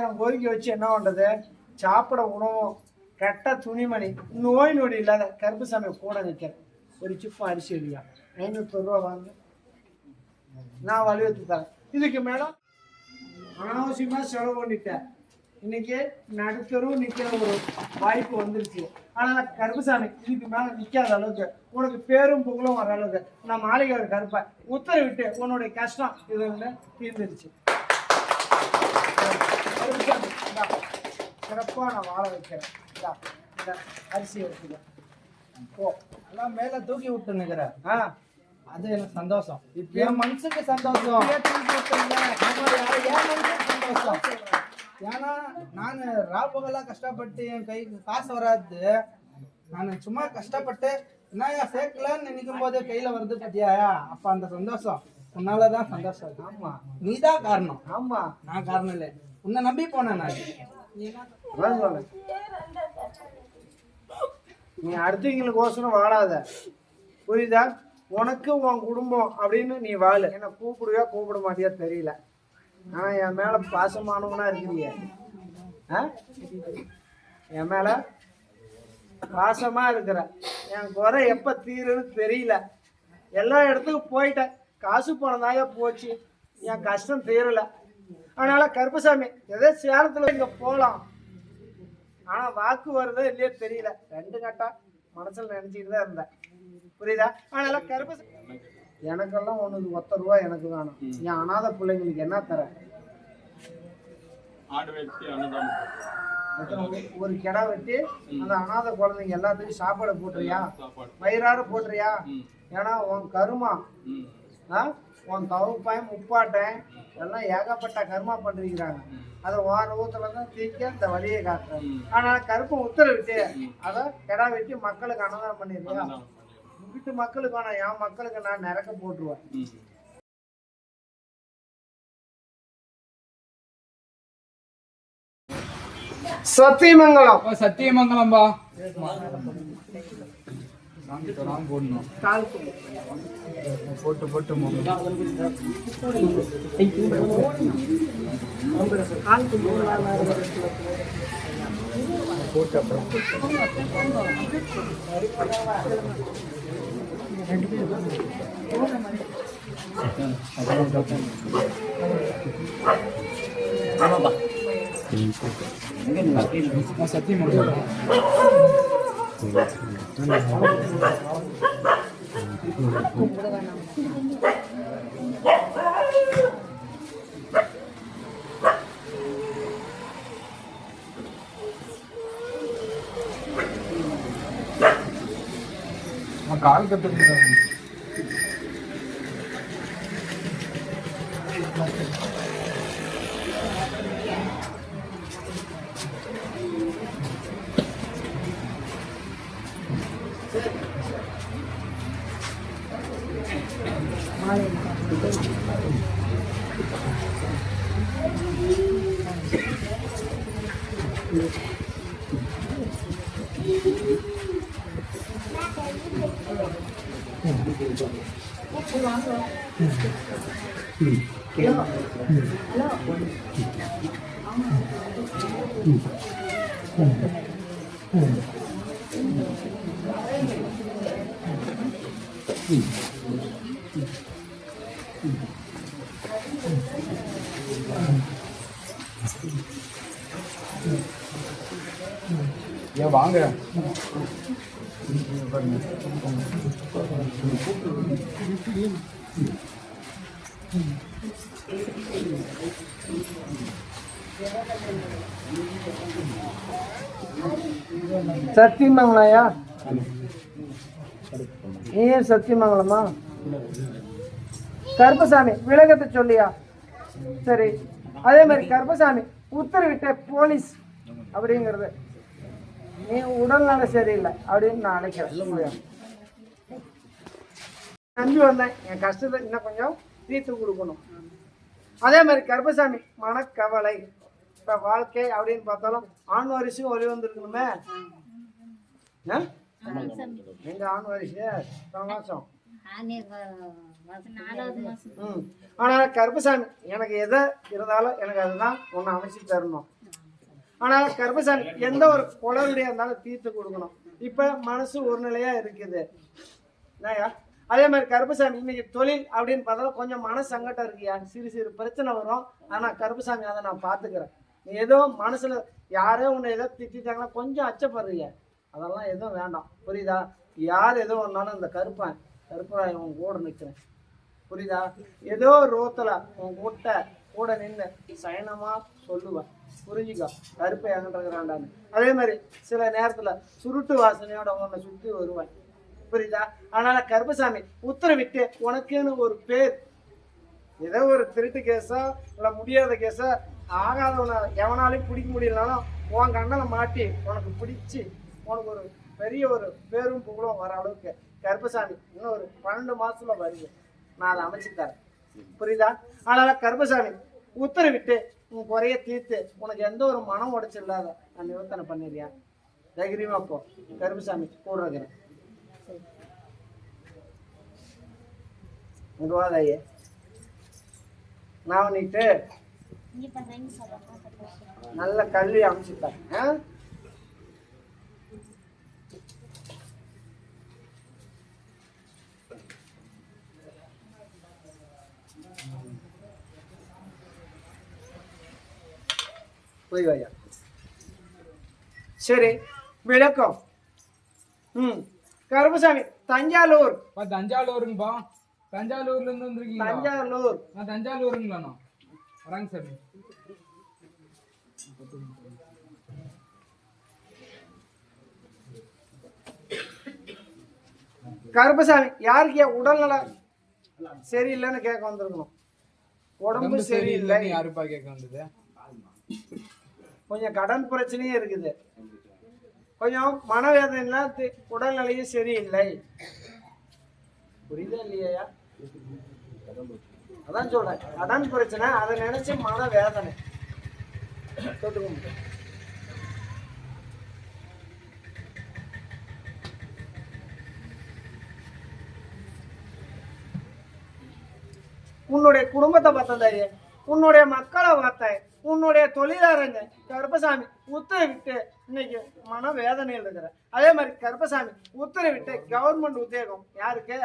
நேரம் கோரிக்கை வச்சு என்ன பண்ணுறது? சாப்பிட உணவும் கெட்ட துணிமணி நோய் நொடி இல்லாத கருப்புசாமி கூட நிற்கிறேன். ஒரு சிப்பம் அரிசி இல்லையா 500 ரூபா வாங்க, நான் வலியுறுத்தி தரேன். இதுக்கு மேடம் அனாவசியமாக செலவு பண்ணிட்டேன். இன்னைக்கு நடுத்தரும் நிற்கிற ஒரு வாய்ப்பு வந்துருச்சு. ஆனால் கருப்புசாமி இதுக்கு மேலே நிற்காத அளவுக்கு உனக்கு பேரும் புகழும் வர அளவுக்கு நான் மாளிகை கருப்பை உத்தரவிட்டு உன்னுடைய கஷ்டம் இது வந்து தீர்ந்துருச்சு. சிறப்பாக நான் வாழ வைக்கிறேன். இந்த அரிசி எடுத்துக்க போ. எல்லாம் மேல தூக்கி விட்டு நிக்கிறேன். அது எனக்கு சந்தோஷம். இப்ப என் மனசுக்கு சந்தோஷம். சந்தோஷம். ஏன்னா நான் ராபகெல்லாம் கஷ்டப்பட்டு என் கைக்கு காசு வராது. நான் சும்மா கஷ்டப்பட்டு என்ன சேர்க்கலன்னு நினைக்கும் போதே கையில வருது பத்தியாயா, அப்ப அந்த சந்தோஷம் உன்னாலதான் சந்தோஷம். ஆமா, நீதான் காரணம். ஆமா, நான் காரணம் இல்லை. உன்னை நம்பி போனேன் நான். நீ அடுத்தவங்களுக்கோசரம் வாழாத, புரியுதா? உனக்கு உன் குடும்பம் அப்படின்னு நீ வாழு. என்ன கூப்பிடுவியா கூப்பிட மாட்டியா தெரியல, ஆனா என் மேல பாசமானவனா இருக்கிறீங்க. என் மேல பாசமா இருக்கிற. என் குறை எப்ப தீருன்னு தெரியல. எல்லா இடத்துக்கும் போயிட்டேன், காசு போனதாய போச்சு, என் கஷ்டம் தீரல. அதனால கருப்பசாமி ஏதோ சேலத்துல இங்க போகலாம், ஆனா வாக்கு வருதோ இல்லையோ தெரியல. 2 கட்டா மனசுல நினைச்சிட்டு தான் இருந்தேன், புரியுதா? அதனால கருப்பசாமி எனக்கெல்லாம் ஒண்ணு 10 ரூபா எனக்கு வேணும். என் அநாத பிள்ளைங்களுக்கு என்ன தர? ஒரு கிடா வெட்டி அந்த அநாத குழந்தைங்க எல்லாத்துக்கும் சாப்பாடு போட்டுறியா? வயிறாறு போட்டுறியா? ஏன்னா உன் கருமா, உன் தவப்பாயம் முப்பாட்டேன் எல்லாம் ஏகப்பட்ட கர்மா பண்ணிருக்கிறாங்க. அதை ஊத்துல தான் தீக்க இந்த வழியை காட்டுறேன். ஆனா கருப்பை உத்தரவிட்டு அதை கிடா வெட்டி மக்களுக்கு அன்னதானம் பண்ணிருக்கியா? வீட்டு மக்களுக்கு வேணாம், என் மக்களுக்கு நான் நிறக்க போட்டுருவேன். சத்தியமங்கலம். சத்தியமங்கலம்பா போடணும். போட்டு போட்டு போட்டு அப்புறம் சத்தியமங்கலம் கால் கத்துக்கிறாங்க. ஏன் வாங்க சத்தியமங்கலையா? ஏன் சத்தியமங்கலமா? கருப்பசாமி விலகத்தை சொல்லியா? சரி, அதே மாதிரி கருப்பசாமி உத்தரவிட்ட போலீஸ் அப்படிங்கிறது நீ உடல்நல சரியில்லை அப்படின்னு நான் நினைக்கிறேன். நம்பி வந்தேன், என் கஷ்டத்தை இன்னும் கொஞ்சம் தீர்த்து கொடுக்கணும். அதே மாதிரி கருப்பசாமி மனக்கவலை. இப்போ வாழ்க்கை அப்படின்னு பார்த்தாலும் ஆண் வாரிசும் ஒளி வந்துருக்கணுமே. எங்க ஆண் வாரிசு மாசம். ஆனா கருப்பசாமி எனக்கு எதை இருந்தாலும் எனக்கு அதுதான் ஒன்று அமைச்சு தரணும். ஆனால் கருப்பசாமி எந்த ஒரு குளறுபடியாக இருந்தாலும் தீர்த்து கொடுக்கணும். இப்போ மனசு ஒரு நிலையாக இருக்குது என்னய்யா. அதே மாதிரி கருப்பசாமி இன்னைக்கு தொழில் அப்படின்னு பார்த்தா கொஞ்சம் மன சங்கடம் இருக்குயா, சிறு சிறு பிரச்சனை வரும். ஆனால் கருப்பசாமி அதை நான் பார்த்துக்கிறேன். நீ ஏதோ மனசில் யாரோ ஒன்று ஏதோ திட்டாங்கன்னா கொஞ்சம் அச்சப்படுறீங்க, அதெல்லாம் எதுவும் வேண்டாம், புரியுதா. யார் எதோ ஒன்றாலும் இந்த கருப்பராய் உன் கூட நிற்கிறேன், புரியுதா. ஏதோ ரோத்தில் உன் கூட நின்று சயனமாக சொல்லுவேன், புரிஞ்சுக்கோ கருப்பை எங்கிட்டுக்கிறாண்டான்னு. அதே மாதிரி சில நேரத்தில் சுருட்டு வாசனையோட உன்னை சுற்றி வருவேன், புரியுதா. அதனால கருப்பசாமி உத்தரவிட்டு உனக்குன்னு ஒரு பேர், ஏதோ ஒரு திருட்டு கேஸோ இல்லை முடியாத கேஸோ ஆகாதவனை எவனாலையும் பிடிக்க முடியலனாலும் உன் கண்ணனை மாட்டி உனக்கு பிடிச்சி உனக்கு ஒரு பெரிய ஒரு பேரும் புகழும் வர அளவுக்கு கருப்பசாமி இன்னும் ஒரு 12 மாசத்துல வருது, நான் அதை அமைச்சுத்தரேன், புரியுதா. அதனால கருப்பசாமி உத்தரவிட்டு உன் குறைய தீர்த்து உனக்கு எந்த ஒரு மனம் உடைச்சு இல்லாத நான் நிவர்த்தனை பண்ணிடுறியா. தைரியமா போ, கருப்பசாமி கூட இருக்கிறேன். வாதையே நான் நீட்டு நல்ல கல்வி அமைச்சுட்டேன். போய் வாயா. சரி விளக்கம். கருப்பசாமி தஞ்சாவூர். தஞ்சாவூருங்கப்பா. தஞ்சாவூர்ல இருந்து வந்திருக்கீங்க? தஞ்சாவூர். நான் தஞ்சாவூருங்களா வராங்க சாமி. கருப்பசாமி யாருக்கு உடல்நல சரியில்லைன்னு கேட்க வந்திருக்கணும். உடம்பு சரியில்லை யாருப்பா கேட்க வந்தது? கொஞ்சம் கடன் பிரச்சனையும் இருக்குது, கொஞ்சம் மனவேதனை, உடல்நிலையும் சரியில்லை, புரியுதா இல்லையா. அதான் சொல்றேன், கடன் பிரச்சனை, அதை நினைச்சு மன வேதனை. உன்னுடைய குடும்பத்தை பார்த்தேன், உன்னுடைய மக்களை பார்த்தேன், உன்னுடைய தொழிலாளங்க கருப்பசாமி உத்தரவிட்டு இன்னைக்கு மன வேதனையில் இருக்கிற. அதே மாதிரி கருப்பசாமி உத்தரவிட்டு கவர்மெண்ட் உத்தியோகம் யாருக்கு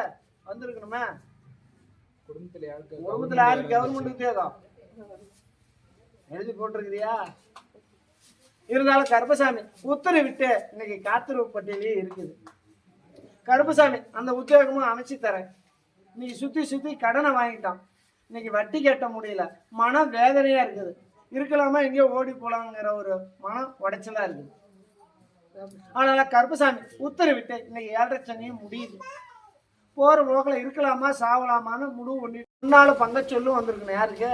வந்திருக்கணுமே? குடும்பத்துல யாருக்கு கவர்மெண்ட் உத்தியோகம் எழுதி போட்டிருக்கிறியா? இருந்தாலும் கருப்பசாமி உத்தரவிட்டு இன்னைக்கு காத்திருப்பு பட்டியலே இருக்குது. கருப்பசாமி அந்த உத்தியோகமும் அமைச்சு தரேன். இன்னைக்கு சுத்தி கடனை வாங்கிட்டான், இன்னைக்கு வட்டி கட்ட முடியல, மன வேதனையா இருக்குது. இருக்கலாமா எங்கேயோ ஓடி போலாங்கிற ஒரு மனம் உடைச்சலா இருக்குது. அதனால கருப்பசாமி உத்தரவிட்டு இன்னைக்கு 7.5 சனியும் முடியுது. போற போக்கில் இருக்கலாமா சாவலாமான்னு முடிவு பண்ணி முன்னால பங்கச்சொல்லும் வந்திருக்கணும். யாருக்கு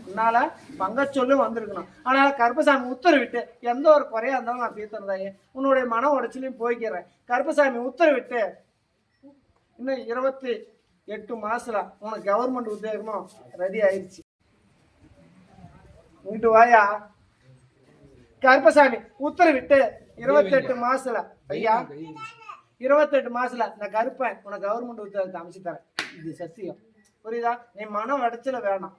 முன்னால பங்கச்சொல்லும் வந்திருக்கணும். அதனால கருப்பசாமி உத்தரவிட்டு எந்த ஒரு குறையா இருந்தாலும் நான் தீர்த்தந்தாயே, உன்னுடைய மன உடைச்சலையும் போய்க்கிறேன். கருப்பசாமி உத்தரவிட்டு இன்னும் 28 மாசத்துல உனக்கு கவர்மெண்ட் உத்தியோகமும் ரெடி ஆயிடுச்சு. இங்கிட்டு வாயா. கருப்பசாமி உத்தரவிட்டு 28 மாசத்துல ஐயா 28 மாசத்துல நான் கருப்பேன் உனக்கு கவர்மெண்ட் உத்தியோகத்தை அமைச்சு தரேன். இது சத்தியம், புரியுதா. நீ மனம் அடைச்சல வேணாம்,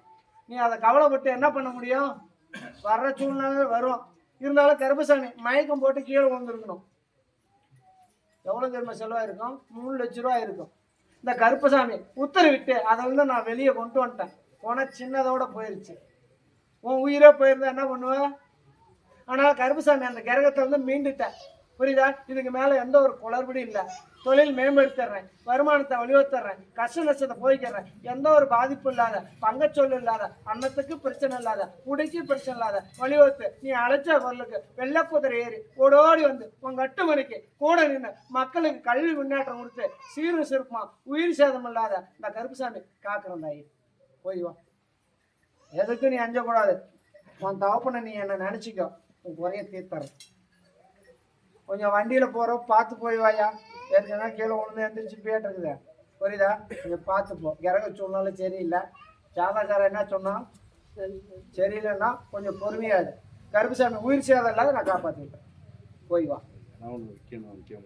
நீ அதை கவலைப்பட்டு என்ன பண்ண முடியும்? வர்ற சூழ்நிலை வரும். இருந்தாலும் கருப்பசாமி மயக்கம் போட்டு கீழே வந்துருக்கணும். எவ்வளவு தெரியுமா செலவா இருக்கும்? 3 லட்ச ரூபா இருக்கும். இந்த கருப்பசாமி உத்தரவிட்டு அதை நான் வெளியே கொண்டு வந்துட்டேன். போன சின்னதோட போயிருச்சு. உன் உயிரே போயிருந்தா என்ன பண்ணுவேன்? ஆனால் கருப்பசாமி அந்த கிரகத்தை மீண்டுட்டேன், புரியுதா. இதுக்கு மேல எந்த ஒரு குளறுபடி இல்லை. தொழில் மேம்படுத்திடுறேன், வருமானத்தை வலியுறுத்துறேன், கஷ்ட நஷ்டத்தை போய்க்கிறேன். எந்த ஒரு பாதிப்பு இல்லாத, பங்கச்சொல் இல்லாத, அன்னத்துக்கு பிரச்சனை இல்லாத, உடைக்கு பிரச்சனை இல்லாத வலியுறுத்து. நீ அழைச்ச பொருளுக்கு வெள்ளக்குதிரை ஏறி ஓடோடி வந்து உங்க 8 மணிக்கு கூட நின்று மக்களுக்கு கல்வி முன்னேற்றம் கொடுத்து சீரும் சிறப்புமா உயிர் சேதம் இல்லாத இந்த கருப்பசாமி காக்குறேன் தாயி. போய் வா. எதுக்கு நீ அஞ்சக்கூடாது. உன் தவப்பனை நீ என்ன நினைச்சிக்கோ, உன் குறைய தீர்த்தறேன். கொஞ்சம் வண்டியில போறோம் பார்த்து போய் வாயா. ஏற்கனவே கீழே ஒன்று எந்திரிச்சு போயிட்டு இருக்குது, புரியுதா. கொஞ்சம் பார்த்து போ. கிரக சூழ்நிலை சரியில்லை, ஜாதகாரம் என்ன சொன்னா சரியில்லைன்னா கொஞ்சம் பொறுமையாது. கருப்பசாமி உயிர் சேதம் இல்லாத நான் காப்பாற்றிட்டேன். போய் வா.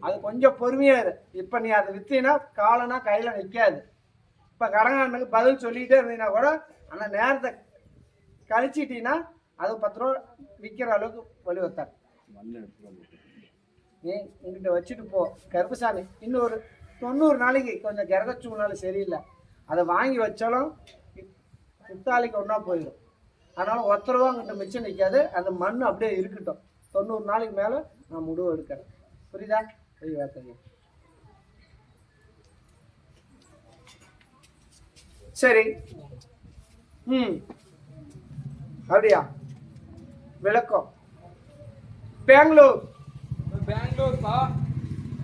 அது கொஞ்சம் பொறுமையா இரு. இப்ப நீ அதை வித்தீங்கன்னா காலனா கையில நிற்காது. இப்ப கடங்காரனுக்கு பதில் சொல்லிட்டே இருந்தீங்கன்னா கூட அந்த நேரத்தை கழிச்சிட்டீங்கன்னா அது 10 ரூபா விற்கிற அளவுக்கு வலுவத்தார். நீ உங்ககிட்ட வச்சுட்டு போ. கருப்பசாமி இன்னும் ஒரு 90 நாளைக்கு கொஞ்சம் கிரகச்சூழ்நிலை சரியில்லை, அதை வாங்கி வச்சாலும் பித்தாளிக்கு ஒன்றா போயிடும். அதனால 10 ரூபா அங்கிட்ட மிச்சம் நிற்காது, அந்த மண் அப்படியே இருக்கட்டும். 90 நாளைக்கு மேலே நான் முடிவு எடுக்கிறேன். புரியுதா? போய் வார்த்தைங்க. சரி. அப்படியா? விளக்கம். பெங்களூர். பெங்களூர்ப்பா.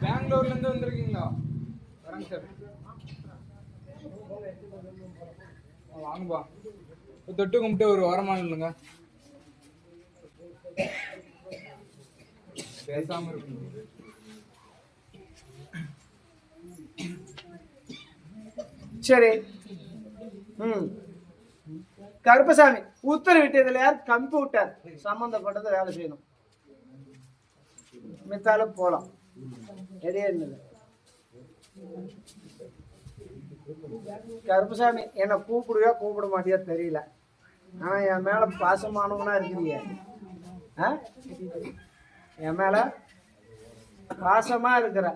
பெங்களூர்லேருந்து வந்திருக்கீங்களா? வரேங்க சார். வாங்கப்பா. தொட்டு கும்பிட்டு ஒரு வாரமாக இல்லைங்க, பேசாம இருக்கு. சரி. கருப்பசாமி உத்தரவிட்டதுல யார்? கம்ப்யூட்டர் சம்பந்தப்பட்டதை வேலை செய்யணும். மித்தாலும் போலாம். கருப்பசாமி என்ன கூப்பிடுவியா கூப்பிட மாட்டியா தெரியல, ஆனா என் மேல பாசமானவனா இருக்கிறீங்க. என் மேல பாசமா இருக்கிற.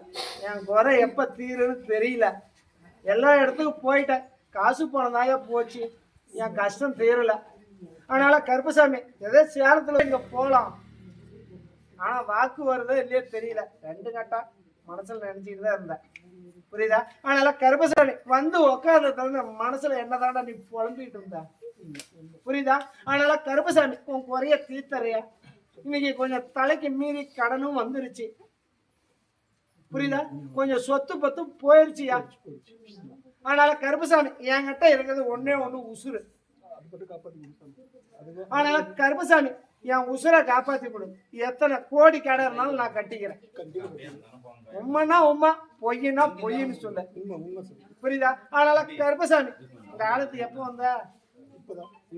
என் குறை எப்ப தீருன்னு தெரியல. எல்லா இடத்துக்கும் போயிட்டேன், காசு பணம் போச்சு, என் கஷ்டம் தீரல. அதனால கருப்பசாமி ஏதோ சேலத்துல இங்க போலாம், ஆனா வாக்கு வருதோ இல்லையோ தெரியல. 2 கட்டா மனசுல நினைச்சிட்டு தான் இருந்தேன். புரியுதா? அதனால கருப்பசாமி வந்து உட்கார்ந்த மனசுல என்னதாண்டா நீ புலம்பிட்டு இருந்த? புரியுதா? அதனால கருப்பசாமி உன் குறைய தீர்த்தறியா. இன்னைக்கு கொஞ்சம் தலைக்கு மீறி கடனும் வந்துருச்சு. புரியுதா? கொஞ்சம் சொத்து பத்து போயிருச்சியா. அதனால கருப்பசாமி என்கிட்ட இருக்கிறது ஒன்னே ஒண்ணு உசுறு. அதனால கருப்பசாமி என் உசுரை காப்பாத்தி கொடு. எத்தனை கோடி கடை இருந்தாலும் நான் கட்டிக்கிறேன். உண்மைன்னா உண்மை, பொய்னா பொய்ன்னு சொல்ல. புரியுதா? அதனால கருப்பசாமி இந்த காலத்துக்கு எப்போ வந்த?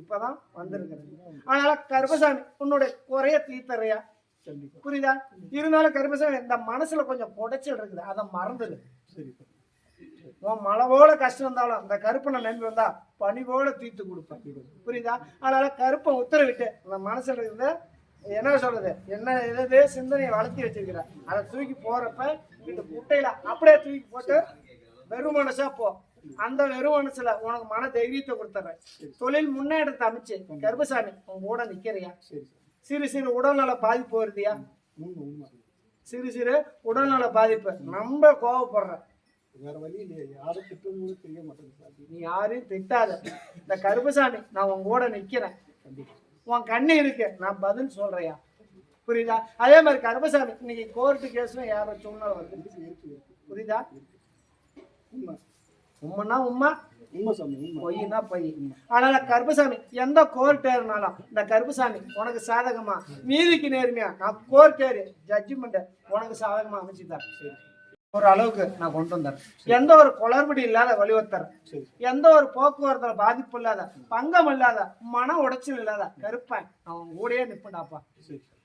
இப்பதான் வந்திருக்கிறேன். அதனால கருப்பசாமி உன்னுடைய குறைய தீர்த்தறையா. புரியுதா? இருந்தாலும் கருப்பசாமி இந்த மனசுல கொஞ்சம் குடைச்சல் இருக்குது, அதை மறந்துடு. உன் மழவோட கஷ்டம் இருந்தாலும் இந்த கருப்பனை நம்பி வந்தா பணிவோட தீர்த்து கொடுப்பேன். புரியுதா? அதனால கருப்பை உத்தரவிட்டு அந்த மனசுல இருந்த என்ன சொல்றது, என்ன எது சிந்தனையை வளர்த்தி வச்சிருக்கிற அதை தூக்கி போறப்ப இந்த குட்டையில அப்படியே தூக்கி போட்டு வெறும் மனசா போ. அந்த வெறும் மனசுல உனக்கு மன தைரியத்தை கொடுத்துறேன். தொழில் முன்னேற்றத்தை அமைச்சு கருப்பசாமி உன் கூட நிக்கிறியா. சிறு சிறு உடல்நல பாதிப்பு வருதியா. சிறு சிறு உடல்நல பாதிப்பு நம்ம கோவப்படுற. வேற வழி இல்லையா, யாரும் திட்டுறது தெரிய மாட்டேங்குது. நீ யாரையும் திட்டாத. இந்த கருப்பசாமி நான் உன் கூட நிக்கிறேன். உன் கண்ணு இருக்கு, நான் பதில் சொல்றையா. புரியுதா? அதே மாதிரி கருப்பசாமி இன்னைக்கு கோர்ட்டு கேஸ்ல யாரும் சூழ்நிலை வருது. புரியுதா? உண்மைன்னா உண்மை, பொய்னா பொய். அதனால கருப்பசாமி எந்த கோர்ட் ஏறினாலும் இந்த கருப்பசாமி உனக்கு சாதகமா நீதிக்கு நேர்மையா நான் கோர்ட் ஏறி ஜட்ஜ்மெண்ட் உனக்கு சாதகமா அமைச்சுதான் ஒரு அளவுக்கு நான் கொண்டு வந்தேன். எந்த ஒரு குளறுபடி இல்லாத வழிவத்தர், எந்த ஒரு போக்குவரத்துல பாதிப்பு இல்லாத, பங்கம் இல்லாத, மன உடைச்சல் இல்லாத கருப்பேன் அவன் கூடயே நிப்பண்டாப்பா.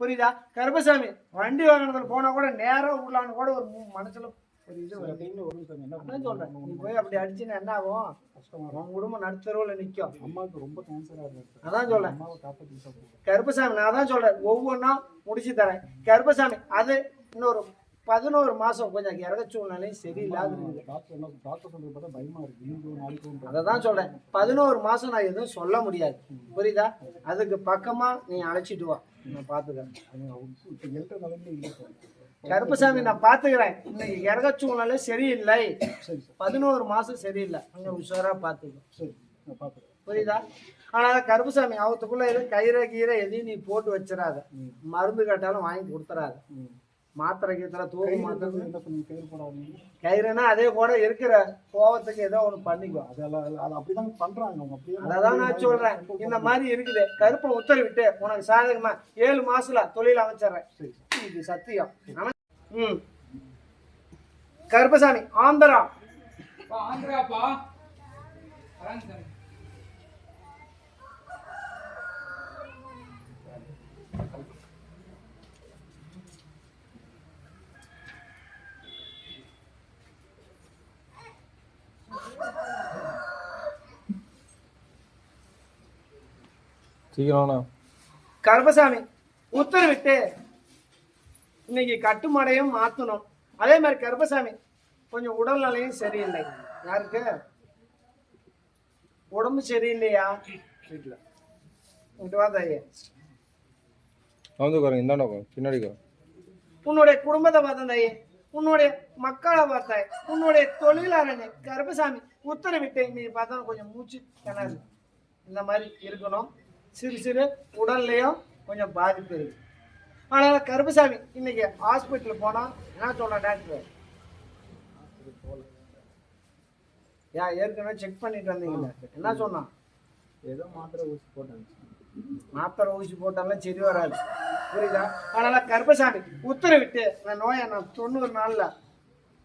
புரியுதா? கருப்பசாமி வண்டி வாகனத்துல போனா கூட நேரம் உள்ளான்னு கூட ஒரு மனசுல ஒரு இது சொல்றேன். நீ போய் அப்படி அடிச்சுன்னா என்ன ஆகும்? உன் குடும்பம் நடுத்தருவுல நிக்கும். அம்மாவுக்கு ரொம்ப கேன்சரா இருக்கு. அதான் சொல்றேன் கருப்பசாமி. நான் தான் சொல்றேன் ஒவ்வொன்னா முடிச்சு தரேன் கருப்பசாமி. அது இன்னொரு 11 மாசம் கொஞ்சம் இறக சூழ்நிலையும் சரியில்லாத அதான் சொல்றேன். 11 மாசம் நான் எதுவும் சொல்ல முடியாது. புரியுதா? அதுக்கு பக்கமா நீ அழைச்சிட்டு வா, நான் பாத்துக்கிறேன். கருப்பசாமி நான் பாத்துக்கிறேன். இன்னைக்கு இறக சூழ்நிலை சரியில்லை, 11 மாசம் சரியில்லை, கொஞ்சம் உஷாரா பாத்துக்க. புரியுதா? ஆனா கருப்பசாமி அவத்துக்குள்ள எதுவும் கயிறை கீரை எதையும் நீ போட்டு வச்சிடாத. மருந்து கேட்டாலும் வாங்கி கொடுத்துறாத. மாத்திரை கீத்திர தூக்கு மாத்திரை கயிறுனா அதே கூட இருக்கிற கோவத்துக்கு ஏதோ ஒண்ணு பண்ணிக்கோ. அப்படிதான் பண்றாங்க. அதான் நான் சொல்றேன். இந்த மாதிரி இருக்குது. கருப்பை உத்தரவிட்டு உனக்கு சாதகமா 7 மாசத்துல தொழில் அமைச்சிடுறேன். இது சத்தியம். கருப்பசாமி ஆந்திரா. ஆந்திராப்பா. சீக்கிரம் கருப்பசாமி உத்தரவிட்டு இன்னைக்கு கட்டுமாடையும் மாற்றணும். அதே மாதிரி கருப்பசாமி கொஞ்சம் உடல்நிலையும் சரியில்லை. யாருக்கு உடம்பு சரியில்லையா? வீட்டில் இங்கிட்டு வா தாயே. பின்னாடி உன்னுடைய குடும்பத்தை பார்த்தேன் தாயே, உன்னுடைய மக்களை பார்த்தாய், உன்னுடைய தொழிலாளனை கருப்பசாமி உத்தரவிட்டு இன்னைக்கு பார்த்தா கொஞ்சம் மூச்சு கிணறு இந்த மாதிரி இருக்கணும். சிறு சிறு உடல்லையும் கொஞ்சம் பாதிப்பு இருக்கு. அதனால கருப்பசாமி இன்னைக்கு ஹாஸ்பிட்டல் போனா என்ன சொன்னா டாக்டர்? ஏற்கனவே செக் பண்ணிட்டு வந்தீங்களா? என்ன சொன்னான்? ஏதோ மாத்திரை ஊசி போட்டாங்க. மாத்திரை ஊசி போட்டாலும் சரி வராது, புரியுதா? அதனால கருப்பசாமி உத்தரவிட்டு இந்த நோயை நான் 90 நாள்ல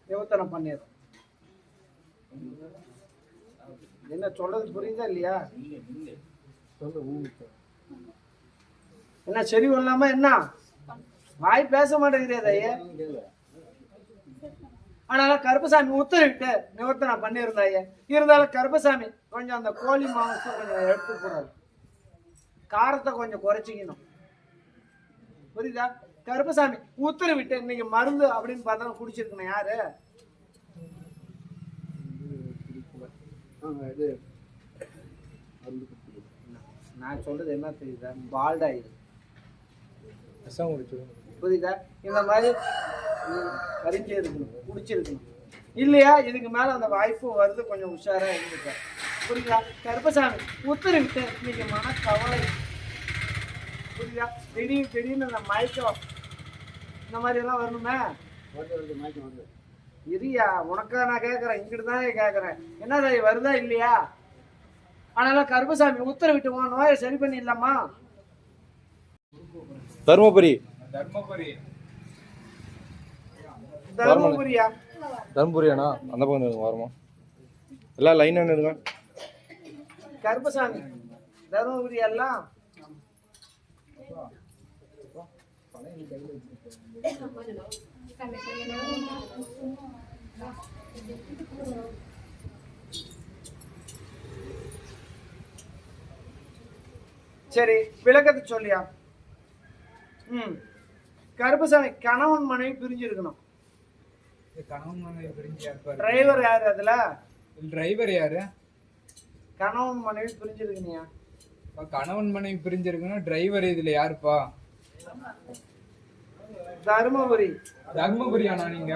நிவர்த்தனம் பண்ணிடுறேன். என்ன சொல்றது புரியுதா இல்லையா? என்ன சரி இல்லாம என்ன வாய் பேச மாட்டேங்கிறதையே. அதனால கருப்பசாமி உத்தரவிட்டு நிவர்த்தனம் பண்ணியிருந்தாயே. இருந்தாலும் கருப்பசாமி கொஞ்சம் அந்த கோழி மாംசத்தை கொஞ்சம் எடுத்துக்கூடாது, காரத்தை கொஞ்சம் குறைச்சிக்கணும், புரியுதா? கருப்பசாமி உத்தரவிட்டு இன்னைக்கு மருந்து அப்படின்னு பார்த்தா குடிச்சிருக்கணும். யாரு? நான் சொல்றது என்ன தெரியுதா? பால்டாயில் புரியுதா? இந்த மாதிரி கறிஞ்சு இருக்கணும், குடிச்சிருக்கணும். இல்லையா இதுக்கு மேல அந்த வாய்ப்பு வருது, கொஞ்சம் உஷாரா இருந்துக்க, புரியுதா? கருப்பசாமி உத்தரவிட்டு இன்னைக்கு மனக்கவலை, புரியுதா? திடீர்னு அந்த மயக்கம் இந்த மாதிரி எல்லாம் வரணுமே. இரியா, உனக்கா நான் கேட்கறேன், இங்கிட்டு தானே கேட்கறேன். என்னதா வருதா இல்லையா? அதனால கருப்பசாமி உத்தரவிட்டு உன் நோயை சரி பண்ணிடலாமா? தர்மபுரி தர்மபுரியா? தர்மபுரியாண்ணா, அந்த பக்கம் வருமா? எல்லாம் லைன் இருங்க. கருப்பசாமி தர்மபுரி எல்லாம் சரி, விளக்கத்தை சொல்லியா? கருப்பசாமி கணவன் மனைவி பிரிஞ்சிருக்கணும். கணவன் மனைவி பிரிஞ்சு டிரைவர் யாரு? அதுல டிரைவர் யாரு? கணவன் மனைவி பிரிஞ்சிருக்கீங்க. கணவன் மனைவி பிரிஞ்சிருக்குன்னா டிரைவர் இதுல யாருப்பா? தர்மபுரி. தர்மபுரியாண்ணா நீங்க?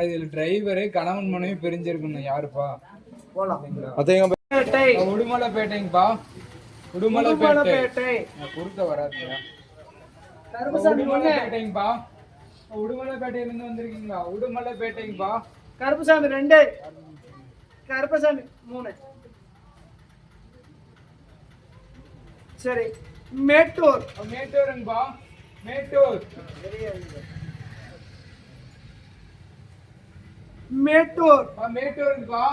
இதுல டிரைவரு கணவன் மனைவி பிரிஞ்சிருக்கணும் யாருப்பா? போலாம். உடுமலைப்பேட்டைங்கப்பா. உடுமலைப்பேட்டை குறுக்க வராதுங்க. உடுமலைப்பேட்டைங்கப்பா. உடுமலைப்பேட்டையில இருந்து வந்திருக்கீங்களா? உடுமலைப்பேட்டைங்கப்பா. கருப்பசாமி 2, கருப்பசாமி 3. சரி, மேட்டூர். மேட்டூருங்கப்பா. மேட்டூர். மேட்டூர். மேட்டூருங்கப்பா.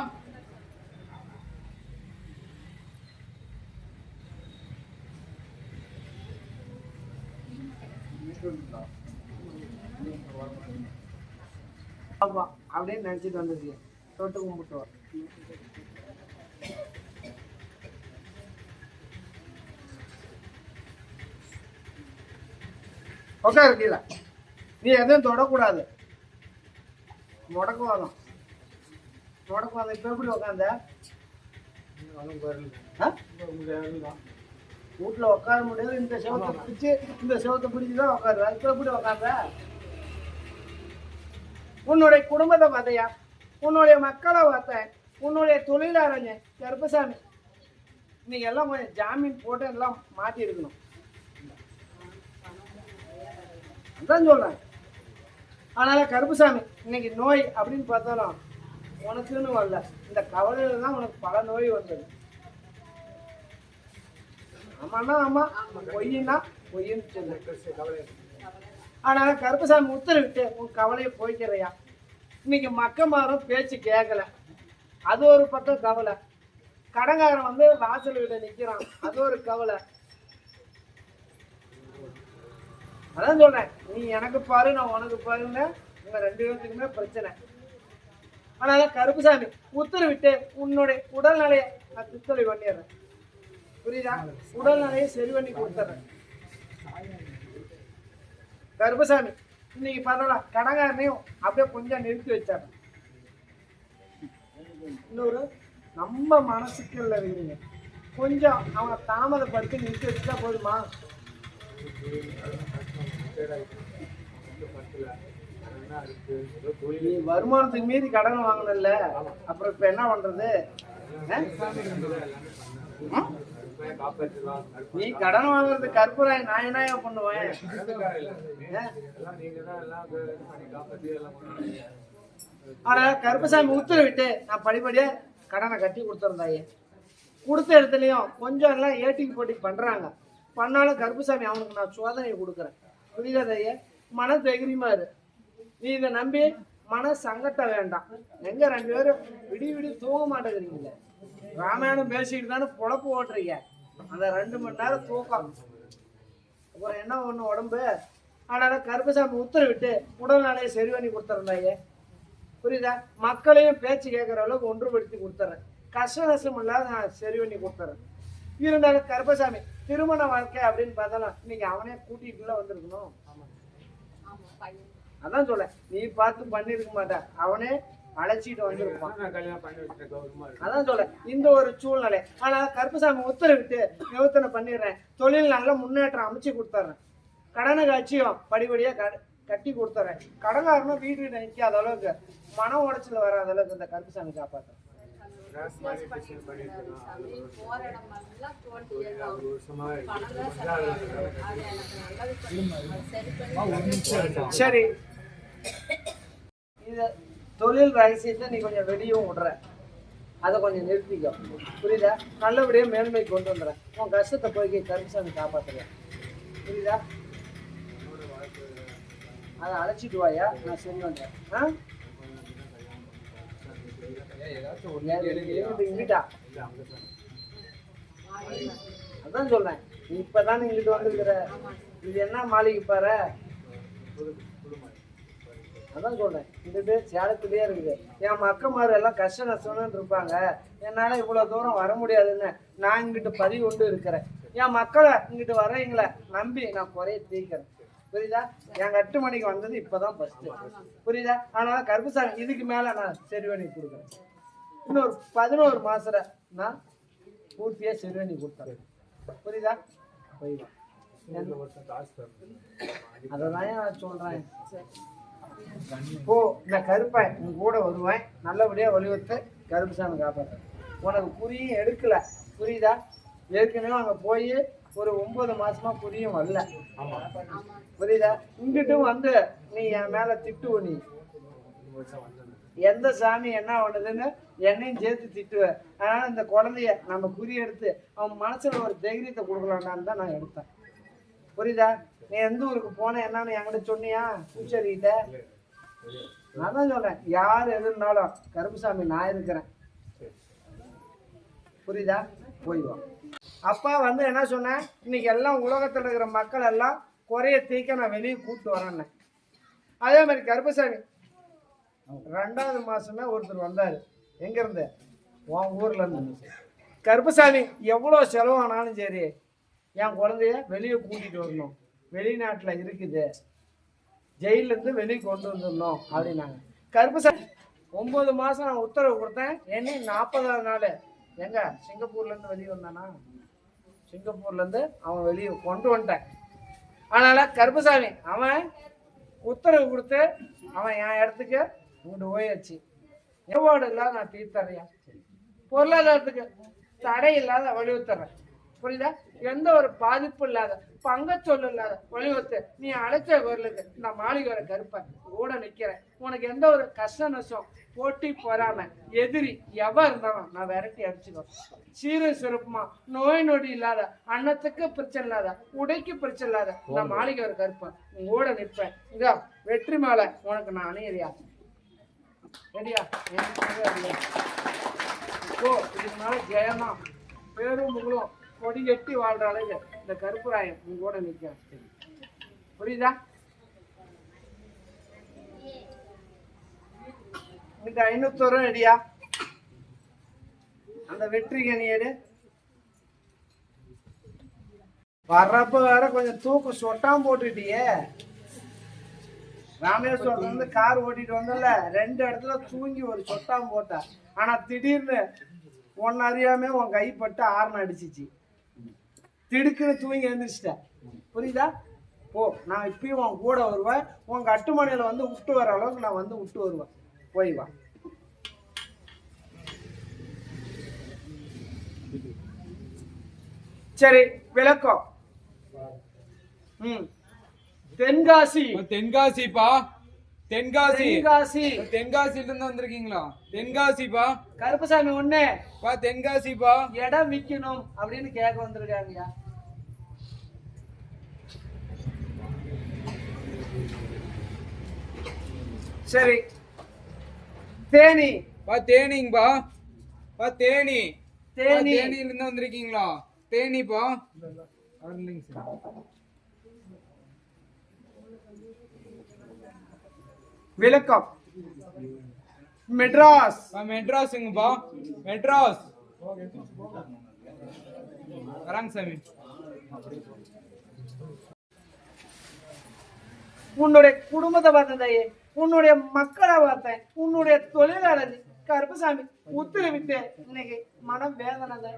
அப்படின்னு நினைச்சிட்டு வந்துருக்கீங்க. தொட்டு கும்பிட்டு வர உட்காரு கீழே. நீ எதுவும் தொடக்கூடாது. முடக்குவாதம் முடக்குவாதம். இப்ப எப்படி உட்காந்த? வீட்டுல உட்கார முடியாது. இந்த செவத்தை பிடிச்சு இந்த செவத்தை பிடிச்சுதான் உட்காருவா. இப்ப எப்படி உட்காந்த? உன்னுடைய குடும்பத்தை பார்த்தையா, உன்னுடைய மக்களை பார்த்தேன், உன்னுடைய தொழிலாளங்க கருப்பசாமி இன்னைக்கு எல்லாம் கொஞ்சம் ஜாமீன் போட்டு எல்லாம் மாட்டி இருக்கணும். அதான் சொல்றேன். அதனால கருப்பசாமி இன்னைக்கு நோய் அப்படின்னு பார்த்தாலும் உனக்குன்னு வரல, இந்த கவலையில தான் உனக்கு பல நோய் வந்தது. ஆமாண்ணா ஆமா, பொய்னா பொய்ன்னு சொல்லு. அதனால கருப்பசாமி உத்தரவிட்டு உன் கவலையை போய்க்கிறையா. இன்னைக்கு மக்கமாரும் பேச்சு கேட்கல, அது ஒரு பக்கம் கவலை. கடங்காரன் வந்து வாசல் வீட்டை நிக்கிறான், அது ஒரு கவலை. அதான் சொல்றேன், நீ எனக்கு பாரு நான் உனக்கு பாருன்னு உங்க 2 பேருக்குமே பிரச்சனை. அதனால கருப்புசாமி உத்தரவிட்டு உன்னுடைய உடல்நிலையை நான் திருத்தொலை பண்ணிடுறேன். புரியுதா? உடல்நிலையை சரி பண்ணி கொடுத்துட்றேன். கருப்பசாமி இன்னைக்கு பரவாயில்ல, கடங்காரனையும் அப்படியே கொஞ்சம் நிறுத்தி வச்சாரு. இன்னொரு நம்ம மனசுக்குள்ள இருக்கிறீங்க, கொஞ்சம் அவங்க தாமதப்படுத்தி நிறுத்தி வச்சுட்டா போதுமா? நீ வருமானத்துக்கு மீறி கடன் வாங்கல, அப்புறம் இப்ப என்ன பண்றது? நீ கடன் வாங்குறது கற்பூராய், நான் என்ன பண்ணுவேன்? ஆனா கருப்பசாமி உத்தரவிட்டு நான் படிப்படியா கடனை கட்டி கொடுத்துருந்தாயே. கொடுத்த இடத்துலயும் கொஞ்சம் எல்லாம் ஏட்டிக்கு போட்டி பண்றாங்க. பண்ணாலும் கருப்பசாமி அவனுக்கு நான் சோதனையை கொடுக்குறேன். புரியாதைய மன தைரியமா இரு. நீ இதை நம்பி மன சங்கட்டம் வேண்டாம். எங்க 2 பேரும் விடி தூங்க மாட்டேங்கிறீங்கள? ராமாயணம் பேசிக்கிட்டு தானே பொழப்பு ஓட்டுறீங்க. அந்த 2 மணி நேரம் தூக்கம், அப்புறம் என்ன ஒண்ணு உடம்பு. அதனால கருப்பசாமி உத்தரவிட்டு உடல்நிலையை சரி பண்ணி கொடுத்துருந்தாயே. புரியுதா? மக்களையும் பேச்சு கேட்குற அளவுக்கு ஒன்றுபடுத்தி கொடுத்துட்றேன். கஷ்ட நஷ்டம் இல்லாத நான் சரி பண்ணி கொடுத்துறேன். இருந்தாலும் கருப்பசாமி திருமண வாழ்க்கை அப்படின்னு பார்த்தாலும் இன்னைக்கு அவனே கூட்டிட்டுல வந்திருக்கணும். அதான் சொல்ல, நீ பார்த்து பண்ணிருக்க மாட்ட, அவனே அழைச்சிட்டு வந்திருப்பான். அதான் சொல்ல இந்த ஒரு சூழ்நிலை. ஆனா கருப்பசாமி உத்தரவிட்டு நிவர்த்தனை பண்ணிடுறேன். தொழில் நல்ல முன்னேற்றம் அமைச்சு கொடுத்துட்றேன். கடனை காட்சியும் படிப்படியா கட்டி கொடுத்துறேன். கடங்காரனும் வீடு நிற்காத அளவுக்கு மன உடைச்சல் வராத அளவுக்கு இந்த கருப்பசாமி காப்பாற்றுறேன். சரி, இத தொழில் ரகசியத்தை நீ கொஞ்சம் வெளியும் விடுற, அதை கொஞ்சம் நிறுத்திக்கோ. புரியுதா? நல்லபடியா மேன்மை கொண்டு வந்துடுறேன். உன் கஷ்டத்தை போய் கருப்பசாமி காப்பாத்துறேன். புரியுதா? அதை அழைச்சிட்டு வாயா, நான் சரி வந்தேன். அதான் சொல்றேன், நீ இப்பதான் இங்கிட்டு வந்துருக்கிற. இது என்ன மாளிகை பாரு. அதான் சொல்றேன், இங்கிட்டு சேலத்திலேயே இருக்குது. என் மக்கமாரு எல்லாம் கஷ்ட நஷ்டம்னு இருப்பாங்க. என்னால இவ்வளவு தூரம் வர முடியாதுன்னு நான் இங்கிட்டு பதிவு கொண்டு இருக்கிறேன். என் மக்களை இங்கிட்டு வர்றீங்களே நம்பி நான் குறைய தீர்க்கிறேன். புரியுதா? என் 8 மணிக்கு வந்தது இப்பதான் ஃபர்ஸ்ட். புரியுதா? அதனால கருப்பசாமி இதுக்கு மேல நான் சரி பண்ணி கொடுக்குறேன். இன்னொரு 11 மாசத்துல நான் பூர்த்தியா சரி பண்ணி கொடுத்தேன். புரியுதா? போய்வா, அதான் நான் சொல்றேன். ஓ, இந்த கருப்பை உன் கூட வருவேன். நல்லபடியா வலியுறுத்த கருப்பசாமி காப்பாற்றேன். உனக்கு குறியும் எடுக்கல. புரியுதா? ஏற்கனவே அங்க போய் ஒரு 9 மாசமா புரியும் வரல. புரியுதா? இங்கிட்டும் வந்து நீ என் மேல திட்டுவ. நீ எந்த சாமி என்ன பண்ணுதுன்னு என்னையும் சேர்த்து திட்டுவ. அதனால இந்த குழந்தைய நம்ம குறி எடுத்து அவன் மனசுல ஒரு தைரியத்தை கொடுக்கலான்னு தான் நான் எடுத்தேன். புரியுதா? நீ எந்த ஊருக்கு போன என்னன்னு என்கிட்ட சொன்னியா? பூச்சரிக்கிட்ட நான் தான் சொல்றேன், யார் எதுனாலும் கருப்பசாமி நான் இருக்கிறேன். புரியுதா? போய்வா. அப்பா வந்து என்ன சொன்னேன், இன்னைக்கு எல்லாம் உலகத்தில் இருக்கிற மக்கள் எல்லாம் குறைய தீக்க நான் வெளியே கூப்பிட்டு வரேன்னு. அதே மாதிரி கருப்பசாமி 2வது மாசமே ஒருத்தர் வந்தாரு. எங்க இருந்து? உன் ஊர்ல இருந்து. கருப்பசாமி எவ்வளோ செலவானாலும் சரி என் குழந்தைய வெளியே கூட்டிட்டு வரணும். வெளிநாட்டில் இருக்குது, ஜெயிலிருந்து வெளியே கொண்டு வந்துடணும் அப்படின்னாங்க. கருப்பசாமி 9 மாசம் நான் உத்தரவு கொடுத்தேன். என்ன 40வது நாள் எங்க சிங்கப்பூர்லேருந்து வெளியே வந்தானா? சிங்கப்பூர்லேருந்து அவன் வெளியே கொண்டு வந்துட்டேன். அதனால கருப்பசாமி அவன் உத்தரவு கொடுத்து அவன் என் இடத்துக்கு இங்கிட்டு போயாச்சு. எவ்வாடு இல்லாத நான் தீர்த்தறையா, பொருளாதாரத்துக்கு தடை இல்லாத வலியுறுத்துறேன். புரியுதா? எந்த ஒரு பாதிப்பு இல்லாத பங்கச்சொல் இல்லாத வலியுறுத்து நீ அழைச்ச குரலுக்கு இந்த மாளிகை வர கருப்பேன் கூட நிற்கிறேன். உனக்கு எந்த ஒரு கஷ்ட நஷ்டம் போட்டி போறாம எதிரி எவ இருந்தாலும் நான் விரட்டி அடிச்சுக்கோ. சீரும் சிறப்புமா நோய் நொடி இல்லாத, அன்னத்துக்கு பிரச்சனை இல்லாத, உடைக்கு பிரச்சனை இல்லாத நான் மாளிகை வர கருப்பேன் கூட நிற்பேன். இதா வெற்றி மாலை உனக்கு நான் அணியறியா? ரெடியா? ஓ, இதுக்கு மேல ஜெயமா பேரும் புகழும் கொடி கட்டி வாழ்ற அளவுக்கு இந்த கருப்புராயம் உங்க கூட நிற்க. புரியுதா? இன்னைக்கு 500 ரூபா அடியா. அந்த வெற்றி கனி எடு. வர்றப்ப வேற கொஞ்சம் தூக்கம் சொட்டாம போட்டுட்டியே. ராமேஸ்வரத்துல இருந்து கார் ஓட்டிட்டு வந்தல, 2 இடத்துல தூங்கி ஒரு சொட்டாம போட்ட. ஆனா திடீர்னு ஒன்னு அறியாம உன் கைப்பட்டு ஆர்ன் அடிச்சிச்சு. திடுக்குன்னு தூங்கி எழுந்திரிச்சிட்ட. புரியுதா? போ, நான் இப்பயும் உன் கூட வருவேன். உன் கட்டுமனையில வந்து விட்டு வர அளவுக்கு நான் வந்து விட்டு வருவேன். போய் வா. சரி, விளக்கம். தென்காசி. தென்காசிப்பா. தென்காசி. தென்காசி. தென்காசில இருந்து வந்திருக்கீங்களா? தென்காசிப்பா. கருப்பசாமி ஒண்ணு தென்காசிப்பா. இடம் விக்கணும் அப்படின்னு கேட்க வந்திருக்காங்க. சரி, தேனி. தேனிங்கப்பா. தேனி. தேனி. தேனியில இருந்து வந்திருக்கீங்களா? தேனிப்பா. விளக்கம். மெட்ராஸ். மெட்ராஸுங்கப்பா. மெட்ராஸ். வராங்க சாமி. உன்னுடைய குடும்பத்தை பார்த்தேன், உன்னுடைய மக்களை பார்த்தேன், உன்னுடைய தொழிலாளர் கருப்பசாமி உத்தரவிட்டு இன்னைக்கு மனம் வேதனை.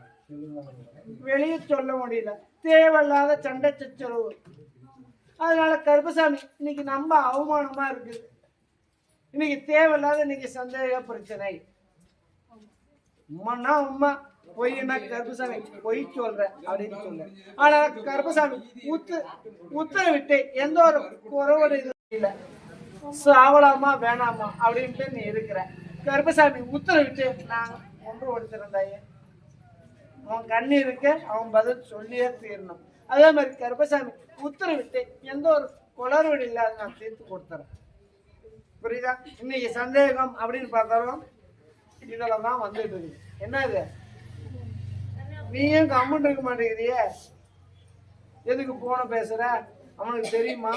வெளியே சொல்ல முடியல, தேவையில்லாத சண்டை சச்சரவு. அதனால கருப்பசாமி இன்னைக்கு நம்ம அவமானமா இருக்குது. இன்னைக்கு தேவையில்லாத இன்னைக்கு சந்தேக பிரச்சனை. உண்மைன்னா உண்மை, பொய்னா கருப்பசாமி பொய் சொல்ற அப்படின்னு சொல்ற. ஆனா கருப்பசாமி உத்தரவிட்டு எந்த ஒரு குறவோடு இல்லை, சாவலாமா வேணாமா அப்படின்ட்டு நீ இருக்கிற. கருப்பசாமி உத்தரவிட்டு நான் ஒன்று ஒடுத்திருந்தாயே, அவன் கண்ணீருக்கு அவன் பதில் சொல்லியே தீரணும். அதே மாதிரி கருப்பசாமி உத்தரவிட்டு எந்த ஒரு குளறுபடி இல்லாத நான் தீர்த்து கொடுத்துறேன். புரியுதா? இன்னைக்கு சந்தேகம் அப்படின்னு பார்த்தாலும் இதுல தான் வந்துட்டு இருக்குது. என்ன இது, நீயும் கம்முன்னு இருக்க மாட்டேங்கிறியே, எதுக்கு போன பேசுற? அவனுக்கு தெரியுமா?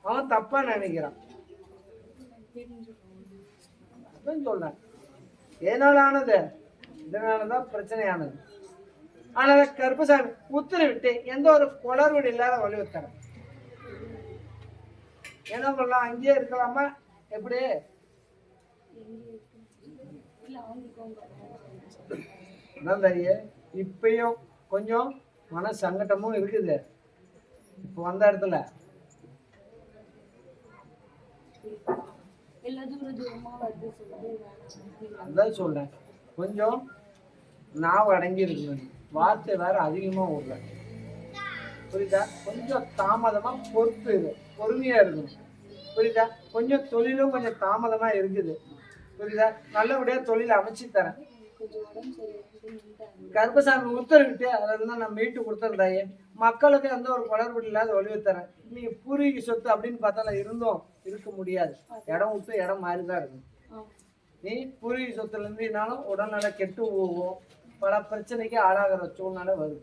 அவன் தப்பா நினைக்கிறான். சொல்றேன், ஏனால ஆனது, இதனாலதான் பிரச்சனையானது. ஆனால கருப்பசாமி உத்தரவிட்டு எந்த ஒரு குளறுபடி இல்லாத வலியுறுத்தணும். என்ன பண்ணலாம்? அங்கேயே இருக்கலாமா? எப்படி? இப்பயும் கொஞ்சம் மன சங்கடமும் இருக்குது. இப்ப வந்த இடத்துல அதான் சொல்றேன், கொஞ்சம் நாவு அடங்கி இருக்கணும். வார்த்தை வேற அதிகமா விடுற. புரியுதா? கொஞ்சம் தாமதமா பொறுமையா இருக்கணும். புரியுதா? கொஞ்சம் தொழிலும் கொஞ்சம் தாமதமா இருக்குது. புரியுதா? நல்லபடியா தொழில் அமைச்சு தரேன். கருப்பசாமி உத்தரவிட்டு அதெல்லாம் நான் மீட்டு கொடுத்துருந்தாயே, மக்களுக்கு எந்த ஒரு குளறுபடி இல்லாத ஒளிவு தரேன். நீங்க பூர்வீக சொத்து அப்படின்னு பார்த்தாலும் இருந்தும் இருக்க முடியாது. இடம் விட்டு இடம் மாறிதான் இருக்கும். நீ பூர்வீக சொத்துல இருந்தீங்கனாலும் உடல்நல கெட்டு போகும், பல பிரச்சனைக்கு ஆளாகிற சூழ்நிலை வருது.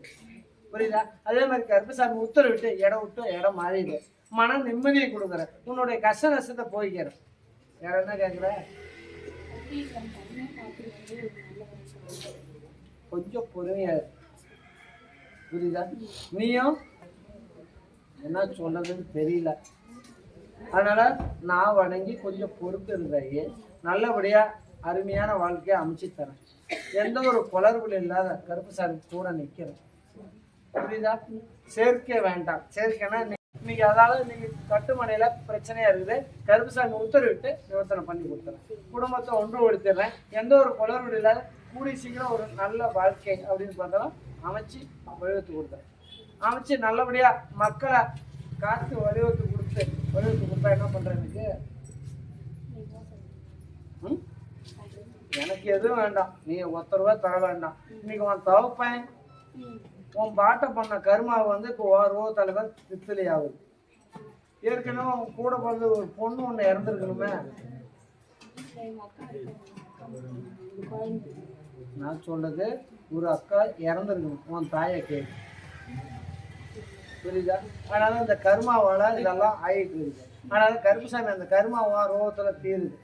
புரியுதா? அதே மாதிரி கருப்பசாமி உத்தரவிட்டு இடம் விட்டு இடம் மாறிடு. மன நிம்மதியை கொடுக்குற. உன்னுடைய கஷ்ட நஷ்டத்தை போய்க்கிற. வேற என்ன கேட்குற? கொஞ்சம் பொறுமையா. புரியுதா? நீயும் என்ன சொல்றதுன்னு தெரியல. அதனால நான் வணங்கி கொஞ்சம் பொறுத்து இருந்தாயே, நல்லபடியா அருமையான வாழ்க்கையை அமைச்சு தரேன். எந்த ஒரு குளறுபடி இல்லாத கருப்பசாமி கூட நிக்கிறேன். புரியுதா? சேர்க்கை வேண்டாம். சேர்க்கைன்னா இன்னைக்கு அதாவது இன்னைக்கு கட்டுமனையில பிரச்சனையா இருக்குது. கருப்பசாமி உத்தரவிட்டு நிவர்த்தனை பண்ணி கொடுத்துறேன். குடும்பத்தை ஒன்று ஒடுத்துறேன். எந்த ஒரு குளறுபடி இல்லாத கூடி சீக்கிரம் ஒரு நல்ல வாழ்க்கை அப்படின்னு பார்த்தாலும் அமைச்சு வழிவகுத்து கொடுத்தேன். அமைச்சு நல்லபடியா மக்களை காத்து வழிவகுத்து கொடுத்தா என்ன பண்றேன்? எனக்கு எதுவும் வேண்டாம். நீ 1 ரூபாய் தர வேண்டாம். இன்னைக்கு உன் தவப்பேன் உன் பாட்டை பண்ண கருமாவை வந்து இப்போ ரூபா தலைவர் பித்தளை ஆகுது. ஏற்கனவே அவன் கூட பிறந்த ஒரு பொண்ணு ஒன்று இறந்துருக்கணுமே. நான் சொல்றது, ஒரு அக்கா இறந்துருக்கணும் உன் தாயை கேட்டு. புரியுதா? அதனால இந்த கருமாவால இதெல்லாம் ஆயிட்டு இருக்கு. அதனால கருப்புசாமி அந்த கருமாவா ரோகத்துல தீருது.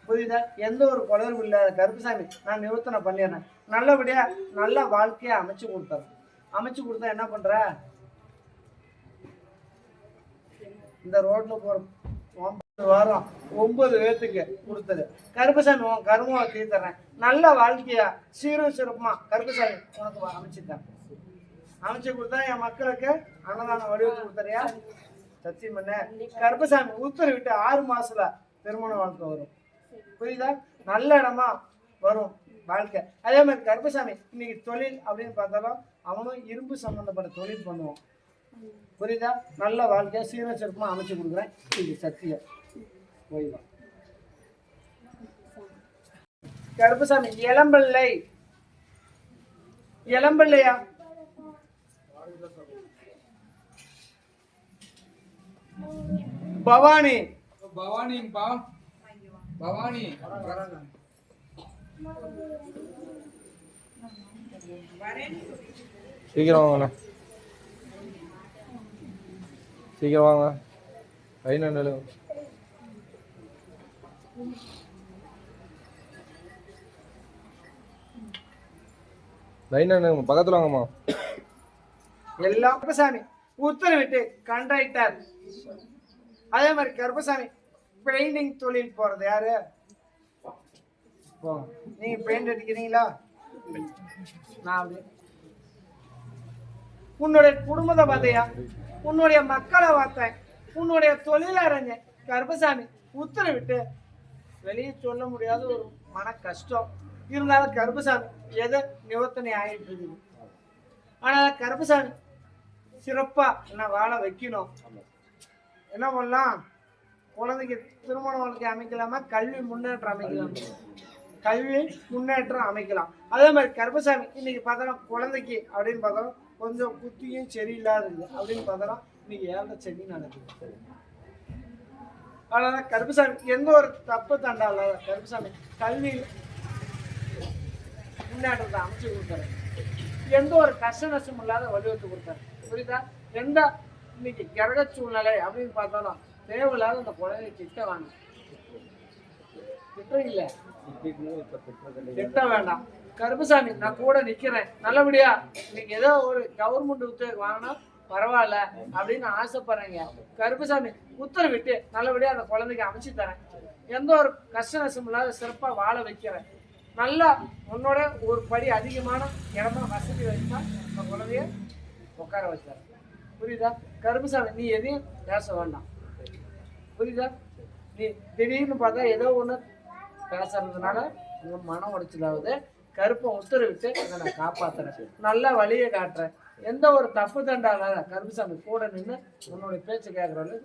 புரியுதா? எந்த ஒரு குளறும் இல்லாத கருப்புசாமி நான் நிவர்த்தனை பண்ணிடுறேன். நல்லபடியா நல்ல வாழ்க்கையை அமைச்சு கொடுத்துறேன். அமைச்சு கொடுத்தா என்ன பண்ற? இந்த ரோட்ல போற 9 வாரம் 9 பேத்துக்கு கொடுத்தது கருப்புசாமி உன் கருமாவை தீர்த்தறேன். நல்ல வாழ்க்கையா சீரும் சிறப்புமா கருப்புசாமி உனக்கு அமைச்சுட்டேன். அமைச்சு கொடுத்தா என் மக்களுக்கு அன்னதானம் வடிவத்து கொடுத்தறியா? சத்தியம் பண்ண கருப்பசாமி உத்தரவிட்டு 6 மாசத்துல திருமண வாழ்க்கை வரும். புரியுதா? நல்ல இடமா வரும் வாழ்க்கை. அதே மாதிரி கருப்பசாமி இன்னைக்கு தொழில் அப்படின்னு பார்த்தாலும் அவனும் இரும்பு சம்பந்தப்பட்ட தொழில் பண்ணுவான். புரியுதா? நல்ல வாழ்க்கையா சீர சிறப்புமா அமைச்சு கொடுக்குறேன். இது சத்தியம். போயிடும். கருப்பசாமி இளம்பிள்ளை இளம்பிள்ளையா பவானி பவானிங்கப்பா. பவானி சீக்கிரம் வாங்கண்ணா, சீக்கிரம் வாங்க. லைன் நிலு. லைன் பக்கத்தில் வாங்கம்மா. எல்லாம் கருப்பசாமி உத்தரவிட்டு கண்ட்ராக்டர். அதே மாதிரி கருப்பசாமி பெயிண்டிங் தொழில் போறது யாரு? நீங்க பெயிண்ட் அடிக்கிறீங்களா? நான் அப்படி உன்னுடைய குடும்பத்தை பார்த்தையா, உன்னுடைய மக்களை பார்த்தேன், உன்னுடைய தொழில அறிஞ்சேன். கருப்பசாமி உத்தரவிட்டு வெளியே சொல்ல முடியாத ஒரு மன கஷ்டம் இருந்தாலும் கருப்பசாமி எதை நிவர்த்தனை ஆகிட்டு இருக்குது. ஆனா கருப்பசாமி சிறப்பா என்ன வாழ வைக்கணும். என்ன பண்ணலாம்? குழந்தைக்கு திருமண வாழ்க்கை அமைக்கலாமா? கல்வி முன்னேற்றம் அமைக்கலாம். கல்வி முன்னேற்றம் அமைக்கலாம். அதே மாதிரி கருப்பசாமி இன்னைக்கு பார்த்தோம் குழந்தைக்கு அப்படின்னு பார்த்தோம் கொஞ்சம் புத்தியும் சரியில்லாத இருக்குது அப்படின்னு பார்த்தோம் இன்னைக்கு 7 செடி நடக்குது. அதனால கருப்பசாமி எந்த ஒரு தப்பு தண்டா இல்லாத கருப்பசாமி கல்வியில் முன்னேற்றத்தை அமைச்சு கொடுத்தாரு. எந்த ஒரு கஷ்ட நஷ்டம் இல்லாத வடிவத்தை கொடுத்தாரு. புரியுதா? எந்த இன்னைக்கு கிரக சூழ்நிலை அப்படின்னு பார்த்தாலும் தேவையில்லாத அந்த குழந்தைய திட்ட வேண்டாம். திட்டம் இல்லை, திட்ட வேண்டாம். கருப்பசாமி நான் கூட நிக்கிறேன். நல்லபடியா நீங்க ஏதோ ஒரு கவர்மெண்ட் உத்தரவு வாங்கினா பரவாயில்ல அப்படின்னு ஆசைப்படுறீங்க. கருப்பசாமி உத்தரவிட்டு நல்லபடியா அந்த குழந்தைக்கு அமைச்சு தரேன். எந்த ஒரு கஷ்ட நஷ்டம் இல்லாத சிறப்பா வாழ வைக்கிறேன். நல்லா உன்னோட ஒரு படி அதிகமான இடமா வசதி வச்சுன்னா அந்த குழந்தைய உட்கார வச்சாரு. புரியுதா? கருப்பசாமி நீ எதையும் பேச வேண்டாம். புரியுதா? நீ திடீர்னு பார்த்தா ஏதோ ஒன்று பேசுறதுனால உங்க மனம் உடைச்சலாவது. கருப்பை உத்தரவிட்டு அதை நான் காப்பாத்துறேன். நல்ல வழியை காட்டுறேன். எந்த ஒரு தப்பு தண்டா இல்லாத கருப்பசாமி கூட நின்று உன்னுடைய பேச்சு கேட்கறாரு.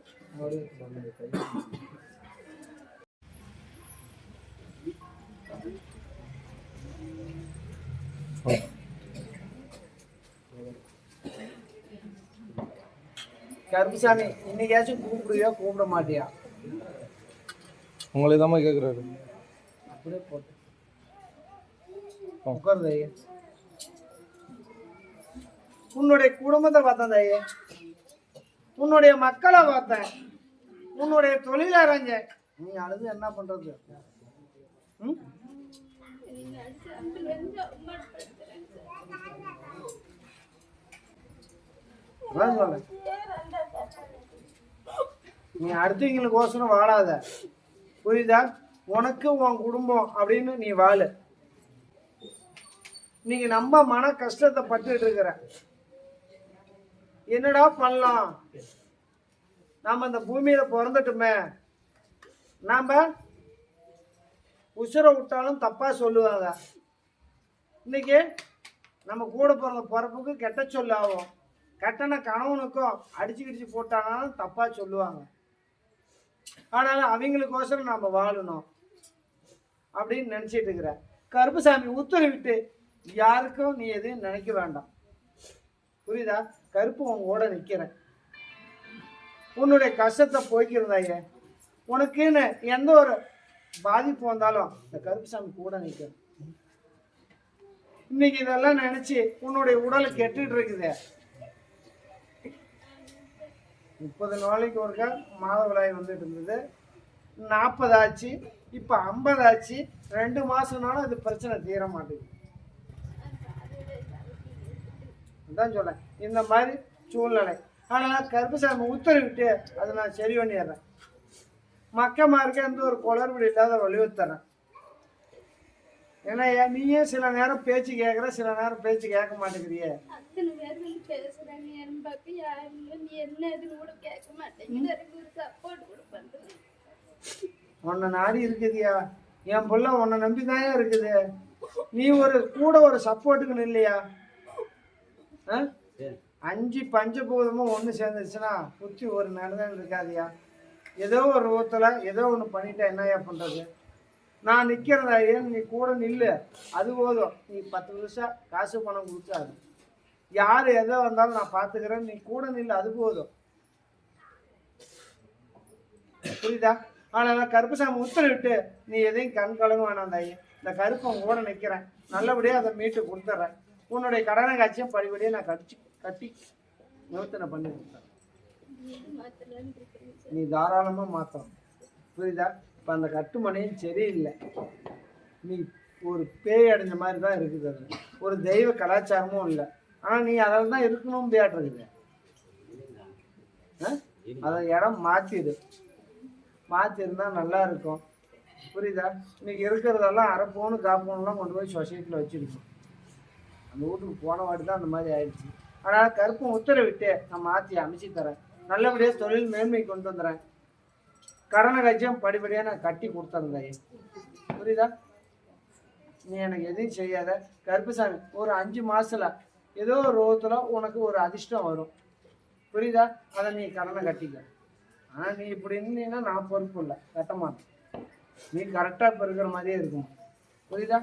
கருப்பசாமி இன்னைக்காச்சும் கூப்பிடுவியா கூப்பிட மாட்டியா? உங்களை தான் கேட்குறாரு. அப்படியே போட்டு உட்காருது. ஐயா உன்னுடைய குடும்பத்தை பார்த்தேன் ஐயா, உன்னுடைய மக்களை பார்த்தேன், உன்னுடைய தொழில அறிஞ்சேன். நீ அழுது என்ன பண்றது? சொல்ல நீ அடுத்தவங்களுக்கோசரம் வாழாத. புரியுதா? உனக்கு உன் குடும்பம் அப்படின்னு நீ வாழு. நீங்க நம்ம மன கஷ்டத்தை பட்டுட்டு இருக்கிற என்னடா பண்ணலாம்? நாம இந்த பூமியில பிறந்துட்டுமே, நாம உசுரை விட்டாலும் தப்பா சொல்லுவாங்க. இன்னைக்கு நம்ம கூட பிறந்த பிறப்புக்கு கெட்ட சொல்லு ஆகும். கெட்டன கணவனுக்கும் அடிச்சு கிடிச்சு போட்டானாலும் தப்பா சொல்லுவாங்க. ஆனாலும் அவங்களுக்கோசரம் நம்ம வாழணும் அப்படின்னு நினைச்சிட்டு இருக்கிற. கருப்பசாமி உத்தரவிட்டு யாருக்கும் நீ எதையும் நினைக்க வேண்டாம். புரியுதா? கருப்பு உங்களோட நிக்கிறேன். உன்னுடைய கஷ்டத்தை போய்க்கிறதாயே. உனக்குன்னு எந்த ஒரு பாதிப்பு வந்தாலும் இந்த கருப்பசாமி கூட நிற்கிறேன். இன்னைக்கு இதெல்லாம் நினைச்சு உன்னுடைய உடலை கெட்டுட்டு இருக்குது. 30 நாளைக்கு ஒருக்கா மாதவிடாய் வந்துட்டு இருந்தது. 40 ஆச்சு, இப்போ 50 ஆச்சு. 2 மாசம்னாலும் அது பிரச்சனை தீர மாட்டேங்குது. அதான் சொல்றேன், இந்த மாதிரி சூழ்நிலை. ஆனால் கருப்பசாமி உத்தரவிட்டு அதை நான் சரி பண்ணிடுறேன். மக்கமாருக்கு எந்த ஒரு குளறுபடி இல்லாத வலியுறுத்துறேன். ஏன்னா நீயே சில நேரம் பேச்சு கேட்குற, சில நேரம் பேச்சு கேட்க மாட்டேங்கிறியே. அத்தனை பேர் வந்து பேசுறாங்க, என் பக்கம் யாரும் இல்லை, நீ என்ன எதுன்னு கூட கேட்க மாட்டேங்கிற, ஒரு சப்போர்ட் கூட பண்றது. உன்னை நாடி இருக்குதியா, என் பிள்ளை உன்னை நம்பி தான் இருக்குது. நீ ஒரு கூட ஒரு சப்போர்ட்டுக்குன்னு இல்லையா? 5 பஞ்சபூதமும் ஒன்று சேர்ந்துச்சுன்னா புத்தி ஒரு நடதான் இருக்காதியா. ஏதோ ஒரு ரூபத்தில் ஏதோ ஒன்று பண்ணிட்டா என்னையா பண்ணுறது? நான் நிற்கிறதா ஏன் நீ கூட நில்லு, அது போதும். நீ 10 நிமிஷம் காசு பணம் கொடுத்தாது, யார் எதோ வந்தாலும் நான் பார்த்துக்கிறேன், நீ கூட நில்லு, அது போதும். புரியுதா? ஆனால் கருப்பசாமி உத்தரவிட்டு நீ எதையும் கண் கலங்க வேணாம் தாயி. இந்த கருப்பம் கூட நிற்கிறேன், நல்லபடியாக அதை மீட்டு கொடுத்துட்றேன். உன்னுடைய கடனை காட்சியும் படிப்படியாக நான் கட்டி நிவர்த்தனை பண்ணி கொடுத்தேன். நீ தாராளமாக மாற்றணும். புரியுதா? இப்போ அந்த கட்டுமனையும் சரியில்லை, நீ ஒரு பேய் அடைஞ்ச மாதிரி தான் இருக்குது. அது ஒரு தெய்வ கலாச்சாரமும் இல்லை. ஆனால் நீ அதில் தான் இருக்கணும் இருக்குது. அதை இடம் மாற்றிருந்தா நல்லா இருக்கும். புரியுதா? இன்னைக்கு இருக்கிறதெல்லாம் அரை பவுனு காப்பவுன்லாம் கொண்டு போய் சொசைட்டியில் வச்சுருக்கோம். அந்த வீட்டுக்கு போன வாட்டி தான் அந்த மாதிரி ஆயிடுச்சு. ஆனால் கருப்பம் உத்தரவிட்டு நான் மாற்றி அமைச்சு தரேன். நல்லபடியாக தொழில் மேன்மை கொண்டு வந்துடுறேன். கடனை கட்சியும் படிப்படியாக நான் கட்டி கொடுத்துருந்தேன். புரியுதா? நீ எனக்கு எதையும் செய்யாத கருப்பசாமி. ஒரு 5 மாதத்தில் ஏதோ ஒரு ரோகத்தில் உனக்கு ஒரு அதிர்ஷ்டம் வரும். புரியுதா? அதை நீ கடனை கட்டிக்க. ஆனால் நீ இப்படி இருந்தீங்கன்னா நான் பொறுப்பு இல்லை, கட்ட மாட்டேன். நீ கரெக்டாக இப்போ இருக்கிற மாதிரியே இருக்கும். புரியுதா?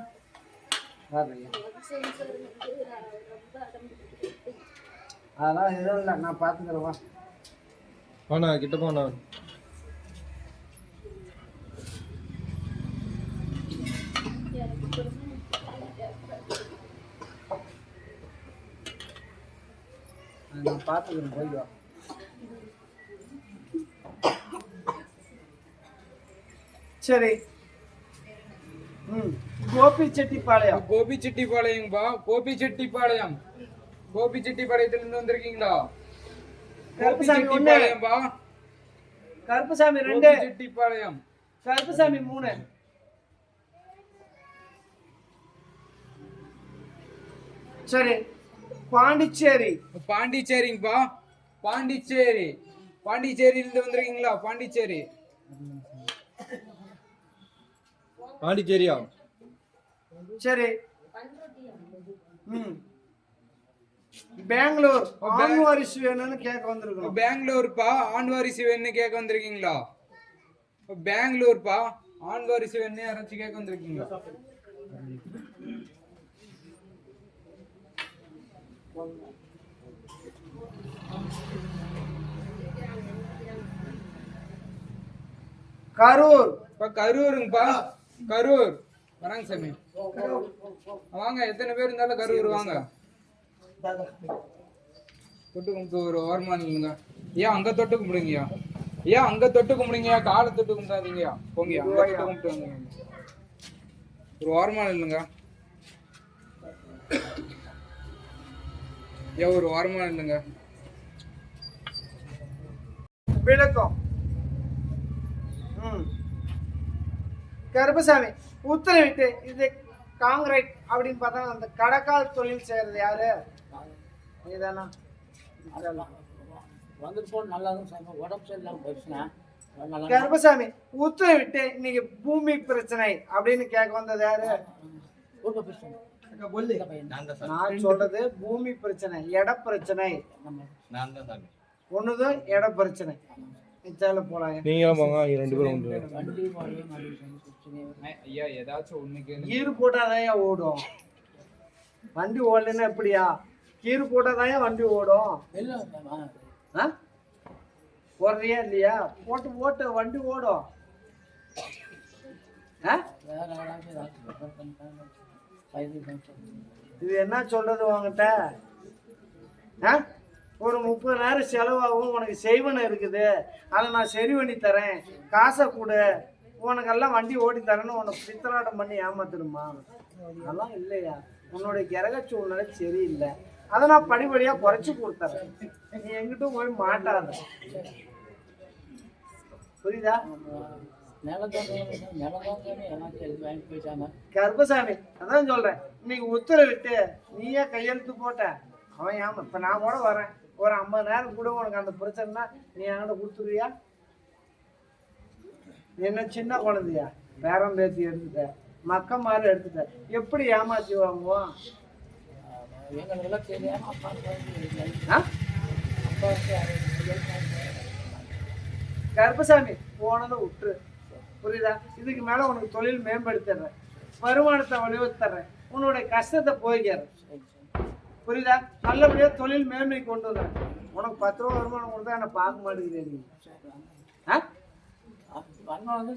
அதெல்லாம் எதுவும் இல்லை, நான் பார்த்துக்கிறேன். வாண்ணா கிட்ட போண்ணா. நான் பார்த்துக்கிறேன், போய்வா. சரி. கோபிச்செட்டிப்பாளையம். கோபிச்செட்டிப்பாளையம்பா. கோபிச்செட்டிப்பாளையத்திலிருந்து வந்திருக்கீங்களா? கோபிச்செட்டிப்பாளையம்பா. கருப்பசாமி 2, செட்டிப்பாளையம். கருப்பசாமி 3. சரி. பாண்டிச்சேரிங்கப்பா. பாண்டிச்சேரியிலிருந்து வந்திருக்கீங்களா? பாண்டிச்சேரியா? சரி. பெங்களூர் ஆண் வாரிசு வேணும்னு கேட்க வந்திருக்கோம். பெங்களூர்ப்பா. ஆண் வாரிசு வேணும்னு கேட்க வந்திருக்கீங்களா? பெங்களூர்ப்பா. ஆண் வாரிசு வேணும்னு யாராச்சும் கேட்க வந்திருக்கீங்களா? கரூர். கரூருங்கப்பா. கரூர் வராங்க சாமி. வாங்க, எத்தனை பேர் இருந்தாலும் கரூர் வாங்க. தொட்டு கும்பிட்டு ஒரு ஓரமா நில்லுங்க. ஏன் அங்க தொட்டு கும்பிடுங்கய்யா? காலை தொட்டு கும்பிடாதீங்கய்யா. போங்கய்யா, அங்க தொட்டு கும்பிட்டு வாங்க. ஒரு ஓரமா நில்லுங்க. ஒரு ஓரமா நில்லுங்க. விளக்கம். கருப்பசாமி உத்தரவிட்டு இது காங்கிரீட் அப்படின்னு பார்த்தா அந்த கடக்கால் தொழில் செய்யறது யாரு? நீதானா? வந்துட்டு போன நல்லா இருக்கும், உடம்பு சரியில்லாம போயிடுச்சுன்னா. கருப்பசாமி உத்தரவிட்டு இன்னைக்கு பூமி பிரச்சனை அப்படின்னு கேட்க வந்தது யாரு? நான் சொல்றது பூமி பிரச்சனை, இட பிரச்சனை. ஒண்ணுதான் இட பிரச்சனை. போலாம். நீங்களும் போங்க, 2 பேரும் உண்டு. ஐயா ஏதாச்சும் ஒண்ணுக்கு கீறு போட்டாதான் ஓடும் வண்டி. ஓடலன்னா எப்படியா? கீறு போட்டாதான் வண்டி ஓடும். போடுறியா இல்லையா? போட்டு வண்டி ஓடும். இது என்ன சொல்றது உங்ககிட்ட? ஒரு 30,000 செலவாகும், உனக்கு செய்வன இருக்குது, அதை நான் சரி பண்ணி தரேன், காசை கொடு, உனக்கெல்லாம் வண்டி ஓட்டி தரேன்னு உன்னை பித்தலாட்டம் பண்ணி ஏமாத்திடுமா? அதெல்லாம் இல்லையா? உன்னுடைய கிரக சூழ்நிலை சரியில்லை, அதை நான் படிப்படியாக குறைச்சி கொடுத்துறேன், நீ எங்கிட்டும் போய் மாட்டாத. புரியுதா? கர்ப்பசாமி அதான் சொல்றேன், இன்னைக்கு உத்தரவிட்டு நீயே கையெழுத்து போட்ட, அவன் ஏமா இப்ப நான் கூட வரேன், ஒரு 50,000 கூட உனக்கு அந்த பிரச்சனைனா நீ என்கிட்ட கொடுத்துருவியா? என்ன சின்ன குழந்தையா? பேரம் பேத்தி எடுத்துட்ட, மக்க மாதிரி எடுத்துட்ட, எப்படி ஏமாத்தி வாங்குவோம்? கர்ப்பசாமி போனதை விட்டுரு. புரியுதா? இதுக்கு மேல உனக்கு தொழில் மேம்படுத்திடுறேன், வருமானத்தை வலியுறுத்துறேன், உன்னுடைய கஷ்டத்தை போய்க்கிறேன். புரியுதா? நல்லபடியா தொழில் மேன்மை கொண்டு வந்துடுறேன். உனக்கு 10 ரூபா வருமானம் கொடுத்தா என்ன பார்க்க மாட்டேங்கிறேன் நீ.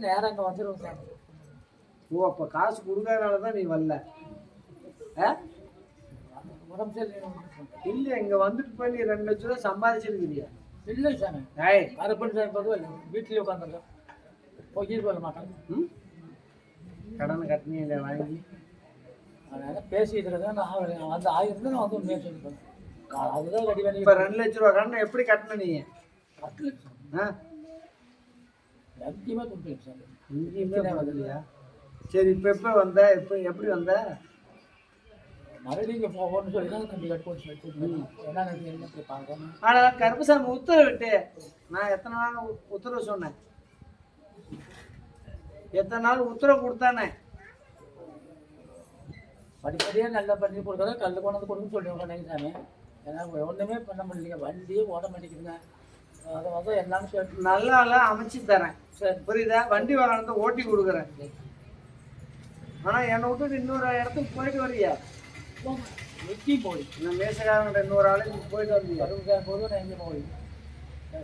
நேரம் இங்க வந்துடும் சார். ஓ, அப்ப காசு கொடுக்காதனாலதான் நீ வரல? உடம்பு சரி இல்ல, இங்க வந்துட்டு போய் நீ 2 லட்ச ரூபா சம்பாதிச்சிருக்கிறியா? இல்லை சாமி, ஏய், கருப்பன் சாமி பார்த்து வீட்டிலேயே உட்காந்துருக்கேன், போய் சொல்ல மாட்டேன். கடனை கட்டினீங்க வாங்கி அதனால பேசிட்டு இருக்கேன். நான் வந்து ஆயிரம் நான் வந்து முயற்சி பண்ணிருக்கேன். அதுதான் ரெடி பண்ணி. இப்ப 2 லட்ச ரூபா கடனை எப்படி கட்டின நீ? 10 லட்சம் எங்கேயுமே கொடுத்துருக்கேன் சார். இங்கேயுமே வரலையா? சரி, இப்ப எப்ப வந்த? இப்ப எப்படி வந்த? மறுபடியும் இங்கே போகணும்னு சொல்லி தான் கண்டி கட்டு போட்டு என்ன போய் பார்க்கணும். ஆனா கருப்பசாமி உத்தரவிட்டு நான் எத்தனை நாள் உத்தரவு சொன்னேன்? எத்தனை நாள் உத்தரவு கொடுத்தானே? படிப்படியாக நல்லா பண்ணி கொடுக்குறதா கல் கொண்டு வந்து கொடுக்க சொல்லிடுவோம் சாமி. ஏன்னா ஒன்றுமே பண்ண முடியலைங்க, வண்டியே ஓட மாட்டேங்குதுங்க. அதை வந்து எல்லாமே சேர்த்து நல்லா அமைச்சு தரேன். சரி, புரியுதா? வண்டி வாகனத்தை ஓட்டி கொடுக்குறேன். ஆனா என்னை விட்டுட்டு இன்னொரு இடத்துக்கு போயிட்டு வரியா? வெட்டி போய் இந்த மேசக்காரங்கிட்ட இன்னொரு ஆளுக்கு போயிட்டு வந்தியா? கருவுக்காக போது நான் எங்கேயும் போய்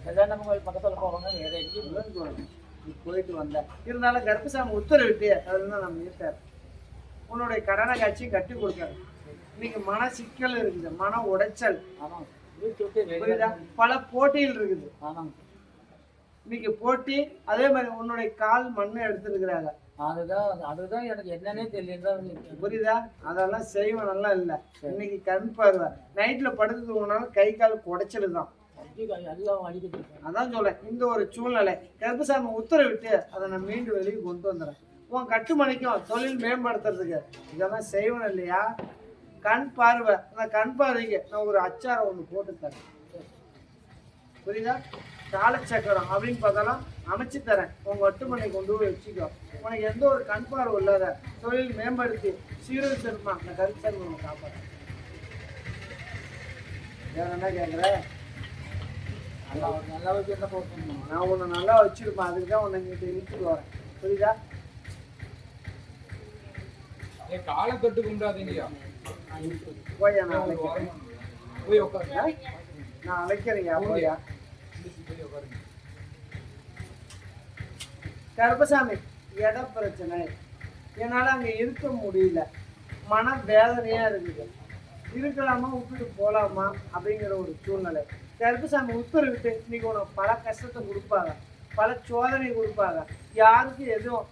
கல்யாணம் கோயில் பக்கத்தில் போவாங்க, வேற எங்கேயும் நீ போயிட்டு வந்த. இருந்தாலும் கர்ப்பசாமி உத்தரவிட்டு அதுதான் நம்ம இருக்காரு. உன்னுடைய கடனை காட்சி கட்டி கொடுக்காரு. இன்னைக்கு மன சிக்கல் இருக்குது, மன உடைச்சல். ஆமாம், வீட்டு விட்டு புரியுதா? பல போட்டிகள் இருக்குது. ஆமாங்க, இன்னைக்கு போட்டி. அதே மாதிரி உன்னுடைய கால் மண்ணை எடுத்துருக்கிறாங்க. அதுதான் எனக்கு என்னன்னே தெரியல. புரியுதா? அதெல்லாம் செய்வன் நல்லா இல்லை. இன்னைக்கு கண் பார்வை, நைட்ல படுத்து தூங்கினாலும் கை கால் குடைச்சல் தான். எல்லாம் அடிக்கிட்டு. அதான் சொல்றேன், இந்த ஒரு சூழ்நிலை கர்ப்பசாமி உத்தரவிட்டு அதை நான் மீண்டும் வெளியே கொண்டு வந்துடுறேன். உன் கட்டுமணிக்கும் தொழில் மேம்படுத்துறதுக்கு இதெல்லாம் செய்வன் இல்லையா? கண் பார்வை, அந்த கண் பார்வைக்கு நான் ஒரு அச்சாரம் ஒன்று போட்டு தரேன். புரியுதா? காலச்சக்கரம் அப்படின்னு பார்த்தாலும் அமைச்சு தரேன். உங்க கட்டுமணி கொண்டு போய் வச்சுக்கோ. உனக்கு எந்த ஒரு கண் பார்வை இல்லாத தொழில் மேம்படுத்தி சீரழி செல்மா நான் கருப்பசாமி உன்னை காப்பாறேன். வேற என்ன கேட்குற? நல்லா வச்சு என்ன போட்டோம், நான் உன்னை நல்லா வச்சிருப்பேன், அதுக்கு தான் உன்னை இங்கிட்ட இழுத்துட்டு வரேன். புரியுதா? காலை தொட்டு கும்பிடாதீங்கய்யா. போயா, நான் அழைக்கிறேன். போய் உட்காருங்க. நான் அழைக்கிறேன்யா, போயா. கர்ப்பசாமி இட பிரச்சனை, என்னால் அங்கே இருக்க முடியல, மன வேதனையா இருக்குது. இருக்கலாமா விட்டுட்டு போகலாமா அப்படிங்கிற ஒரு சூழ்நிலை. கர்ப்பசாமி உத்தரவிட்டு இன்னைக்கு உனக்கு பல கஷ்டத்தை கொடுப்பாங்க, பல சோதனை கொடுப்பாங்க. யாருக்கும் எதுவும்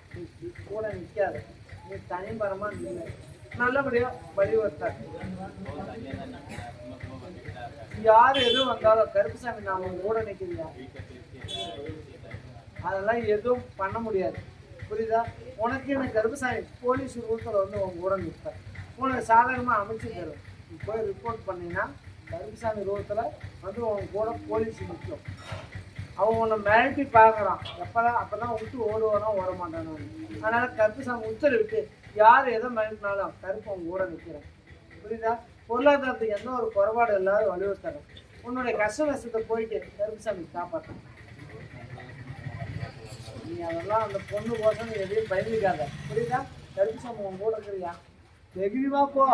கூட நிற்காது, நீ தனிபரமா நின்று நல்லபடியா வழிவகுத்த. யார் எதுவும் வந்தாலும் கருப்பசாமி நான் உங்க கூட நிற்கிறீங்க, அதெல்லாம் எதுவும் பண்ண முடியாது. புரியுதா? உனக்கு எனக்கு கருப்பசாமி போலீஸ் ரூட்டில் வந்து உங்க கூட நிற்பேன். உனக்கு சாதாரணமாக அமைச்சு தரும். போய் ரிப்போர்ட் பண்ணீங்கன்னா கருப்பசாமி ரூட்டில் வந்து உங்க கூட போலீஸ் நிற்கும். அவன் உன்னை மிரட்டி பார்க்குறான், எப்போதான் அப்போதான் விட்டு ஓடுவானோ ஓட மாட்டானோ. அதனால கருப்பசாமி உத்தரவிட்டு யார் எதை மிரட்டினாலும் கருப்பு அவங்க கூட நிற்கிறேன். புரியுதா? பொருளாதாரத்துக்கு எந்த ஒரு குறைபாடு இல்லாத வலியுறுத்தணும். உன்னுடைய கஷ்ட நஷ்டத்தை போயிட்டு கருப்பசாமி காப்பாற்றணும். நீ அதெல்லாம் அந்த பொண்ணு கோசம் நீ எதையும் பயந்துக்காத. புரியுதா? கருப்பசாமி உன் கூட இருக்கிறியா? வெகுவா போ,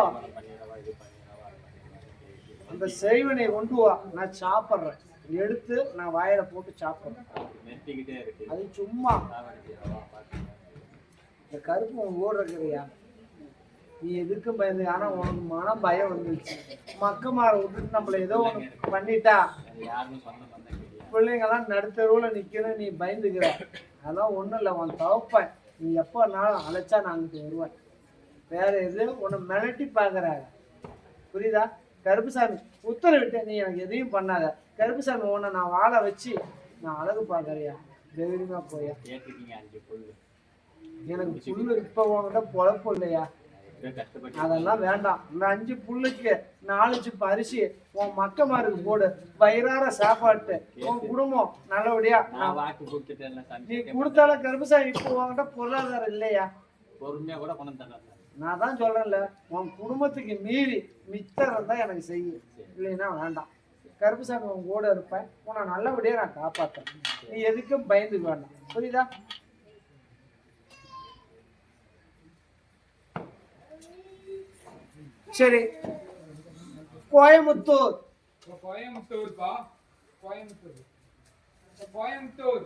அந்த செய்வனை கொண்டு வா, நான் சாப்பிட்றேன். எடுத்து நான் வாயில போட்டு சாப்பிட்றேன். அது சும்மா இந்த கருப்பு உன் கூட இருக்கிறியா? நீ எதுக்கும் பயந்து, ஆனா உனக்கு மனம் பயம் வந்துருச்சு. மக்கமார விட்டுட்டு நம்மள ஏதோ ஒண்ணு பண்ணிட்டா பிள்ளைங்கெல்லாம் நடுத்தருவுல நிக்கணும், நீ பயந்துக்கிற. அதெல்லாம் ஒண்ணும் இல்லை, உன் தவப்பேன். நீ எப்போனாலும் அழைச்சா நான் அங்கிட்டு வருவேன். வேற எதுவும் உன்னை மிரட்டி பார்க்குறாங்க, புரியுதா? கருப்புசாமி உத்தரவிட்டு நீ எனக்கு எதையும் பண்ணாத. கருப்புசாமி உன்னை நான் வாழ வச்சு நான் அழகு பார்க்கறியா, தைரியமா போயா. எனக்கு புல்லு இப்போ உங்ககிட்ட பொழப்பு இல்லையா, அதெல்லாம் வேண்டாம். இந்த 5 புல்லுக்கு 4 சிப்பு அரிசி உன் மக்கமாருக்கு போடு, வயிறார சாப்பாட்டு, உன் குடும்பம் நல்லபடியா. நீ கொடுத்தால கருப்புசாமி இப்போ உங்ககிட்ட பொருளாதாரம் இல்லையா, பொறுமையா கூட கொண்டு தரலாம். நான் தான் சொல்றேன்ல, உன் குடும்பத்துக்கு மீறி மிச்சம் இருந்தா எனக்கு செய்யும், இல்லைன்னா வேண்டாம். கருப்புசாமி உன் கூட இருப்பேன், உன்னை நல்லபடியா நான் காப்பாற்றேன். நீ எதுக்கும் பயந்துக்க வேண்டாம், புரியுதா? சரி, கோயமுத்தூர். கோயம்புத்தூர்ப்பா, கோயம்புத்தூர். கோயம்புத்தூர்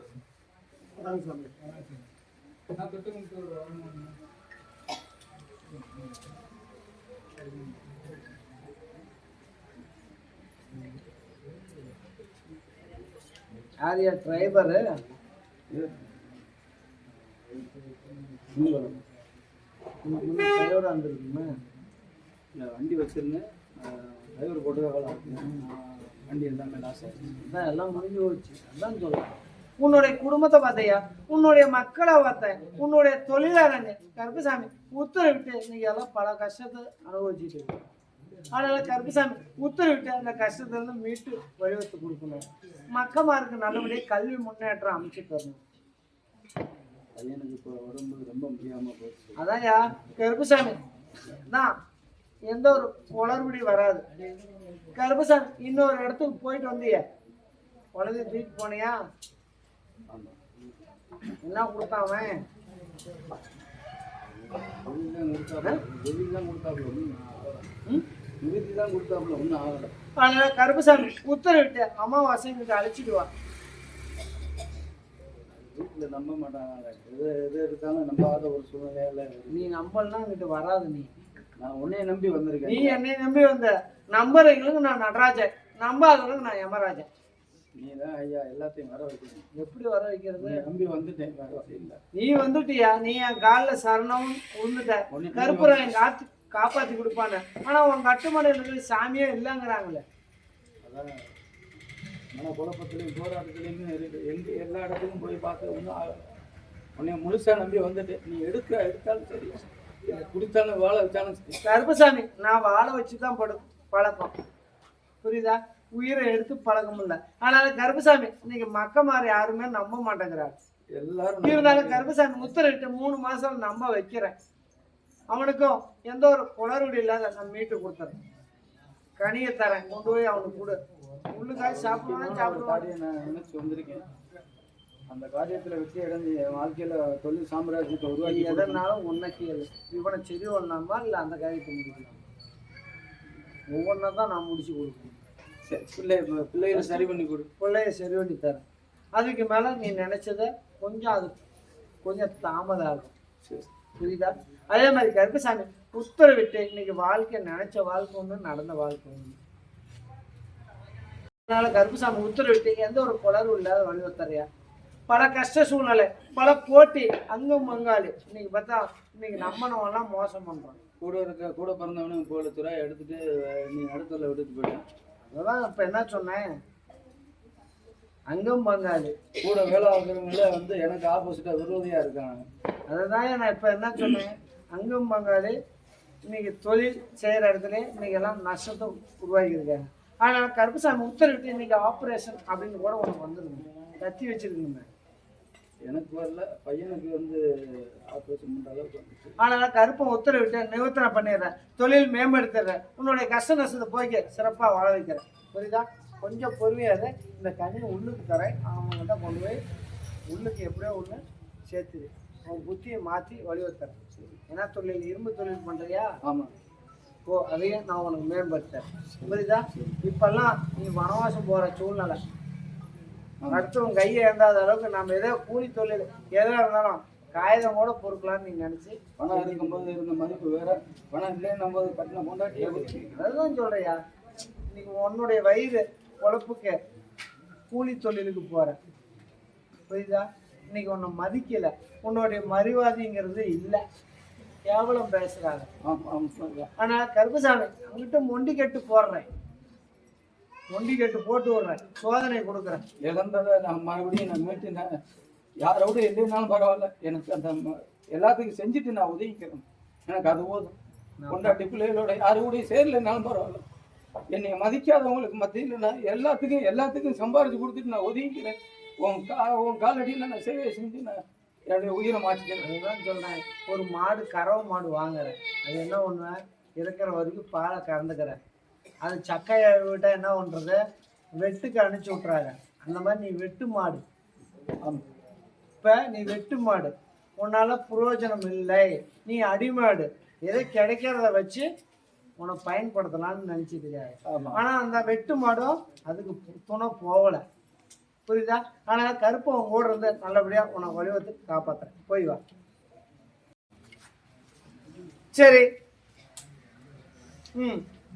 நான் தொட்டுமுத்தூர் வரணும். யாரையா டிரைவரு? டிரைவராக இருந்திருக்குமே. வண்டி வச்சிருந்தேன், டிரைவர் போட்டு வண்டி எல்லாமே லாஸ் ஆயிடுச்சு. அதான் எல்லாம் முடிஞ்சு போச்சு. அதான் சொல்றேன், உன்னுடைய குடும்பத்தை பார்த்தையா, உன்னுடைய மக்களை பார்த்தேன், உன்னுடைய தொழிலாளங்க. கருப்புசாமி உத்தரவிட்டு இன்னைக்கு எல்லாம் பல கஷ்டத்தை அனுபவிச்சுட்டு இருக்கு. அதனால கருப்புசாமி உத்தரவிட்டு அந்த கஷ்டத்துல இருந்து மீட்டு வழிவகுத்து கொடுக்கணும். மக்கமாருக்கு நல்லபடியாக கல்வி முன்னேற்றம் அமைச்சு தரணும். பையனுக்கு இப்போ உடம்பு ரொம்ப முடியாம போச்சு. அதான்யா கருப்புசாமி தான், எந்த ஒரு குளறுபடி வராது. கருப்புசாமி இன்னொரு இடத்துக்கு போயிட்டு வந்திய, குழந்தைய தூக்கிட்டு போனியா? என்ன கொடுத்தான் அவன்? அதனால கருப்புசாமி உத்தரவிட்டு அமாவாசை இங்கிட்ட அழைச்சிடுவா. வீட்டுல நம்ப மாட்டாங்க, எது எடுத்தாலும் நம்பாத ஒரு சூழ்நிலையில. நீ நம்பலன்னா இங்கிட்ட வராது. நீ நான் உன்னைய நம்பி வந்திருக்கேன். நீ என்னை நம்பி வந்த. நம்புறவங்களுக்கு நான் நடராஜன், நம்பாதவங்களுக்கு நான் யமராஜன். நீ தான் ஐயா எல்லாத்தையும் வர வைக்கணும். எப்படி வர வைக்கிறது? நம்பி வந்துட்டேன், வேற வழி இல்லை. நீ வந்துட்டியா? நீ என் காலில் சரணம் உழுந்துட்ட. கருப்புரம் என் காப்பாத்தி கொடுப்பானு. ஆனா உன் கட்டுமனையில் இருக்கிற சாமியே இல்லைங்கிறாங்களே. அதான் மன குழப்பத்திலையும் போராட்டத்திலையும் எங்க எல்லா இடத்துக்கும் போய் பார்க்க ஒன்றும் ஆகலை. உன்னை முழுசா நம்பி வந்துட்டு நீ எடுத்தாலும் சரி, குடித்தாலும் வாழ வச்சாலும் சரி. கருப்பசாமி நான் வாழ வச்சுதான் பழக்கம், புரியுதா? உயிரை எடுத்து பழக்கம் இல்லை. அதனால கருப்பசாமி இன்னைக்கு மக்கமாரி யாருமே நம்ப மாட்டேங்கிறாரு. எல்லாரும் இருந்தாலும் கருப்பசாமி முத்திரையிட்டு 3 மாசம் நம்ப வைக்கிறேன். அவனுக்கும் எந்த ஒரு குளறுபடி இல்லாத நான் மீட்டு கொடுத்துறேன். கனியை தரேன், கொண்டு போய் அவனுக்கு கொடு. உள்ளுக்காய் சாப்பிடுவான், சாப்பிடுவான். நான் நினைச்சு வந்திருக்கேன். அந்த காரியத்துல வெற்றி அடைஞ்சு என் வாழ்க்கையில தொழில் சாம்ராஜ்யத்தை உருவாக்கி எதனாலும் ஒன்றை கேளு. இவனை சரி பண்ணலாமா இல்லை அந்த காரியத்தை முடிக்கலாம்? ஒவ்வொன்றா தான் நான் முடிச்சு கொடுக்கணும். பிள்ளைகளை சரி பண்ணி கொடு. பிள்ளைய சரி பண்ணி தரேன். அதுக்கு மேலே நீ நினைச்சத கொஞ்சம் தாமதம் ஆகும், புரியுதா? அதே மாதிரி கருப்பசாமி உத்தரவிட்டு இன்னைக்கு வாழ்க்கை நினைச்ச வாழ்க்கை ஒன்று, நடந்த வாழ்க்கை ஒன்று. அதனால கருப்பசாமி உத்தரவிட்டு எந்த ஒரு குளறும் இல்லாத வழிவத்தரையா. பல கஷ்ட சூழ்நிலை, பல போட்டி, அங்கும் பங்காளி. இன்னைக்கு பார்த்தா இன்னைக்கு நம்பனவெல்லாம் மோசம் பண்றான். கூட பிறந்தவனும் போல துறை எடுத்துட்டு நீ நடுத்தரில் விட்டுட்டு போயிட்டேன். அதான் இப்ப என்ன சொன்னேன், அங்கும் பங்காளி. கூட வேலை ஆகுறவங்கள வந்து எனக்கு ஆப்போசிட்டா விரோதியா இருக்காங்க. அதுதான் நான் இப்ப என்ன சொன்னேன், அங்கும் பங்காளி. இன்னைக்கு தொழில் செய்யற இடத்துல இன்னைக்கு எல்லாம் நஷ்டத்தை உருவாக்கி இருக்காங்க. அதனால கருப்பசாமி உத்தரவிட்டு இன்னைக்கு ஆப்ரேஷன் அப்படின்னு கூட உனக்கு வந்துருங்க, கத்தி வச்சிருக்குங்க. எனக்கு வரல, பையனுக்கு வந்து ஆப்ரேஷன் பண்ணுற அளவுக்கு வந்துச்சு. அதனால கருப்பை உத்தரவிட்டு நிவர்த்தனை பண்ணிடுறேன், தொழில் மேம்படுத்திடுறேன், உன்னுடைய கஷ்ட நஷ்டத்தை போய்க்க சிறப்பா வாழ வைக்கிறேன், புரியுதா? கொஞ்சம் பொறுமையாக இந்த கனியை உள்ளுக்கு தரேன். அவங்ககிட்ட கொண்டு போய் உள்ளுக்கு எப்படியோ ஒன்று சேர்த்துது. உன் புத்தியை மாற்றி வழிவத்தரேன். என்ன தொழில்? இரும்பு தொழில் பண்ணுறியா? ஆமாம். ஓ, அதையும் நான் உனக்கு மேம்படுத்தேன், புரியுதா? இப்பெல்லாம் நீ வனவாசம் போகிற சூழ்நிலை, அடுத்தவங்க கையை ஏந்தாத அளவுக்கு நம்ம ஏதோ கூலி தொழில் எதாக இருந்தாலும் காகிதம் கூட பொறுக்கலான்னு நீ நினைச்சு பணம் இருக்கும்போது இருந்த மதிப்பு வேற, பணம் இல்லைன்னும் போது கட்டின கொண்டாட்டி. அதுதான் சொல்றியா. இன்னைக்கு உன்னுடைய வயிறு பொழப்புக்கு கூலி தொழிலுக்கு போற, புரியுதா? இன்னைக்கு உன்னை மதிக்கல, உன்னுடைய மரியாதைங்கிறது இல்லை, கேவலம் பேசுறாங்க. ஆனா கருப்பசாமி அவங்ககிட்ட மொண்டி கட்டு போடுறேன், மொண்டி கட்டு போட்டு விடுறேன், சோதனை கொடுக்குறேன். இழந்ததை நான் மறுபடியும் நான் மீட்டு நான் யாரோட இல்லைனாலும் பரவாயில்ல, எனக்கு அந்த எல்லாத்துக்கும் செஞ்சுட்டு நான் உதவிக்கிறேன். எனக்கு அது போதும். கொண்டாட்டி பிள்ளைகளோட யாரு கூட சேரலைனாலும் பரவாயில்ல, என்னை மதிக்காதவங்களுக்கு மத்தியில் நான் எல்லாத்துக்கும் சம்பாரிச்சு கொடுத்துட்டு நான் ஒதுங்கிக்கிறேன். உன் காலடியில் நான் சேவை செஞ்சு நான் என்னுடைய உயிரை மாற்றிக்கிறேன். அதுதான் சொல்றேன். ஒரு மாடு, கறவை மாடு வாங்குறேன், அது என்ன பண்ணுவேன், இருக்கிற வரைக்கும் பாலை கறந்துக்கிறேன். அது சக்கையை விட்டா என்ன பண்றது, வெட்டுக்கு அனுப்பிச்சி விட்றாங்க. அந்த மாதிரி நீ வெட்டு மாடு. இப்ப நீ வெட்டு மாடு, உன்னால பிரயோஜனம் இல்லை, நீ அடிமாடு. எதை கிடைக்கிறத வச்சு உன்னை பயன்படுத்தலாம்னு நினைச்சிட்டு இருக்காரு. ஆனா அந்த வெட்டு மாடும் அதுக்கு துணை போகல, புரியுதா? ஆனா கருப்பை உன் கூட இருந்து நல்லபடியா உன்னை வடிவத்துக்கு காப்பாத்துறேன். போய் வா. சரி.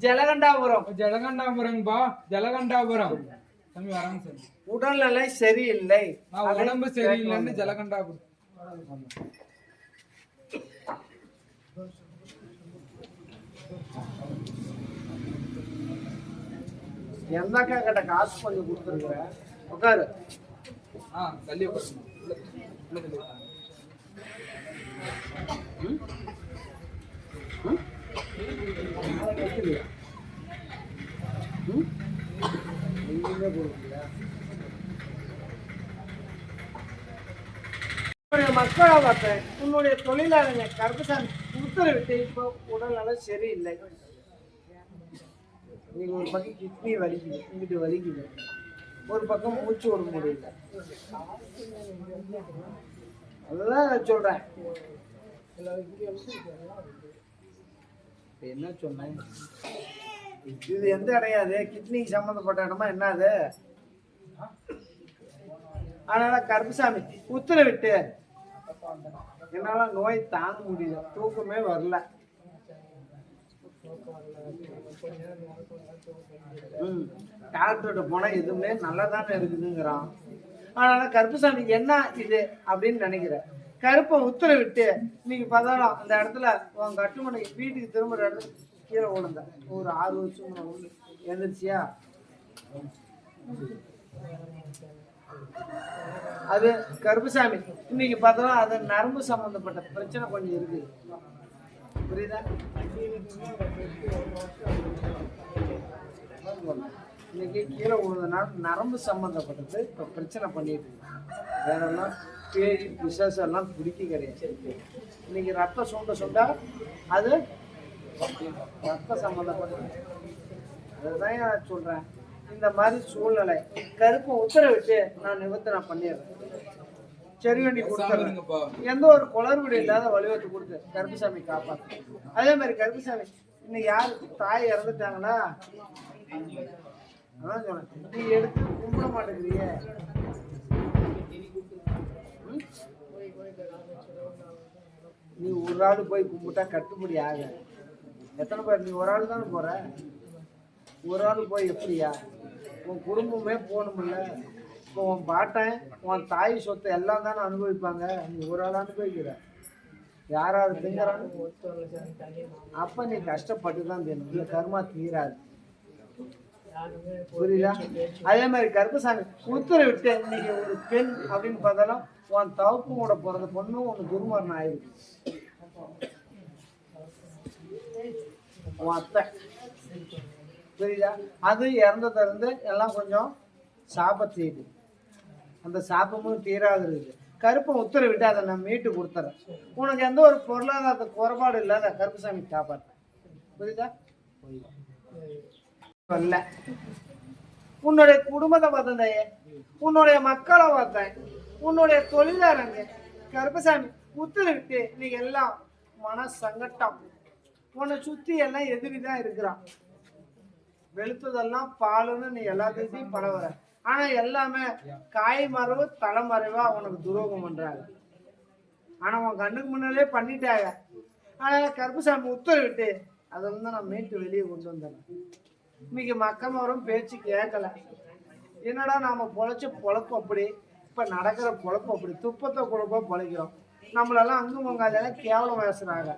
ஜலகண்டாபுரம். ஜலகண்டாபுரம்பா, ஜலகண்டாபுரம் சாமி வராங்க சாமி. உடல்நிலை சரியில்லை, நான் உடம்பு சரியில்லைன்னு ஜலகண்டாபுரம். எந்த அக்கா கிட்ட காசு கொஞ்சம் கொடுத்துருக்குற, உட்காரு. தள்ளி உட்காருங்க. மக்களை பார்த்தேன், உன்னுடைய தொழிலாளங்க கருப்பசாமி உத்தரவிட்டு இப்போ உடல்நல சரியில்லை. நீங்க ஒரு பக்கம் கிட்னி வலிக்குது, இங்கிட்டு வலிக்குது, ஒரு பக்கம் மூச்சு விட முடியல. அதுதான் நான் சொல்றேன். என்ன சொன்னேன், இது எந்த இடையாது, கிட்னிக்கு சம்மந்தப்பட்ட இடமா என்ன அது? அதனால கருப்பசாமி உத்தரவிட்டு என்னால நோய் தாங்க முடியல, தூக்கமே வரல. டாக்டர்கிட்ட போனா எதுவுமே நல்லதானே இருக்குதுங்கிறான். அதனால கருப்பசாமி என்ன இது அப்படின்னு நினைக்கிறேன். கருப்பை உத்தரவிட்டு இன்னைக்கு பார்த்தாலும் அந்த இடத்துல உன் கட்டுமனை வீட்டுக்கு திரும்புற இடத்துல கீழே விழுந்த ஒரு 6 வருஷம் எழுந்திரிச்சியா? அது கருப்பசாமி இன்னைக்கு பார்த்தாலும் அது நரம்பு சம்பந்தப்பட்ட பிரச்சனை கொஞ்சம் இருக்குது, புரியுதா? இன்னைக்கு கீழே விழுந்தனால நரம்பு சம்பந்தப்பட்டது இப்போ பிரச்சனை பண்ணிட்டு இருக்கு. வேறெல்லாம் பேய் பிசாசம் எல்லாம் பிடிக்க கிடையாது. இன்னைக்கு ரத்தம் சுண்டா அது ரத்த சம்பந்தப்பட்டது. அதுதான் நான் சொல்றேன். இந்த மாதிரி சூழ்நிலை கருப்பை உத்தரவிட்டு நான் நிவர்த்தனை பண்ணிடுறேன். சரி வண்டி கொடுத்துறேன். எந்த ஒரு குளறுபடி இல்லாத வழிவத்து கொடுத்து கருப்பசாமி காப்பாற்று. அதே மாதிரி கருப்பசாமி இன்னைக்கு யாரு தாய் இறந்துட்டாங்களா? அதான் சொன்னேன், நீ எடுத்து கும்பிட மாட்டேங்கிறிய. நீ ஒரு ஆள் போய் கும்பிட்டா கட்டுப்படி ஆக. எத்தனை பேர்? நீ ஒரு ஆள் தானே போற. ஒரு ஆள் போய் எப்படியா? உன் குடும்பமே போகணுமில்ல. இப்போ உன் பாட்டன் உன் தாய் சொத்தை எல்லாம் தானே அனுபவிப்பாங்க, நீ ஒரு ஆள் அனுபவிக்கிற. யாராவது திங்கிறான்னு அப்ப நீ கஷ்டப்பட்டு தான் தீரணும், இல்லை கர்மா தீராது, புரியுதா? அதே மாதிரி கருப்பசாமி உத்தரவிட்டு இன்னைக்கு ஒரு பெண் அப்படின்னு பார்த்தாலும் உன் தவப்பு கூட பிறந்த பொண்ணு ஒன்று துர்மரணம் ஆயிருக்கு. உன் அத்தை, புரியுதா? அது இறந்ததுல இருந்து எல்லாம் கொஞ்சம் சாபம் தீருது, அந்த சாபமும் தீராது இருக்குது. கருப்பை உத்தரவிட்டு அதை நான் மீட்டு கொடுத்துறேன். உனக்கு எந்த ஒரு பொருளாதார குறைபாடு இல்லாத கருப்பசாமி காப்பாற்றேன், புரியுதா? இல்ல உன்னுடைய குடும்பத்தை பார்த்தேன், உன்னுடைய மக்களை பார்த்தேன், உன்னுடைய தொழிலாளங்க கருப்பசாமி உத்தரவிட்டு நீ எல்லாம் மன சங்கட்டம். உன்னை சுத்தி எல்லாம் எதிரிதான் இருக்கிறான். வெளுத்ததெல்லாம் பாலுன்னு நீ எல்லாத்தையும் பரவற. ஆனா எல்லாமே காய் மறைவு தலைமறைவா உனக்கு துரோகம் பண்றாங்க. ஆனால் உன் கண்ணுக்கு முன்னாலே பண்ணிட்டாங்க. ஆனால் கருப்புசாமி உத்தரவிட்டு அதை வந்து நான் மீட்டு வெளியே கொண்டு வந்தேன். இன்னைக்கு மக்கள் வரும் பேச்சு கேட்கல. என்னடா நாம் பொழைச்ச பொழப்பு அப்படி, இப்போ நடக்கிற பொழப்பு அப்படி, துப்பத்தை குழப்ப பொழைக்கிறோம். நம்மளெல்லாம் அங்கும் பொங்காதெல்லாம் கேவலம் பேசுகிறாங்க.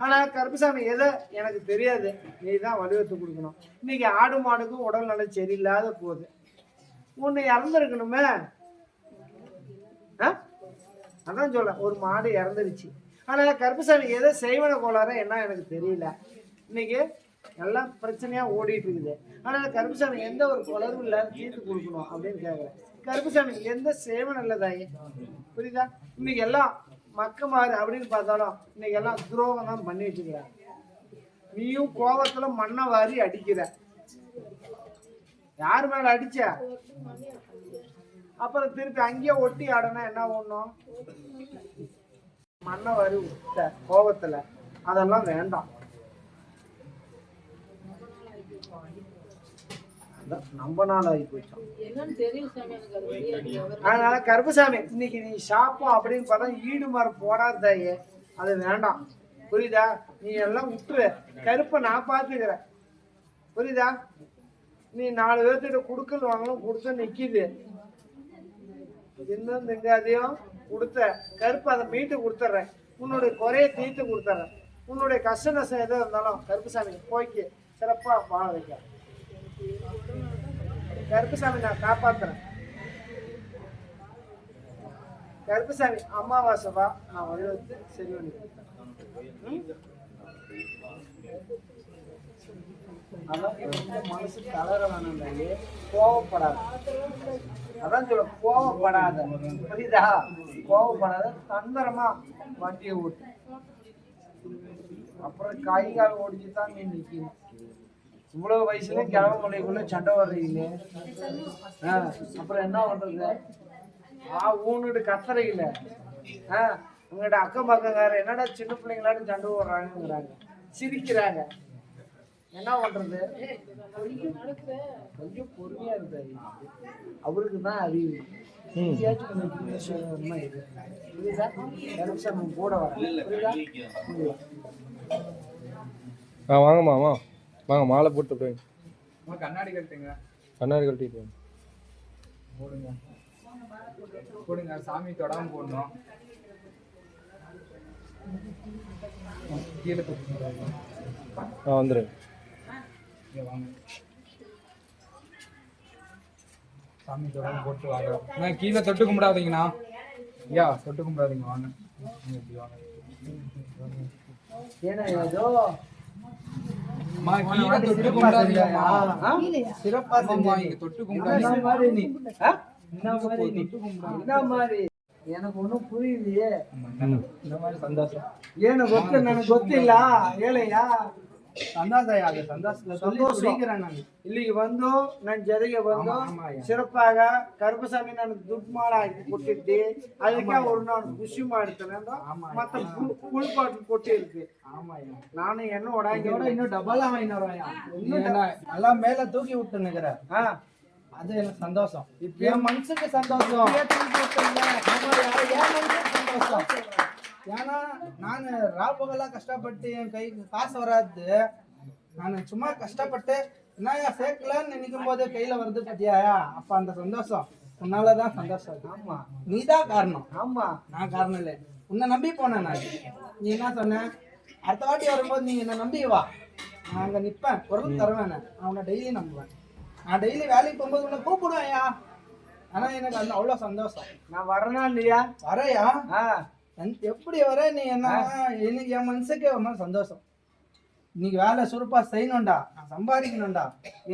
ஆனால் கருப்புசாமி எதை எனக்கு தெரியாது, நீ தான் வடிவத்தை கொடுக்கணும். இன்னைக்கு ஆடு மாடுக்கும் உடல்நல சரியில்லாத போகுது. ஒன்று இறந்துருக்கணுமே. அதான் சொல்ல, ஒரு மாடு இறந்துருச்சு. ஆனால் கருப்புசாமி எதை செய்வன கோளாற என்ன எனக்கு தெரியல. இன்னைக்கு எல்லாம் பிரச்சனையாக ஓடிட்டு இருக்குது. ஆனால் கருப்புசாமி எந்த ஒரு குளரும் இல்லை தீர்த்து கொடுக்கணும் அப்படின்னு கேட்குறேன். கருப்புசாமி எந்த சேவன் இல்லதாயே, புரியுதா? இன்னைக்கு எல்லாம் மக்கமாறு அப்படின்னு பார்த்தாலும் இன்னைக்கு எல்லாம் துரோகம் தான் பண்ணி வச்சுக்கிற. நீயும் கோபத்துல மண்ணை வாரி அடிக்கிற. யாரு மேல அடிச்ச? அப்புறம் திருப்பி அங்கேயே ஒட்டி ஆடனா என்ன ஒண்ணும்? மண்ணை வாரி விட்ட கோபத்துல, அதெல்லாம் வேண்டாம். நம்ம நாள் ஆகி போயிட்டோம். அதனால கருப்புசாமி இன்னைக்கு நீ ஷாப்பா அப்படின்னு பார்த்தா ஈடு மரம் போடாதாயே, அது வேண்டாம். புரியுதா? நீ எல்லாம் விட்டுரு. கருப்பை நான் பார்த்துக்கிறேன். புரியுதா? நீ 4 பேர்த்திட்ட குடுக்கல் வாங்கலாம் கொடுத்த நிக்குது. இன்னும் திங்காதையும் கொடுத்த கருப்பு அதை மீட்டு கொடுத்துட்றேன். உன்னுடைய குறைய தீர்த்து கொடுத்துட்றேன். உன்னுடைய கஷ்ட நஷ்டம் எதோ இருந்தாலும் கருப்புசாமி போய்க்கு சிறப்பா வாழ வைக்க. கருப்புசாமி நான் காப்பாத்துறேன். கருப்புசாமி அமாவாசைவா நான் வழிவத்து சரி பண்ணி கொடுத்தேன். அதான் மனசு தளர வேணாண்டாயே, கோவப்படாத. அதான் சொல்ல, கோவப்படாத. புரியுதா? கோவப்படாத, தந்திரமா வண்டியை ஓட்டு. அப்புறம் கை கால் ஓடிச்சு தான் நீ நிக்கணும். இவ்வளவு வயசுல கிழமை மொழிக்குள்ள சண்டை வர்றீங்களே, அப்புறம் என்ன பண்றது? ஊனுட்டு கத்துறையில உங்கள்கிட்ட அக்கம் பக்கங்கார என்னடா சின்ன பிள்ளைங்களாட்டு சண்டை போடுறாங்கிறாங்க, சிரிக்கிறாங்க. என்ன பண்றது? கொஞ்சம் பொறுமையா இருந்தாரு. அவருக்கு தான் அறிவு. கூட வாங்கம்மா வாங்க, மாலை போட்டு போய் கண்ணாடி கட்டுங்க. கண்ணாடி கட்டிட்டு போடுங்க போடுங்க. சாமி தொடாம போடணும். கீழே வந்துரு. வாங்க, சாமி தொடாம போட்டு வாங்க. கீழே தொட்டு கும்பிடாதீங்கண்ணா. ஐயா தொட்டு கும்பிடாதீங்க. வாங்க வாங்க. ஏன்னா ஏதோ சிறப்பா தொட்டு எனக்கு ஒண்ணும் புரியலையே. இந்த மாதிரி சந்தோஷம் ஏன்னு கொத்து எனக்கு கொத்து இல்ல ஏழையா சந்தோஷம். சந்தோஷத்துல சொல்லிக்கிறேன். நான் இல்லைக்கு வந்தோம், நான் ஜெதிக வந்தோம் சிறப்பாக. கருப்பசாமி நான் துட்மாலை ஆக்கி கொட்டிட்டு அதுக்கே ஒரு நாள் குஷிமா எடுத்தேன். மற்ற புல்பாட்டு கொட்டி இருக்கு. நானும் என்ன உடாங்கியோட இன்னும் டபுளா வாங்கினேன். நல்லா மேல தூக்கி விட்டு நிக்கிறேன். அது எனக்கு சந்தோஷம். இப்ப என் மனசுக்கு சந்தோஷம். சந்தோஷம். ஏன்னா நான் ராப்பகெல்லாம் கஷ்டப்பட்டு என் கைக்கு காசு வராது. நான் சும்மா கஷ்டப்பட்டு என்னையா சேர்க்கலான்னு நினைக்கும் போதே கையில வருது பத்தியாயா, அப்ப அந்த சந்தோஷம் உன்னாலதான் சந்தோஷம். ஆமா, நீதான் காரணம். ஆமா, நான் காரணம் இல்லை. உன்னை நம்பி போனேன் நான். நீ என்ன சொன்ன? அடுத்த வாட்டி வரும்போது நீ என்ன நம்பி வா, நான் அங்க நிப்பேன், பொருள் தருவேன். நான் உன்னை டெய்லி நம்புவேன். நான் டெய்லி வேலைக்கு போகும்போது உன்னை கூப்பிடுவேன்யா. ஆனா எனக்கு அந்த அவ்வளவு சந்தோஷம். நான் வரனா இல்லையா? வரையா எப்படி வர நீ? என்ன எனக்கு என் மனசுக்கு ஒரு மாதிரி சந்தோஷம். இன்னைக்கு வேலை சுறுப்பா செய்யணும்டா, நான் சம்பாதிக்கணும்டா.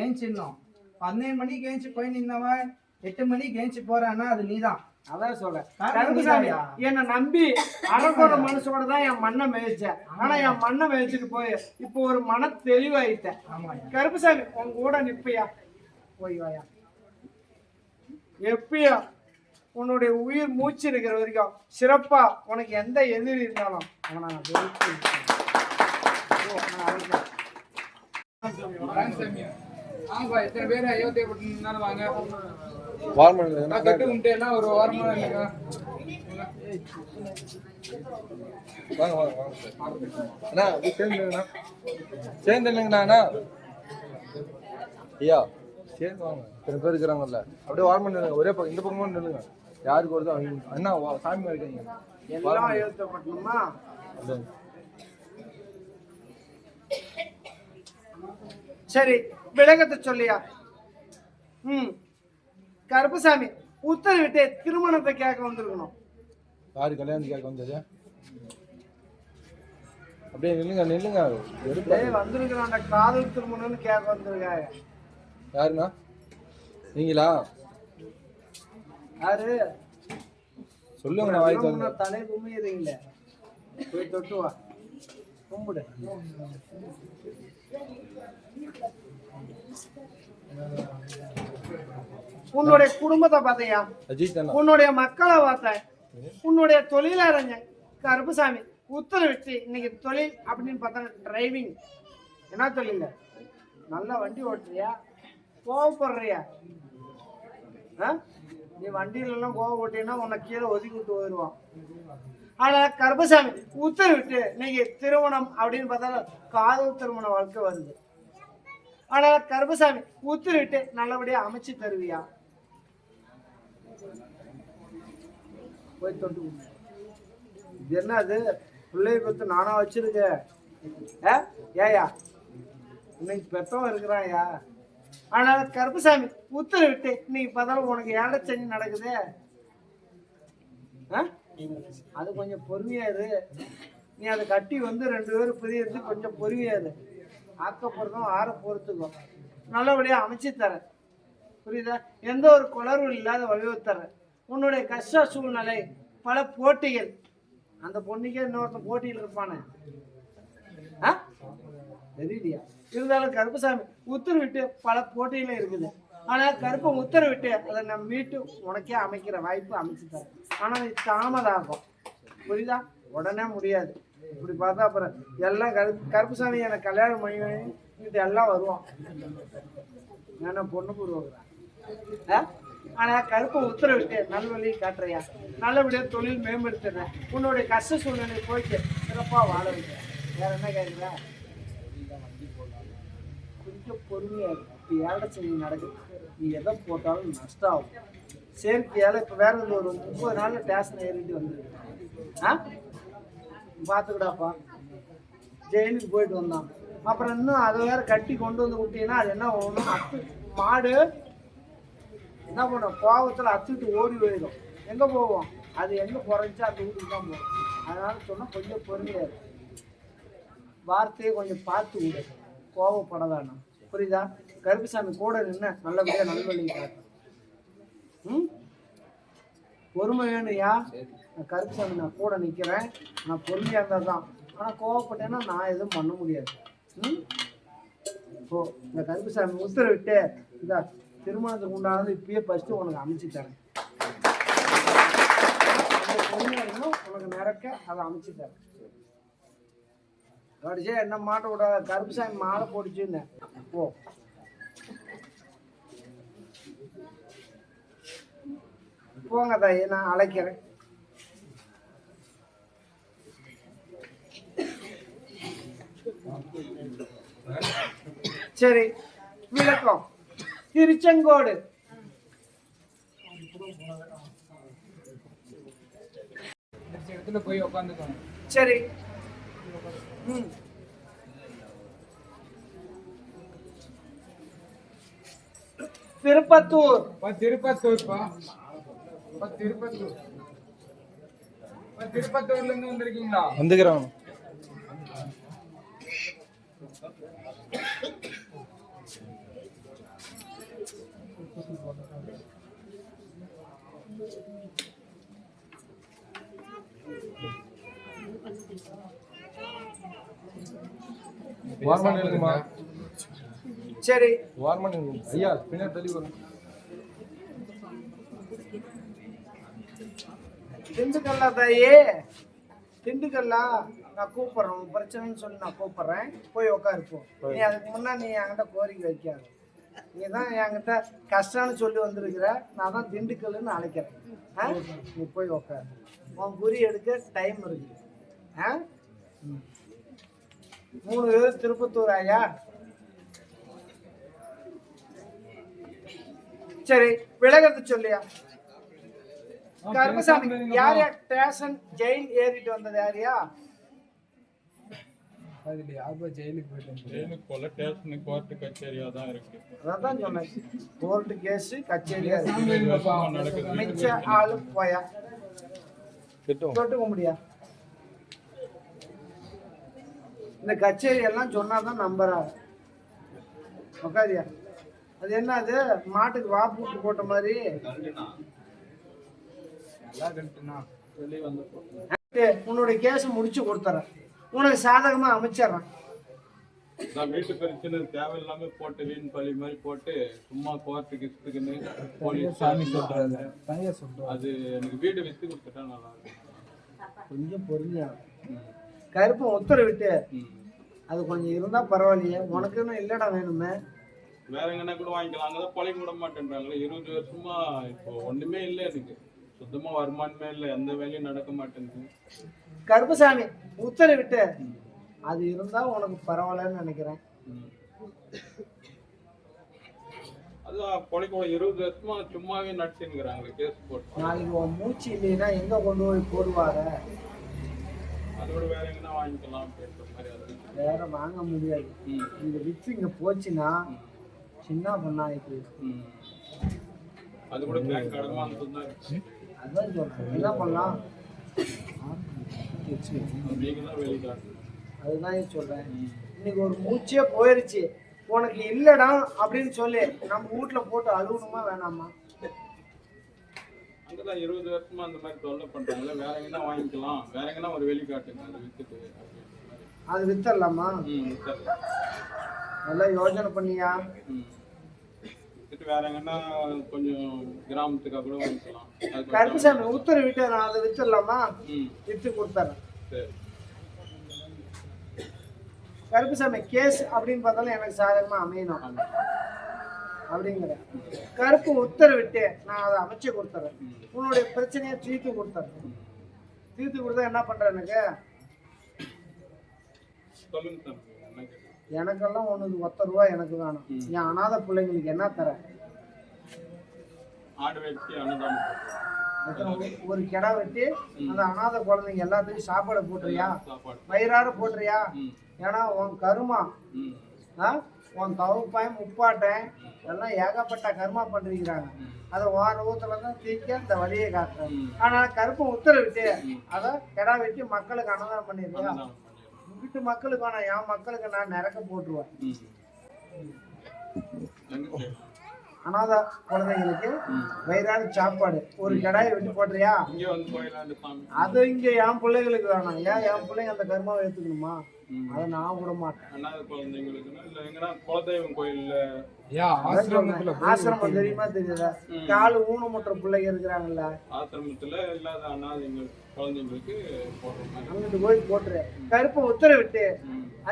ஏஞ்சிடணும். 12 மணிக்கு ஏஞ்சி போய் நின்னவன் 8 மணிக்கு ஏஞ்சி போறான்னா அது நீதான். அதான் சொல்ல, என்னை நம்பி அரங்கோட மனசோட தான் என் மண்ணை மேய்ச்சேன். ஆனா என் மண்ணை மேய்ச்சிட்டு போய் இப்போ ஒரு மன தெளிவாயிட்டேன். கருப்புசாமி உங்க கூட நிப்பையா, போய் வாயா. எப்பயா உன்னுடைய உயிர் மூச்சு இருக்கிற வரைக்கும் சிறப்பா உனக்கு எந்த எதிரி இருந்தாலும் அவனை நான் எத்தனை பேர் அயோத்தியா பட்டினம் வாங்க. வார்மன் தொட்டு கும்பிட்டு எல்லாம் ஒரு வாரமா இல்லைங்க. வாங்க வாங்க வாங்க சார். அண்ணா அப்படியே சேர்ந்துங்கண்ணா, சேர்ந்து இல்லைங்கண்ணா. அண்ணா ஐயா சேர்ந்து வாங்க, இத்தனை பேர் இருக்கிறாங்கல்ல, அப்படியே வாரமாக நில்லுங்க, ஒரே பக்கம் இந்த பக்கமாக நில்லுங்க. யாருக்கு வருதோ அவங்க அண்ணா சாமி இருக்கீங்க எல்லாம் எழுத்தப்பட்டணுமா? சரி, விளக்கத்தை சொல்லியா? கருப்பசாமி உத்தரவிட்டு திருமணத்தை கேட்க வந்திருக்கணும். யாரு கல்யாணம் கேட்க வந்தது? அப்படியே நில்லுங்க நில்லுங்க. வந்திருக்கிறோம், அந்த காதல் திருமணம்னு கேட்க வந்திருக்காங்க. யாருண்ணா? நீங்களா? யாரு சொல்லுங்கண்ணா, வாய்க்கு வந்து. தலை கும்மிடுறீங்களே, போய் தொட்டு வா, கும்பிடு. உன்னுடைய குடும்பத்தை பார்த்தையா, அஜித் அண்ணா, உன்னுடைய மக்களை பார்த்தேன், உன்னுடைய தொழிலறிஞ கருப்புசாமி உத்தரவிட்டு இன்னைக்கு தொழில் அப்படின்னு பார்த்தா டிரைவிங். என்ன தொழில்? நல்லா வண்டி ஓட்டுறியா? கோவப்படுறியா? நீ வண்டியிலலாம் கோவம் ஓட்டினா உன்னை கீழே ஒதுக்கி விட்டு போயிடுவான். ஆனால் கருப்பசாமி உத்தரவிட்டு இன்னைக்கு திருமணம் அப்படின்னு பார்த்தா காதல் திருமண வாழ்க்கை வருது. ஆனால் கருப்பசாமி உத்தரவிட்டு நல்லபடியா அமைச்சு தருவியா? போய் தொட்டு இது என்னது? பிள்ளைய பத்து நானா வச்சிருக்க? ஏயா இன்னைக்கு பெத்தவன் இருக்கிறாயா? ஆனால் கருப்பசாமி உத்தரவிட்டு இன்னைக்கு பார்த்தாலும் உனக்கு ஏழை சனி நடக்குது. அது கொஞ்சம் பொறுமையாரு. நீ அதை கட்டி வந்து 2 பேரும் பிரியறது கொஞ்சம் பொறுமையாரு. ஆக்கப்படுறதும் ஆற பொறுத்துக்கும். நல்லபடியாக அமைச்சு தரேன், புரியுதா? எந்த ஒரு குளறும் இல்லாத வழிவகுத்தரேன். உன்னுடைய கஷ்ட சூழ்நிலை, பல போட்டிகள், அந்த பொண்ணுக்கே இன்னொருத்த போட்டியில் இருப்பானே, தெரியலையா? இருந்தாலும் கருப்பசாமி உத்தரவிட்டு பல போட்டியில இருக்குது. ஆனால் கருப்பை உத்தரவிட்டு அதை நம்ம மீட்டு உனக்கே அமைக்கிற வாய்ப்பு அமைச்சு தரேன். ஆனால் இது தாமதாகும், புரியுதா? உடனே முடியாது. இப்படி பார்த்தா அப்புறம் எல்லாம் கருப்புசாமி எனக்கு கல்யாணம் பண்ணி இது எல்லாம் வருவான். ஏன்னா பொண்ணு பூர்வம். ஆனால் கருப்பை உத்தரவிட்டு நல்வழி காட்டுறியா? நல்லபடியாக தொழில் மேம்படுத்துறேன். உன்னுடைய கஷ்ட சூழ்நிலை போயிட்டு சிறப்பாக வாழ வைக்கிறேன். வேற என்ன கேட்குற? கொஞ்சம் பொறுமையாக இருக்கு. இப்போ ஏழை செஞ்சு நடக்குது. நீ எதை போட்டாலும் நஷ்டம் ஆகும். செயற்கையால் இப்போ வேற ஒரு 30 நாளில் ஸ்டேஷன் ஏறிட்டு வந்துருக்கு. பார்த்துக்கிடாப்பா, ஜெயிலுக்கு போயிட்டு வந்தான். அப்புறம் இன்னும் அதை வேற கட்டி கொண்டு வந்து விட்டீங்கன்னா அது என்ன ஒன்றும் அத்து மாடு என்ன பண்ணும்? கோபத்தில் அத்துட்டு ஓடி போயிடும். எங்கே போவோம்? அது எங்கே குறைஞ்சா அந்த வீட்டுக்கு தான் போகும். அதனால சொன்னால் கொஞ்சம் பொறுமையாக வார்த்தையை கொஞ்சம் பார்த்து விடு, கோபப்பட வேணாம், புரியுதா? கருப்புசாமி கூட நின்று நல்லபடியாக நல்வழியை காட்டும். பொறுமை வேணுயா. நான் கருப்புசாமி நான் கூட நிற்கிறேன். நான் பொறுமையாக இருந்தால் தான். ஆனால் கோவப்பட்டேன்னா நான் எதுவும் பண்ண முடியாது. ஓ, இந்த கருப்புசாமி உத்தரவிட்டு இந்த திருமணத்துக்கு உண்டானது இப்பயே ஃபஸ்ட்டு உனக்கு அமைச்சு தரேன். பொறுமையாக இருந்தால் உனக்கு நிறக்க அதை அமைச்சு தரேன். கடிச்சே என்ன மாட்ட விடாத, கருப்புசாமி மாலை போட்டுச்சுன்னு போ. போங்க தாயே, நான் அழைக்கிறேன். சரி, விளக்கம். திருச்செங்கோடு இடத்துல போய் உட்காந்துக்கோங்க. சரி. திருப்பத்தூர். திருப்பத்தூர்ப்பா, திருப்பத்தூர். திருப்பத்தூர்ல இருந்து வந்திருக்கீங்களா? வந்துக்கிறோம். வார்மன் இருக்குமா? சரி, வார்மன் ஐயா பின்னாடி தள்ளி வரும். திண்டுக்கல்லா தாயே, திண்டுக்கல்லா நான் கூப்பிட்றேன். உன் பிரச்சனைன்னு சொல்லி நான் கூப்பிட்றேன். போய் உட்காருப்போம். நீ அதுக்கு முன்னாடி நீ என்கிட்ட கோரிக்கை வைக்காது. நீ தான் என்கிட்ட கஷ்டம்னு சொல்லி வந்திருக்கிற. நான் தான் திண்டுக்கல்லுன்னு அழைக்கிறேன். நீ போய் உட்காரு. உன் குறி எடுக்க டைம் இருக்கு. ஆ 3 பேர் திருப்பத்தூர் ஐயா. சரி விலகிறது சொல்லியா. கருப்பசாமி யார் யார் ஸ்டேஷன் ஜெயில் ஏறிட்டு வந்தது யாரியா? அதுல யாருப்பா ஜெயிலுக்கு போயிட்டு ஜெயிலுக்கு போல ஸ்டேஷனுக்கு கோர்ட்டு கச்சேரியா தான் இருக்கு. அதான் சொன்னேன், கோர்ட்டு கேஸ் கச்சேரியா நடக்குது. மிச்ச ஆளு போயா தொட்டுக்க முடியா. இந்த கச்சேரி எல்லாம் சொன்னாதான் நம்புறா. உக்காரியா. அது என்ன, அது மாட்டுக்கு வாப்பூட்டு போட்ட மாதிரி வெளியே வந்து உன்னுடைய கேஸ் முடிச்சு கொடுத்துறேன், உனக்கு சாதகமா அமைச்சிடறேன். நான் வீட்டு பிரச்சனை தேவையில்லாம போட்டு வீண் பழி மாதிரி போட்டு சும்மா கோர்ட்டுக்கு இஷ்டத்துக்குன்னு போலீஸ் சாமி சொல்றாரு, தனியா சொல்றாரு. அது எனக்கு வீடு வித்து கொடுத்துட்டா நல்லா இருக்கும். கொஞ்சம் பொறுமையா கருப்பு உத்தரவிட்டு அது கொஞ்சம் இருந்தா பரவாயில்லையே. உனக்குன்னு இல்லடா வேணுமே. வேற எங்கன்னா கூட வாங்கிக்கலாம். அங்கதான் பொழைக்க விட மாட்டேன்றாங்களே. 20 வருஷமா இப்போ ஒண்ணுமே இல்லை, எனக்கு சுத்தமா வருமானமே இல்லை, எந்த வேலையும் நடக்க மாட்டேங்குது. கருப்பசாமி உத்தரவிட்டு அது இருந்தா உனக்கு பரவாயில்லன்னு நினைக்கிறேன். அதுதான் பொழைக்க 20 வருஷமா சும்மாவே நடிச்சுங்கிறாங்களே கேஸ் போட்டு. நாளைக்கு உன் மூச்சு இல்லைன்னா எங்க கொண்டு போய் போடுவார. அதோட வேற எங்கன்னா வாங்கிக்கலாம் அப்படின்ற மாதிரி. அது வேற வாங்க முடியாது. இந்த வித்து இங்க போச்சுன்னா சின்ன பண்ணாயிருக்கு. அது கூட பேங்க் அடமானது தான் இருக்கு. அதான் சொல்றேன், என்ன பண்ணலாம். நீங்க தான் வெளிக்காட்டு. அதுதான் சொல்றேன், இன்னைக்கு ஒரு மூச்சே போயிருச்சு, உனக்கு இல்லடா அப்படின்னு சொல்லி நம்ம வீட்டுல போட்டு அழுகணுமா வேணாமா? அங்கதான் 20 வருஷமா அந்த மாதிரி தொல்லை பண்றாங்களே. வேற எங்கன்னா வாங்கிக்கலாம், வேற எங்கன்னா ஒரு வெளிக்காட்டுங்க, அதை வித்துட்டு அது வித்தரலாமா? நல்லா யோசனை பண்ணியா? வித்துட்டு வேற எங்கன்னா கொஞ்சம் கிராமத்துக்காக கூட வாங்கிக்கலாம். கருப்புசாமி உத்தரவிட்டு நான் அதை வித்துடலாமா? வித்து கொடுத்துறேன். சரி. கருப்புசாமி கேஸ் அப்படின்னு பார்த்தாலும் எனக்கு சாதகமா அமையணும் அப்படிங்கிற கருப்பு உத்தரவிட்டு நான் அதை அமைச்சு கொடுத்துறேன். உன்னுடைய பிரச்சனையை தீர்த்து கொடுத்துறேன். தீர்த்து கொடுத்தா என்ன பண்ற எனக்கு? சொல்லுங்க சார். என்ன கேட்குறீங்க? எனக்கெல்லாம் ஒண்ணுக்கு 10 ரூபா எனக்கு வேணும். என் அநாத பிள்ளைங்களுக்கு என்ன தர? ஆடு வெட்டி அன்னதானம் ஒரு கிடா வெட்டி அந்த அநாத குழந்தைங்க எல்லாத்துக்கும் சாப்பாடு போட்டுறியா? சாப்பாடு வயிறார போட்டுறியா? ஏன்னா உன் கருமா, உன் தவப்பாயம் முப்பாட்டன் எல்லாம் ஏகப்பட்ட கர்மா பண்ணிருக்கிறாங்க. அதை வாரத்துல தான் தீக்க அந்த வழியை காட்டுறேன். ஆனா கருப்பை உத்தரவிட்டு அதை கிடா வெட்டி மக்களுக்கு அன்னதானம் பண்ணிடுறியா? வீட்டு மக்களுக்கு வேணா, என் மக்களுக்கு நான் நிறக்க போட்டுருவேன். அனாத குழந்தைங்களுக்கு வயிறான சாப்பாடு ஒரு கடாயை வெட்டி போட்டுறியா? அது இங்க என் பிள்ளைகளுக்கு வேணாம். ஏன் என் பிள்ளைங்க அந்த கர்மாவை எடுத்துக்கணுமா? அதை நான் விட மாட்டேன். ஆசிரமம் தெரியுமா தெரியுதா? காலு ஊனமுற்ற பிள்ளைங்க இருக்கிறாங்கல்ல, ஆசிரமத்துல இல்லாத அனாதைகள் குழந்தைங்களுக்கு அங்கிட்டு போய் போட்டுரு. கருப்பை உத்தரவிட்டு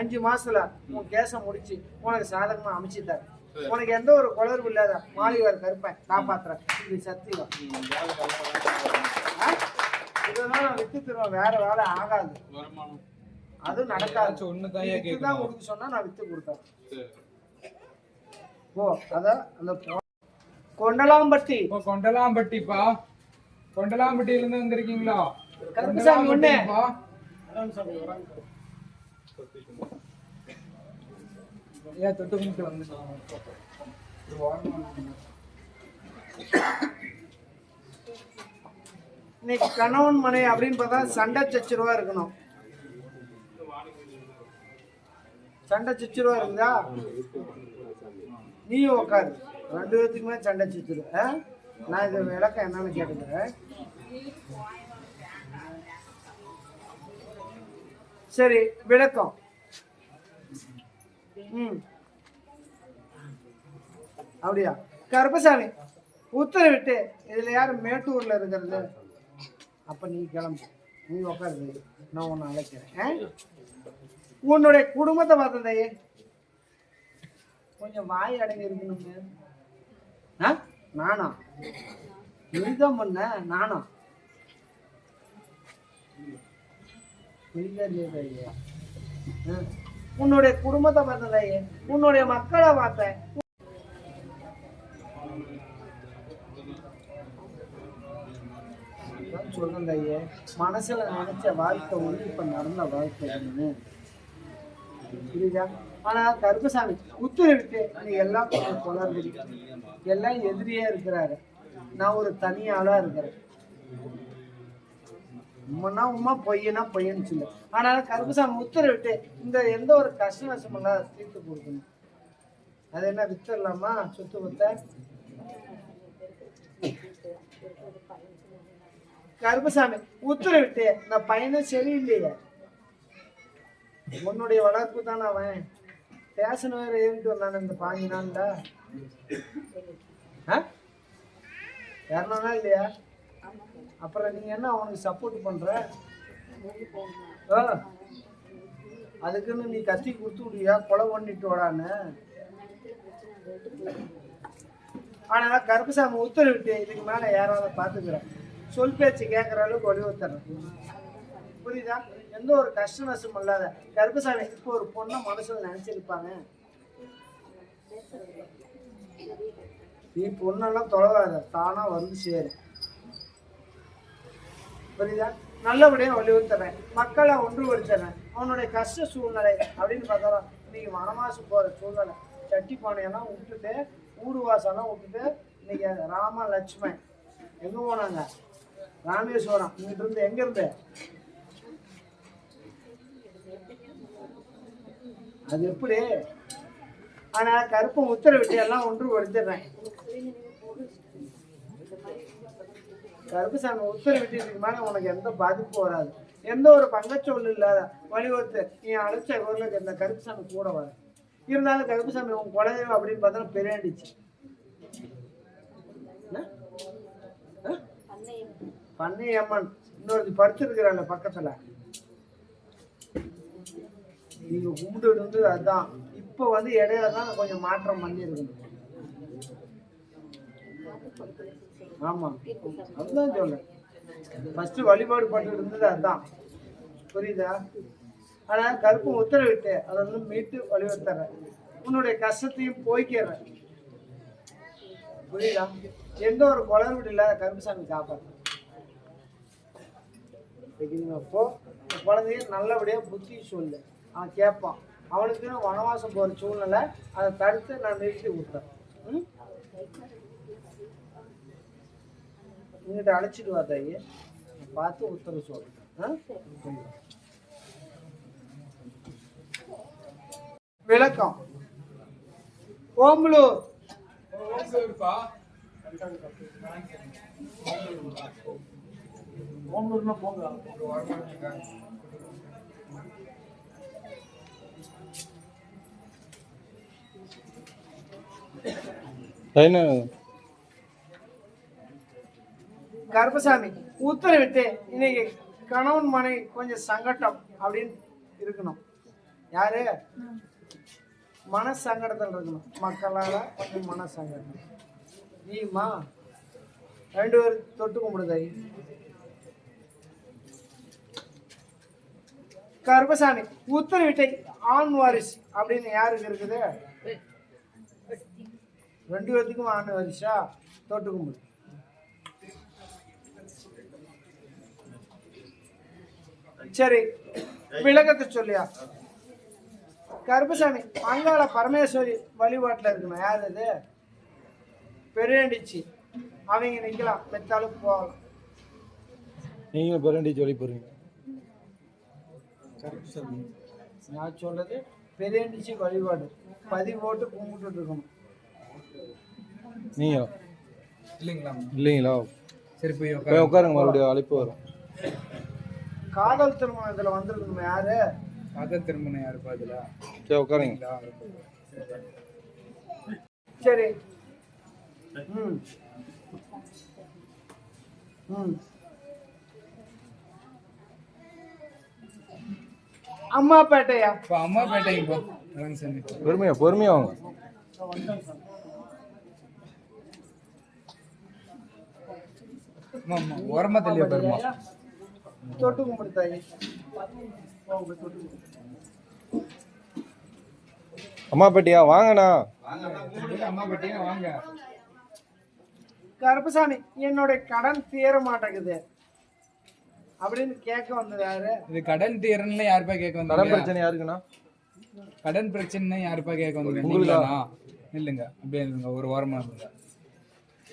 5 மாசத்துல உன் கேச முடிச்சு உனக்கு சாதகமா அமைச்சுட்டாரு. உனக்கு எந்த ஒரு குளர்வு இல்லாத மாளிகார் கருப்பேன் காப்பாத்துறேன். இது சத்தியம். இதெல்லாம் நான் வித்து தருவேன், வேற வேலை ஆகாது. அது நடக்காது. ஒண்ணுதான் கொடுக்க சொன்னா நான் வித்து கொடுத்தேன். ஓ அத அந்த கொண்டலாம்பட்டி. கொண்டலாம்பட்டிப்பா, கொண்டலாம்பட்டியில இருந்து வந்திருக்கீங்களா? கருப்பசாமி ஒண்ணு ஏன் தொட்டு கும்பிட்டு வந்து இன்னைக்கு கணவன் மனை அப்படின்னு பார்த்தா சண்டை சச்சுருவா இருக்கணும். சண்டை சச்சுருவா இருக்குதா? நீயும் உட்காரு, 2 பேத்துக்குமே சண்டை சச்சுரு. நான் இது விளக்கம் என்னன்னு கேட்டுக்கிறேன். சரி விளக்கம். அப்படியா? கருப்பசாமி உத்தரவிட்டு இதுல யாரு மேட்டூர்ல இருக்கிறது? அப்ப நீ கிளம்பு, நீ உட்காருது, நான் உன்னை அழைக்கிறேன். உன்னுடைய குடும்பத்தை பார்த்ததையே கொஞ்சம் வாய் அடங்கி இருக்கணுங்க. நானா நீதான் பண்ண? நானா புரியுதா தாயே? உன்னுடைய குடும்பத்தை பார்த்தேன் தாயே, உன்னுடைய மக்களை பார்த்தேன். சொல்றேன் தாயே, மனசுல நினைச்ச வாழ்க்கை ஒண்ணு இப்ப நடந்த வாழ்க்கை ஒண்ணு. புரியுதா? ஆனா கருப்பசாமி உத்தரவிட்டு நீ எல்லாம் குழந்தை எல்லாம் எதிரியே இருக்கிறாரு, நான் ஒரு தனியாளா இருக்கிறேன். உண்மைன்னா உண்மை, பொய்யனா பொய்யன்னு சொல்லு. ஆனால கருப்பசாமி உத்தரவிட்டு இந்த எந்த ஒரு கஷ்ட நஷ்டமெல்லாம் தீர்த்து கொடுக்கணும். அது என்ன வித்துடலாமா சொத்து பத்த? கருப்பசாமி உத்தரவிட்டு இந்த பையனை சரியில்லையே, உன்னுடைய வளர்ப்பு தானே அவன் பேசணும் வேற ஏறிட்டு வந்தானே இந்த 5 நாள்ல. ஏறனா இல்லையா? அப்புறம் நீங்க என்ன அவனுக்கு சப்போர்ட் பண்ற? அதுக்குன்னு நீ கத்தி கொடுத்து விடுவியா, கொலை பண்ணிட்டு வாடான்னு? ஆனா கருப்பசாமி உத்தரவிட்டு இதுக்கு மேல யாராவது பாத்துக்கிறேன், சொல் பேச்சு கேட்கற அளவுக்கு வலியுறுத்துறேன். புரியுதா? எந்த ஒரு கஷ்ட நஷ்டம் இல்லாத கருப்பசாமி இப்போ ஒரு பொண்ணை மனசுல நினைச்சிருப்பாங்க. நீ பொண்ணெல்லாம் தொலைவாத, தானா வந்து சேரு. புரியுதா? நல்லபடியா வலியுறுத்துறேன், மக்களை ஒன்றுபடுத்துறேன். அவனுடைய கஷ்ட சூழ்நிலை அப்படின்னு பார்த்தாலும் இன்னைக்கு வனவாசம் போற சூழ்நிலை, சட்டி பானையெல்லாம் விட்டுட்டு ஊடு வாசம்லாம் விட்டுட்டு இன்னைக்கு ராம லட்சுமண் எங்க போனாங்க? ராமேஸ்வரம். இங்கிட்ட இருந்து எங்க இருந்து? அது எப்படி? ஆனா கருப்பம் உத்தரவிட்டு எல்லாம் ஒன்றுபடுத்துறேன். கருப்பசாமி உத்தரவிட்டு இதுக்கு மேல உனக்கு எந்த பாதிப்பும் வராது, எந்த ஒரு பங்கச்சொல் இல்லாத வலியுறுத்து நீ அழைச்ச குரலுக்கு இந்த கருப்பசாமி கூட வர. இருந்தாலும் கருப்பசாமி உன் குலதெய்வம் அப்படின்னு பார்த்தா பெரியாண்டிச்சு. பண்ணை அம்மன் இன்னொரு படுத்திருக்கிறாங்க பக்கத்துல, நீங்க கும்பிட்டு இருந்து அதுதான். இப்ப வந்து இடையில தான் கொஞ்சம் மாற்றம் பண்ணி இருக்கணும். ஆமா, அதுதான் சொல்ல. ஃபர்ஸ்ட் வழிபாடு பண்ணிட்டு இருந்தது அதுதான். புரியுதா? ஆனா கருப்பம் உத்தரவிட்டு அதை வந்து மீட்டு வழிபடுத்துறேன், உன்னுடைய கஷ்டத்தையும் போய்க்கிறேன். புரியுதா? எந்த ஒரு குளறுபடி இல்லாத கருப்பசாமி காப்பாற்ற. அப்போ குழந்தைய நல்லபடியா புத்தி சொல்லு, அவன் கேட்பான். அவனுக்குன்னு வனவாசம் போற சூழ்நிலை, அதை தடுத்து நான் நிறுத்தி விட்டேன். இங்கிட்ட அழைச்சிட்டு வா தாயி, பார்த்து உத்தரவு சொல்றேன். விளக்கம். ஓம்பலூர் ஓம்பலூர்னா போங்க. கருப்பசாமி உத்தரவிட்டு இன்னைக்கு கணவன் மனைவி கொஞ்சம் சங்கடம் அப்படின்னு இருக்கணும். யாரு மன சங்கடத்தில் இருக்கணும், மக்களால கொஞ்சம் மன சங்கடம். நீமா 2 பேர் தொட்டு கும்பிடுதாய். கருப்பசாமி உத்தரவிட்டை ஆண் வாரிசு அப்படின்னு யாருக்கு இருக்குது? 2 பேர்த்துக்கும் ஆண் வாரிசா? தொட்டு கும்பிடு. சரி, விளக்கத்தை சொல்லியா? கருப்பசாமி அங்காள பரமேஸ்வரி வழிபாட்டில் இருக்கணும். யார் இது? பெரியண்டிச்சி. அவங்க நிக்கலாம், மெத்தாலும் போகலாம். நீங்க பெரியண்டிச்சி வழி போறீங்க. நான் சொல்றது பெரியண்டிச்சி வழிபாடு 10 போட்டு கும்பிட்டு இருக்கணும். நீங்க இல்லைங்களா? சரி, போய் உட்காருங்க, மறுபடியும் அழைப்பு வரும். காதல் திருமணம் இதுல வந்திருக்கணும். யாரு காதல் திருமணம்? யாரு பாதுலா? சரி, உட்காருங்க. சரி. அம்மாப்பேட்டையா? அம்மாப்பேட்டைங்க. பொறுமையா பொறுமையா வாங்க. ஓரமா தெளிவா பெருமா தொட்டு கும்பிடுத்தாயி. அம்மா பாட்டியா வாங்கண்ணா. அம்மா பட்டியா வாங்க. கருப்பசாமி என்னுடைய கடன் தீர மாட்டேங்குது அப்படின்னு கேட்க வந்தது யாரு? இது கடன் தீரன்ல யாருப்பா கேட்க கடன் வந்தீங்க? பிரச்சனை யாருக்குண்ணா? கடன் பிரச்சனை யாருப்பா கேட்க வந்தீங்க? உங்களுக்கா? நீங்களாண்ணா? இல்லைங்க, அப்படியே இல்லைங்க, ஒரு வாரமா இருங்க.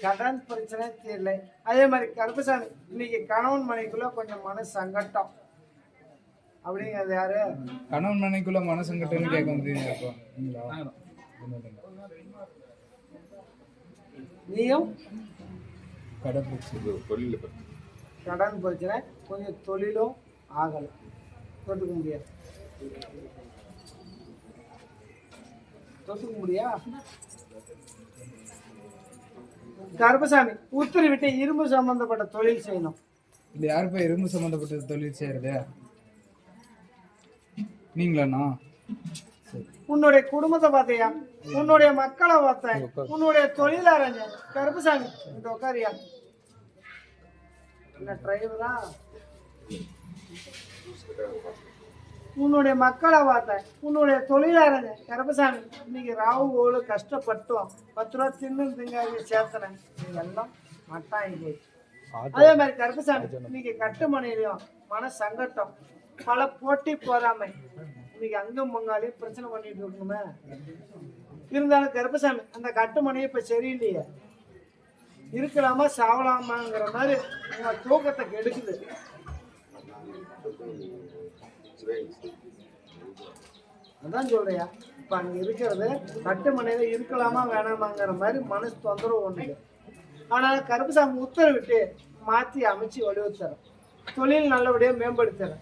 கடன் பிரச்சனை தீரலை. அதே மாதிரி கருப்பசாமி இன்னைக்கு கணவன் மனைக்குள்ள கொஞ்சம் மன சங்கட்டம் அப்படிங்கிறது யாரு? கணவன் மனைக்குள்ள மனசங்கட்டம்னு கேட்க வந்தீங்க. நீயும் கடன் பிரச்சனை. கடன் பிரச்சனை கொஞ்சம் தொழிலும் ஆகலை, தொட்டுக்க முடியாது. தொட்டுக்க முடியா? கருப்பசாமி உத்தரவிட்டு இரும்பு சம்பந்தப்பட்ட தொழில் செய்யணும். இது யாருப்பா இரும்பு சம்பந்தப்பட்ட தொழில் செய்யறது? நீங்களாண்ணா? உன்னுடைய குடும்பத்தை பார்த்தியா, உன்னுடைய மக்களை பார்த்தேன், உன்னுடைய தொழில் அறிஞர். கருப்பசாமி இந்த உட்காரியா? என்ன டிரைவரா? உன்னுடைய மக்களை பார்த்தேன், உன்னுடைய தொழிலாளர். கருப்பசாமி இன்னைக்கு ராவு ஓடு கஷ்டப்பட்டோம், 10 ரூபா திங்காதி சேர்த்தனேன், நீங்க எல்லாம் மட்டாங்கி போச்சு. அதே மாதிரி கருப்பசாமி இன்னைக்கு கட்டுமனையிலையும் மன சங்கட்டம், பல போட்டி போறாமை, இன்னைக்கு அங்கம் பங்காளி பிரச்சனை பண்ணிட்டு இருக்கணுமே. இருந்தாலும் கருப்பசாமி அந்த கட்டுமனையை இப்ப சரியில்லையே, இருக்கலாமா சாவலாமாங்கிற மாதிரி உங்க தூக்கத்தை கெடுக்குது. அதான் சொல்றியா, இப்ப அங்க இருக்கிறது கட்டுமனையில இருக்கலாமா வேணாமாங்கிற மாதிரி மனசு தொந்தரவு ஒண்ணுது. ஆனால் கருப்பசாமி உத்தரவிட்டு மாற்றி அமைச்சு வலியுறுத்துறேன். தொழில் நல்லபடியாக மேம்படுத்துறேன்,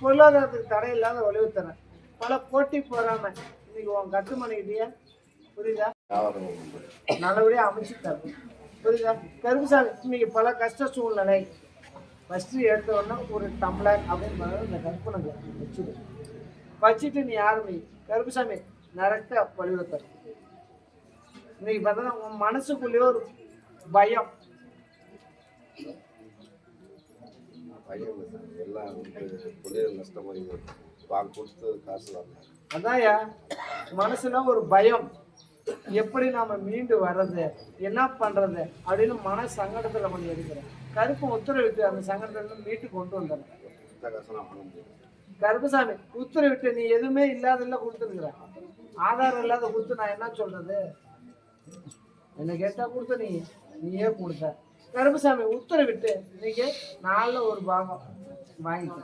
பொருளாதாரத்துக்கு தடை இல்லாத வலியுறுத்துறேன். பல போட்டி போறாம இன்னைக்கு உன் கட்டுமனைக்கிட்டே புரியுதா நல்லபடியாக அமைச்சு தரேன், புரியுதா? கருப்பசாமி இன்னைக்கு பல கஷ்ட சூழ்நிலை. ஃபஸ்ட்டு எடுத்த உடனே ஒரு டம்ளர் அப்படின்னு இந்த கற்பனை வச்சுட்டு நீ ஆரம்பி. கருப்பசாமி நிறைய வலியுறுத்த. இன்னைக்கு பார்த்தா உன் மனசுக்குள்ளேயே ஒரு பயம். அதான்யா மனசுல ஒரு பயம், எப்படி நாம மீண்டு வர்றது, என்ன பண்றது அப்படின்னு மன சங்கடத்துல கொஞ்சம் இருக்கிறேன். கருப்பு உத்தரவிட்டு அந்த சங்கடத்துல மீட்டு கொண்டு வந்துடுறேன். கருப்பசாமி உத்தரவிட்டு நீ எதுவுமே இல்லாதல்ல கொடுத்துருக்குற, ஆதாரம் இல்லாத கொடுத்து நான் என்ன சொல்றது? என்ன கேட்டா கொடுத்த நீயே கொடுத்த. கருப்பசாமி உத்தரவிட்டு இன்னைக்கு 4ல் ஒரு பாகம் வாங்கிக்க.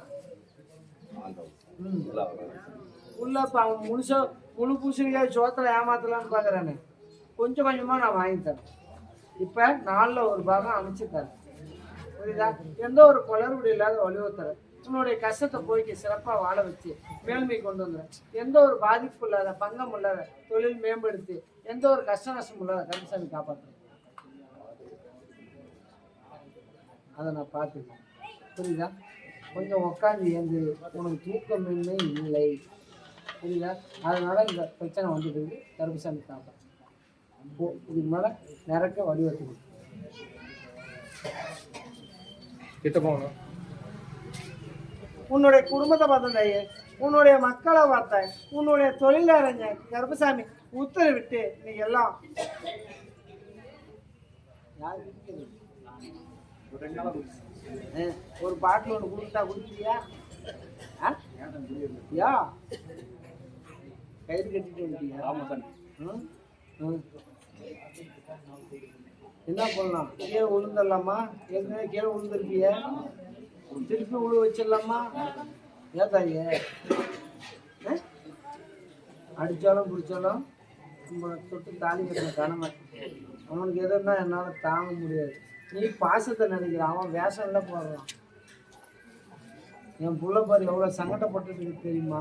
உள்ள அவன் முழு பூசணிக்காய் சோத்துல ஏமாத்தலான்னு பாக்குறானே, கொஞ்சம் கொஞ்சமா நான் வாங்கி தரேன். இப்ப 4ல் ஒரு பாகம் அமைச்சு தரேன், புரியுதா? எந்த ஒரு குளறுபடி இல்லாத வலியுறுத்துறேன். உன்னுடைய கஷ்டத்தை போய்க்கு சிறப்பா வாழ வச்சு மேல்மை கொண்டு வந்துடுறேன். எந்த ஒரு பாதிப்பு இல்லாத, பங்கம் இல்லாத தொழில் மேம்படுத்தி எந்த ஒரு கஷ்ட நஷ்டம் இல்லாத கருப்பசாமி காப்பாற்றுறேன். அதை நான் பார்த்துக்கேன், புரியுதா? கொஞ்சம் உட்காந்து ஏந்து, உனக்கு தூக்கமின்மை இல்லை, புரியுதா? அதனால இந்த பிரச்சனை வந்துட்டு கருப்பசாமி காப்பாற்ற. இதுக்கு மேல நிறைய வடிவத்துக்கு கிட்ட போகணும். உன்னுடைய குடும்பத்தை பார்த்தேன், உன்னுடைய மக்களை பார்த்தேன், உன்னுடைய தொழிலறிஞர். கருப்பசாமி உத்தரவிட்டு நீ எல்லாம் ஒரு பாட்டில் ஒன்று கொடுத்தா குடிச்சியா? யா கயிறு கட்டிட்டு வந்துட்டியா? என்ன பண்ணலாம்? கீழே விழுந்துடலாமா? ஏற்கனவே கீழே விழுந்துருப்பிய, திருப்பி விழு வச்சிடலாமா? ஏதாயே அடித்தாலும் பிடிச்சாலும் நம்மளை தொட்டு தாலி கட்டின கடமை. அவனுக்கு எதுன்னா என்னால் தாங்க முடியாது. நீ பாசத்தை நினைக்கிற, அவன் வேஷம்ல போடுறான். என் புள்ள பாரு எவ்வளோ சங்கடப்பட்டு தெரியுமா?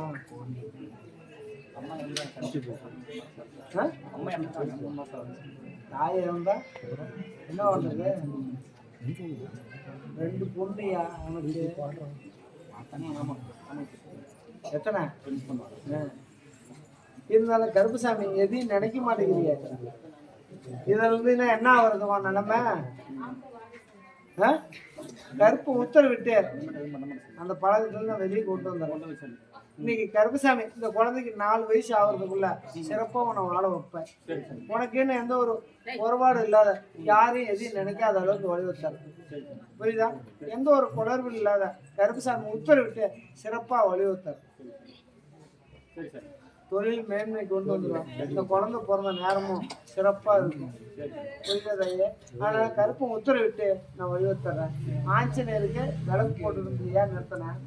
தாயை இருந்தா என்ன பண்றது? 2 பொண்ணுயா அவனுக்கு. எத்தனை இருந்தாலும் கருப்பசாமி எதையும் நினைக்க மாட்டேங்கிறீங்க. இதுல இருந்து என்ன வருதுமா நிலைமை? கருப்பு உத்தரவிட்டு அந்த பழக்கத்துல வெளியே கொண்டு வந்தேன். இன்னைக்கு கருப்பசாமி இந்த குழந்தைக்கு 4 வயசு ஆகுறதுக்குள்ள சிறப்பா உன்னை வாழ வைப்பேன். உனக்குன்னு எந்த ஒரு குறைபாடும் இல்லாத, யாரையும் எதையும் நினைக்காத அளவுக்கு வழிவகுத்தாரு. புரியுதா? எந்த ஒரு குளறுபடி இல்லாத கருப்பசாமி உத்தரவிட்டு சிறப்பா வழிவகுத்தாரு. தொழில் மேன்மை கொண்டு வந்துடும். இந்த குழந்தை பிறந்த நேரமும் சிறப்பா இருக்கும். புரியுதா? அதனால கருப்பை உத்தரவிட்டு நான் வழிவகுத்துறேன். ஆஞ்சநேயருக்கு விளக்கு போட்டு இருந்தியா நிறுத்தினேன்.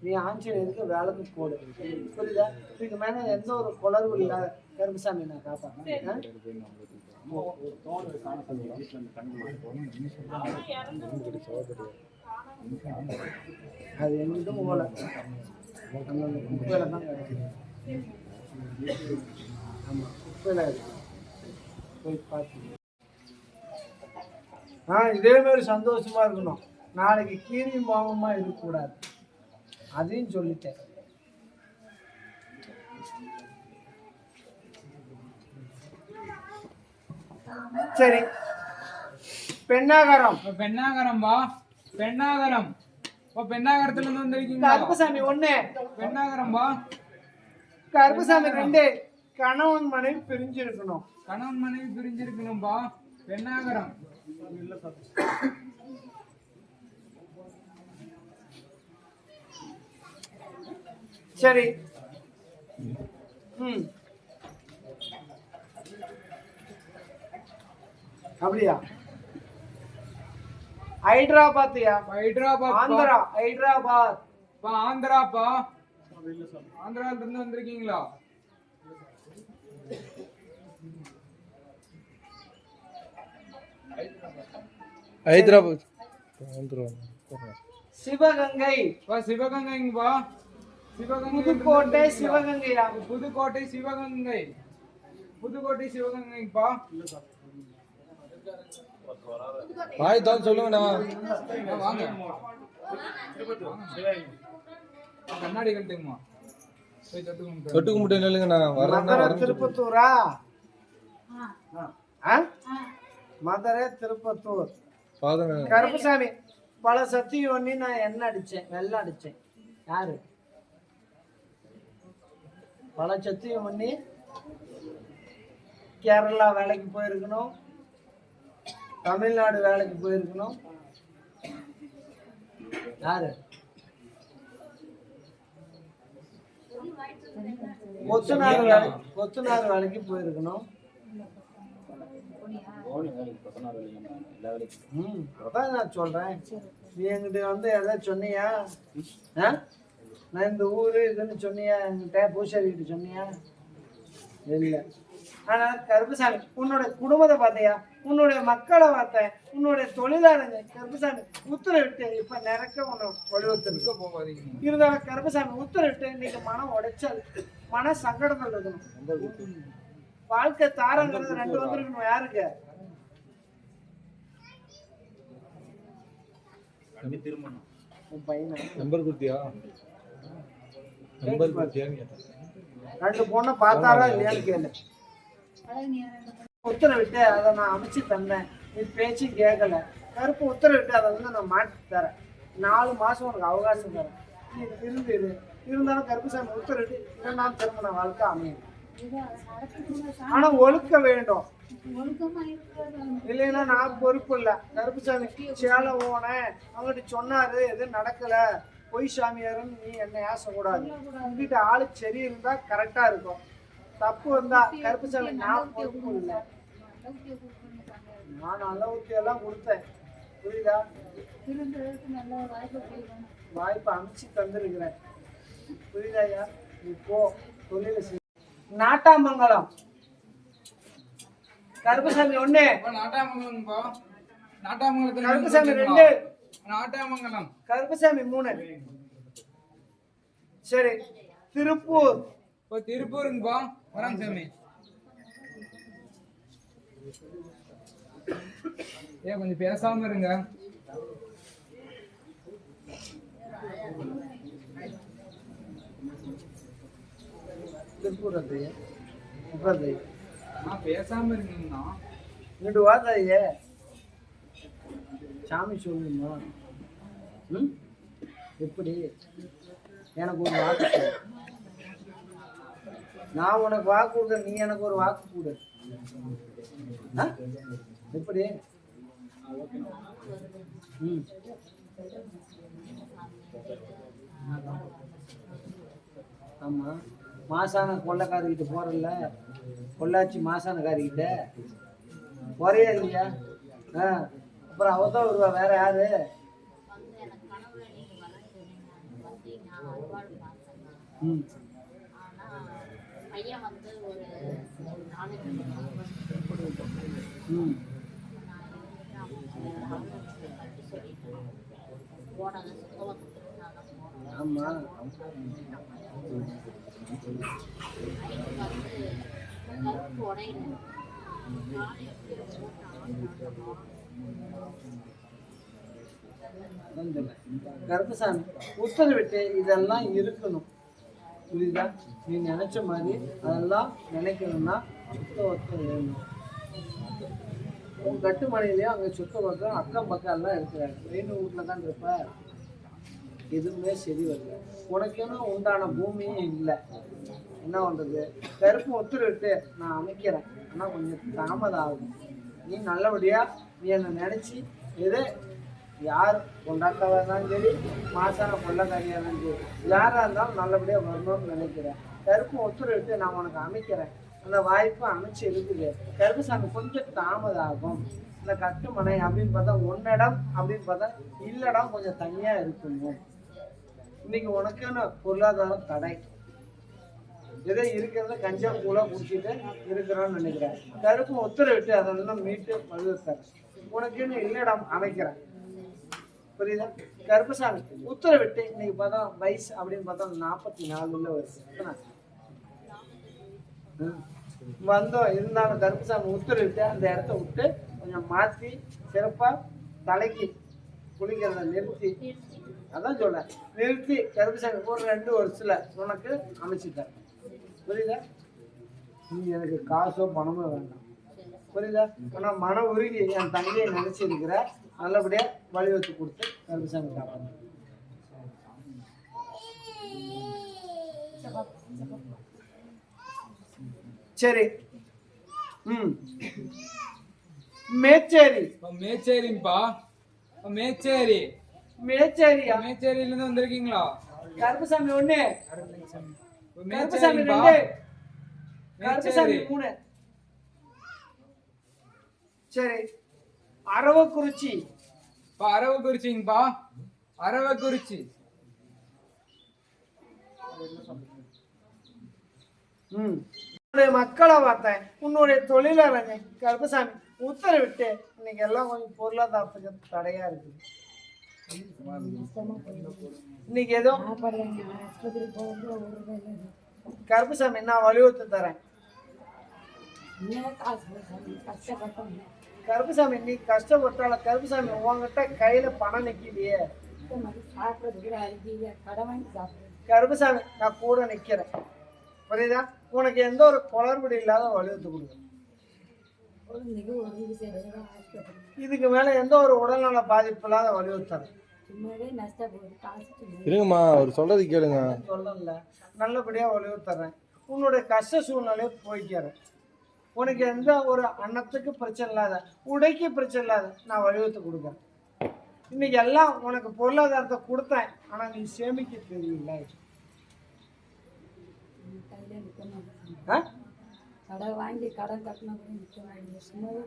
நீ ஆஞ்சநேயருக்கு விளக்கு போடு. புரியுதா? இதுக்கு மேல எந்த ஒரு குளறுபடி இல்லாத கருப்பசாமி நான் காப்பேன். அது எங்கிட்டும் போல குப்பையில தான் கிடைக்கும். ஆமா, குப்பையில இருக்கு. போய் பார்த்து இதே மாதிரி சந்தோஷமா இருக்கணும். நாளைக்கு கீழி பாவமா இருக்கக்கூடாது. அதையும் சொல்லிட்டேன். சரி, பெண்ணாகரம். பெண்ணாகரம்பா, பெண்ணாகரம். பெண்ணாகரத்துல இருந்து வந்திருக்கீங்க. கருப்பசாமி 1, பெண்ணாகரம்பா. கருப்பசாமி 2, கணவன் மனைவி பிரிஞ்சிருக்கணும். கணவன் மனைவி பிரிஞ்சிருக்கணும்பா. பெண்ணாகரம். சரி. அப்படியா? ஹைதராபாத்யா? ஹைதராபாத். ஆந்திரா. ஹைதராபாத். ஆந்திராப்பா. ஆந்திரால இருந்து வந்திருக்கீங்களா? ஹைதராபாத். சிவகங்கை. சிவகங்கைங்கப்பா. சிவகங்கை. புதுக்கோட்டை. சிவகங்கையா? புதுக்கோட்டை சிவகங்கை. புதுக்கோட்டை சிவகங்கைப்பா. வாய் தான் சொல்லுங்கண்ணா. வாங்க, கண்ணாடி கட்டுங்கம்மா. தொட்டு கும்பிட்டு நில்லுங்கண்ணா. மதுரை திருப்பத்தூரா? மதுரை திருப்பத்தூர். கருப்பசாமி பல சத்தியம் ஒண்ணி நான் என்ன அடிச்சேன்? வெள்ளம் அடிச்சேன். யாரு? பல சத்தியம் பண்ணி கேரளா வேலைக்கு போயிருக்கணும், தமிழ்நாடு வேலைக்கு போயிருக்கணும். யாரு? கொத்துனார் வேலைக்கு போயிருக்கணும். அதான் நான் சொல்றேன். நீ என்கிட்ட வந்து எதாவது சொன்னியா? நான் இந்த ஊரு இதுன்னு சொன்னியா? என்கிட்ட பூசாரி கிட்ட சொன்னியா? இல்லை. ஆனா கருப்பசாமி உன்னோட குடும்பத்தை பார்த்தையா? உன்னுடைய மக்களை பார்த்தேன், உன்னுடைய தொழிலாளங்க. கருப்பசாமி உத்தரவிட்டு இப்ப நிறக்க உன்னை வலியுறுத்திருக்க போகாதீங்க. இருந்தாலும் கருப்பசாமி உத்தரவிட்டு இன்னைக்கு மனம் உடைச்சல், மன சங்கடங்கள் இருக்கணும். வாழ்க்கை தாரங்கிறது 2 வந்திருக்கணும். யாருக்கு? உன் பையனா? நம்பர் குத்தியா? நம்பர் குத்தியா? 2 பொண்ணை பார்த்தாரா இல்லையான்னு கேளு. உத்தரவிட்டு அதை நான் அமைச்சு தந்தேன். நீ பேச்சும் கேட்கல. கருப்பு உத்தரவிட்டு அதை வந்து நான் மாற்றி தரேன். 4 மாசம் உனக்கு அவகாசம் தரேன். நீ திருந்திடு. இருந்தாலும் கருப்புசாமி உத்தரவிட்டு 2ஆம் திருமண வாழ்க்கை அமையும். ஆனா ஒழுக்க வேண்டும். இல்லைன்னா நான் பொறுப்பு இல்லை. கருப்புசாமி சேலை போனேன், அவங்ககிட்ட சொன்னாரு, எதுவும் நடக்கல, பொய் சாமியாருன்னு நீ என்ன ஏசக்கூடாது. உங்ககிட்ட ஆளு சரி இருந்தா கரெக்டா இருக்கும். தப்பு இருந்தா கருப்புசாமி நான் பொறுப்பு இல்லை. நான் நல்ல ஊத்தி எல்லாம் கொடுத்தேன். புரியுதா? வாய்ப்பு அமைச்சு தந்திருக்கிறேன். புரியுதாயா? நீ போ, தொழில செய். நாட்டாமங்கலம். கருப்பசாமி 1, நாட்டாமங்கலம். நாட்டாமங்கலத்துல கருப்பசாமி 2, நாட்டாமங்கலம். கருப்பசாமி 3. சரி, திருப்பூர். திருப்பூருங்கப்பா. வராமசாமி. கொஞ்சம் பேசாம இருங்க. திருப்பூர் பேசாம இருக்கீங்கன்னா இங்கிட்டு வாதையே சாமி சொல்லுமா? எப்படி எனக்கு ஒரு வாக்கு கொடு. நான் உனக்கு வாக்கு கொடுக்க, நீ எனக்கு ஒரு வாக்கு கொடு. ஆ? எப்படி? ம். ஆமா, மாசான கொள்ளைக்காரிக்கிட்ட போறல, பொள்ளாச்சி மாசானக்காரிக்கிட்ட போறியா இல்லையா? ஆ, அப்புறம் அவ தான் வருவா, வேற யாரு? ம். பையன் வந்து ஒரு 4 ம். போனதை சுத்தமாக ஆமா. கருப்பு உடையில கருப்பசாமி உத்தரவிட்டு இதெல்லாம் இருக்கணும், புரியுதா? நீ நினைச்ச மாதிரி அதெல்லாம் நினைக்கணும்னா சுத்த ஒத்தம் வேணும். உன் கட்டுமனையிலேயே அங்கே சுத்த பக்கம் அக்கம் பக்கம் எல்லாம் இருக்கிறாங்க. ரெண்டு வீட்டில் தான் இருப்ப, எதுவுமே சரி வரல. உனக்கேன்னா உண்டான பூமியும் இல்லை. என்ன பண்ணுறது? கருப்பு உத்தரவிட்டு நான் அமைக்கிறேன், ஆனால் கொஞ்சம் தாமதம் ஆகும். நீ நல்லபடியாக நீ என்னை நினச்சி எது யார் கொண்டாட்டவாக இருந்தாலும் சரி, மாசான கொள்ளக்காரியாக இருந்தாலும் சரி, யாராக இருந்தாலும் நல்லபடியாக வரணும்னு நினைக்கிறேன். கருப்பு உத்தரவிட்டு நான் உனக்கு அமைக்கிறேன். அந்த வாய்ப்பு அமைச்சு இருக்குது. கருப்புசாமி கொஞ்சம் தாமதம் ஆகும். இந்த கட்டுமனை அப்படின்னு பார்த்தா ஒன்னிடம் அப்படின்னு பார்த்தா இல்லடம் கொஞ்சம் தனியாக இருக்கணும். இன்னைக்கு உனக்குன்னு பொருளாதாரம் தடை, ஏதோ இருக்கிறத கஞ்சம் கூட குடிச்சிட்டு இருக்கிறோன்னு நினைக்கிறேன். கருப்பு உத்தரவிட்டு அதெல்லாம் மீட்டு வலுத்தரேன். உனக்குன்னு இல்லடம் அமைக்கிறேன், புரியுதா? கருப்பசாமி உத்தரவிட்டு இன்னைக்கு பார்த்தா வயசு அப்படின்னு பார்த்தா 44 வயசு வந்தோம். இருந்தாலும் கருப்பசாமி உத்தரவிட்டு அந்த இடத்த விட்டு கொஞ்சம் மாற்றி சிறப்பாக தலைக்கு குளிக்கிறத நிறுத்தி, அதான் சொல்ல நிறுத்தி கருப்பசாமி ஒரு 2 வருஷத்துல உனக்கு அமைச்சுட்டேன், புரியுதா? நீ எனக்கு காசோ பணமோ வேண்டாம், புரியுதா? ஆனால் மன உருகி என் தங்கையை நினைச்சிருக்கிற, நல்லபடியாக வழிவகுத்து கொடுத்து கருப்பசாமி காப்பாங்க. சரி. ம். மேச்சேரி. மேச்சேரிப்பா, மேச்சேரி. மேச்சேரியா? மேச்சேரியில இருந்து வந்திருக்கீங்களா? கருப்பசாமி 1, கருப்பசாமி 2, கருப்பசாமி 3. சரி. அரவக்குறிச்சி. அரவக்குறிச்சிங்கப்பா, அரவக்குறிச்சி. உன்னுடைய மக்களை பார்த்தேன், உன்னுடைய தொழிலாளங்க கருப்பசாமி உத்தரவிட்டு இன்னைக்கு எல்லாம் கொஞ்சம் பொருளாதாரத்துக்கு தடையா இருக்குது. இன்னைக்கு ஏதோ கருப்பசாமி நான் வலியுறுத்தி தரேன். கருப்பசாமி நீ கஷ்டப்பட்டால கருப்பசாமி உங்ககிட்ட கையில பணம் நிக்கலையே. கருப்பசாமி நான் கூட நிக்கிறேன், புரியுதா? உனக்கு எந்த ஒரு குளறுபடி இல்லாத வலியுறுத்தி கொடுக்குறேன். இதுக்கு மேல எந்த ஒரு உடல்நல பாதிப்பு இல்லாத வலியுறுத்தறேன். இருங்கம்மா, அவர் சொல்றது கேளுங்க. சொல்லல, நல்லபடியா வலியுறுத்துறேன். உன்னுடைய கஷ்ட சூழ்நிலையை போய்க்கிறேன். உனக்கு எந்த ஒரு அன்னத்துக்கு பிரச்சனை இல்லாத, உடைக்கு பிரச்சனை இல்லாத நான் வலியுறுத்தி கொடுக்குறேன். இன்னைக்கு எல்லாம் உனக்கு பொருளாதாரத்தை கொடுத்தேன், ஆனா நீ சேமிக்க தெரியல.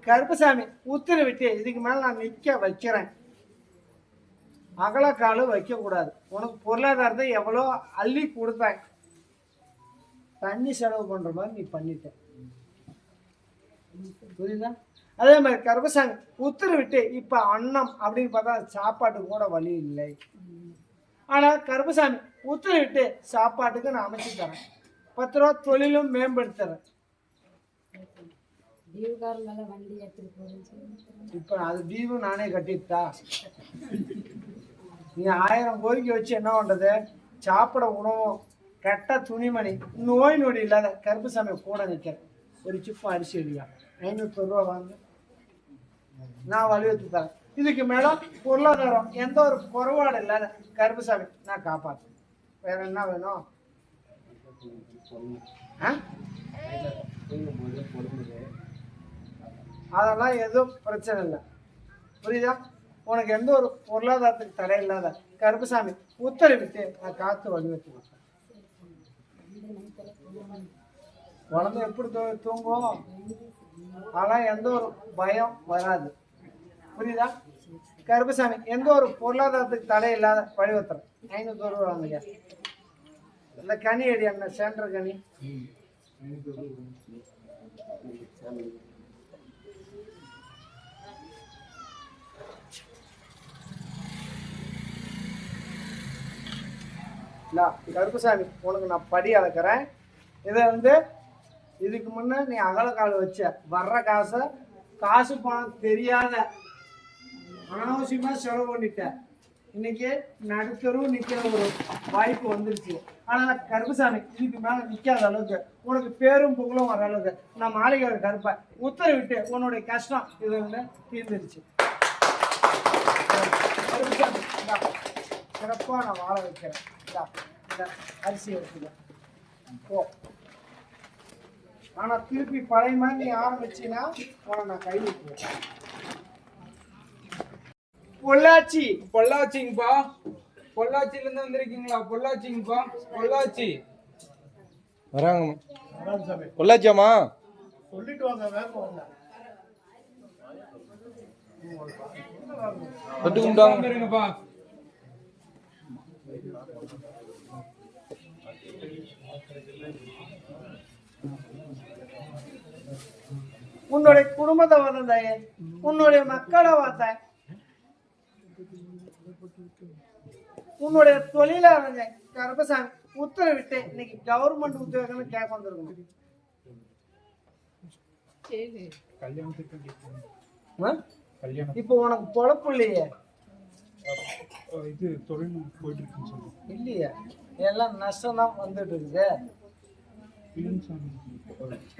கருப்பசாமி உத்தரவிட்டு இதுக்கு மேல நான் நிக்க வைக்கிறேன். அகலக்காலு வைக்க கூடாது. உனக்கு பொருளாதாரத்தை எவ்வளோ அள்ளி கொடுத்தேன், தண்ணி செலவு பண்ற மாதிரி நீ பண்ணிட்ட, புரியுதா? அதே மாதிரி கருப்பசாமி உத்தரவிட்டு இப்ப அன்னம் அப்படின்னு பார்த்தா சாப்பாட்டுக்கு கூட வழி இல்லை. ஆனா கருப்பசாமி உத்தரவிட்டு சாப்பாட்டுக்கு நான் அமைச்சு தரேன். 10 ரூபா தொழிலும் மேம்படுத்துறேன். இப்ப அது தீவு நானே கட்டிட்டா. நீ 1000 கோரிக்கை வச்சு என்ன பண்றது? சாப்பிட உணவும் கெட்ட துணிமணி நோய் நொடி இல்லாத கருப்பசாமி கூட நிற்கிறேன். ஒரு சிப்பம் அரிசி இல்லையா 500 ரூபா வாங்க, நான் வலியுறுத்தி தரேன். இதுக்கு மேல பொருளாதாரம் எந்த ஒரு குறைபாடு இல்லாத கருப்புசாமி நான் காப்பாற்றுறேன். வேற என்ன வேணும்? அதெல்லாம் எதுவும் பிரச்சனை இல்லை, புரியுதா? உனக்கு எந்த ஒரு பொருளாதாரத்துக்கு தடை இல்லாத கருப்புசாமி உத்தரவிட்டு நான் காத்து வழி வச்சு கொடுப்பேன். குழந்தை எப்படி தூங்கும், அதெல்லாம் எந்த ஒரு பயம் வராது, புரியுதா? கருப்புசாமி எந்த ஒரு பொருளாதாரத்துக்கு தடை இல்லாத வழிவத்துறேன். 500 ரூபா வாங்க. இந்த கனி அடி என்ன சென்டர் கனி கருப்புசாமி உனக்கு நான் படி அளக்கிறேன். இதை இதுக்கு முன்னே நீ அகலக்கால் வச்ச வர்ற காசு பணம் தெரியாத அனாவசியமா செலவு பண்ணிட்ட. இன்னைக்கு நடுத்தரும் நிக்கிற ஒரு வாய்ப்பு வந்துருச்சு. ஆனா கருப்புசாமி இதுக்கு மேல நிக்காத அளவுக்கு உனக்கு பேரும் புகழும் வர அளவுக்கு நான் மாளிகை கருப்பை உத்தரவிட்டு உன்னுடைய கஷ்டம் இது தீர்ந்துருச்சு. கருப்புசாமி சிறப்பா நான் வாழ வைக்கிறேன். இந்த அரிசி எடுத்துக்க போ. ஆனா திருப்பி பழைய மாதிரி நீ ஆரம்பிச்சின்னா உன நான் கை விட்டுருவேன். பொள்ளாச்சி பொள்ளாச்சிங்கப்பா, பொள்ளாச்சியில இருந்து வந்திருக்கீங்களா? பொள்ளாச்சிங்கப்பா, பொள்ளாச்சி வராங்க. பொள்ளாச்சியாமா சொல்லிட்டு வாங்க. தொட்டு கும்பிட்டாங்க. இருங்கப்பா. உன்னுடைய குடும்பத்தை வந்தாயே, உன்னுடைய மக்களை பார்த்தாய், உன்னுடைய தொழிலாளங்க கருப்பசாமி உத்தரவிட்டு இன்னைக்கு கவர்மெண்ட் உத்தியோகம்னு கேட்க வந்திருக்கணும். இப்போ உனக்கு பொழப்பு இல்லையே, இது தொழில் போயிட்டு இருக்குன்னு இல்லையே, எல்லாம் நஷ்டம் தான் வந்துட்டு இருக்குது.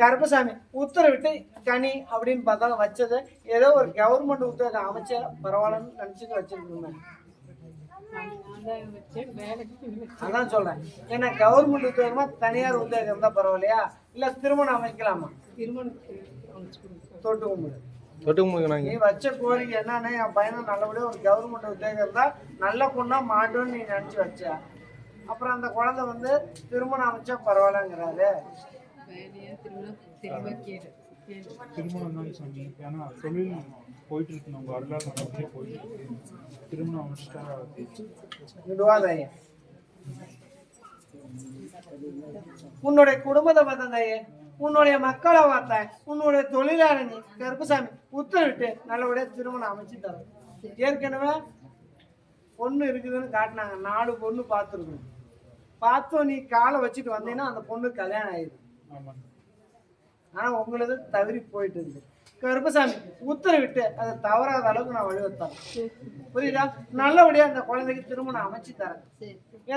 கருப்பசாமி உத்தரவிட்டு கனி அப்படின்னு பார்த்தா வச்சது ஏதோ ஒரு கவர்மெண்ட் உத்தியோகம் அமைச்ச பரவாயில்லன்னு நினைச்சிட்டு வச்சிருக்கோமே. அதான் சொல்றேன், ஏன்னா கவர்மெண்ட் உத்தியோகமா தனியார் உத்தியோகம் இருந்தா பரவாயில்லையா, இல்ல திருமணம் அமைக்கலாமா? தொட்டு கும்பிடு. நீ வச்ச கோரிக்கை என்னன்னா என் பையனை நல்லபடியா ஒரு கவர்மெண்ட் உத்தியோகம் இருந்தா நல்ல பொண்ணா மாட்டோன்னு நீ நினைச்சு வச்ச. அப்புறம் அந்த குழந்தை திருமணம் அமைச்சா பரவாயில்லங்கிறாரு. திருமணம் தான் சாமி, ஏன்னா தொழில் போயிட்டு இருக்கு, நம்ம வரலாறு நல்லபடியா போயிட்டு இருக்கு. திருமணம் அமைச்சிட்டா விடுவாதாயே. உன்னுடைய குடும்பத்தை பார்த்தாயே, உன்னுடைய மக்களை பார்த்தாய், உன்னுடைய தொழிலாளி கருப்பசாமி உத்தரவிட்டு நல்லபடியா திருமணம் அமைச்சு தரேன். ஏற்கனவே பொண்ணு இருக்குதுன்னு காட்டினாங்க, 4 பொண்ணு பார்த்துருக்கணும். பார்த்தோம் நீ காலை வச்சுட்டு வந்தீங்கன்னா அந்த பொண்ணு கல்யாணம் ஆயிடுது. ஆனா உங்களுக்கு தவறி போயிட்டு இருக்கு. கருப்பசாமி உத்தரவிட்டு அதை தவறாத அளவுக்கு நான் வழிவகுத்தேன், புரியுதா? நல்லபடியா அந்த குழந்தைக்கு திருமணம் அமைச்சு தரேன்.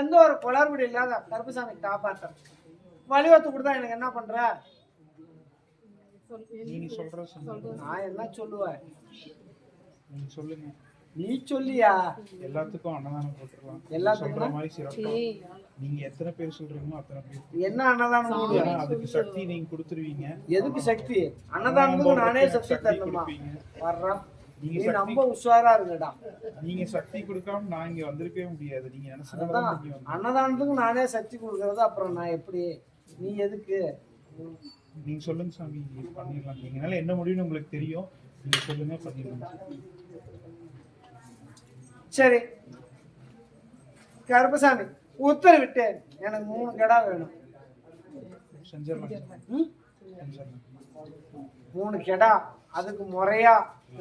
எந்த ஒரு குளறுபடி இல்லாத கருப்பசாமி காப்பாத்துறேன். வழிவகுத்து கொடுத்தா எனக்கு என்ன பண்ற? நான் என்ன சொல்லுவேன்? சொல்லுங்க. நீ சொல்லியா? எல்லாத்துக்கும் அன்னதானம் போட்டுடலாம். எல்லாத்துக்கும் மாதிரி சிறப்பா நீங்க எத்தனை பேர் சொல்றீங்களோ அத்தனை பேர். என்ன அன்னதானம்? அதுக்கு சக்தி நீங்க கொடுத்துருவீங்க. எதுக்கு சக்தி? அன்னதானத்துக்கு நானே சக்தி தரணுமா? வர்றேன், நீ ரொம்ப உஷாரா இருக்குடா. நீங்க சக்தி கொடுக்காம நான் இங்க வந்திருக்கவே முடியாது. நீங்க நினைச்சா அன்னதானத்துக்கு நானே சக்தி கொடுக்கறது, அப்புறம் நான் எப்படி? நீ எதுக்கு? நீங்க சொல்லுங்க சாமி, பண்ணிடலாம். நீங்கனால என்ன முடியும்னு உங்களுக்கு தெரியும், நீங்க சொல்லுங்க, பண்ணிடலாம். சரி கருப்பசாமி உத்தரவிட்டு எனக்கு 3 கடா வேணும். செஞ்சிடலாம். 3 கடா. அதுக்கு முறையா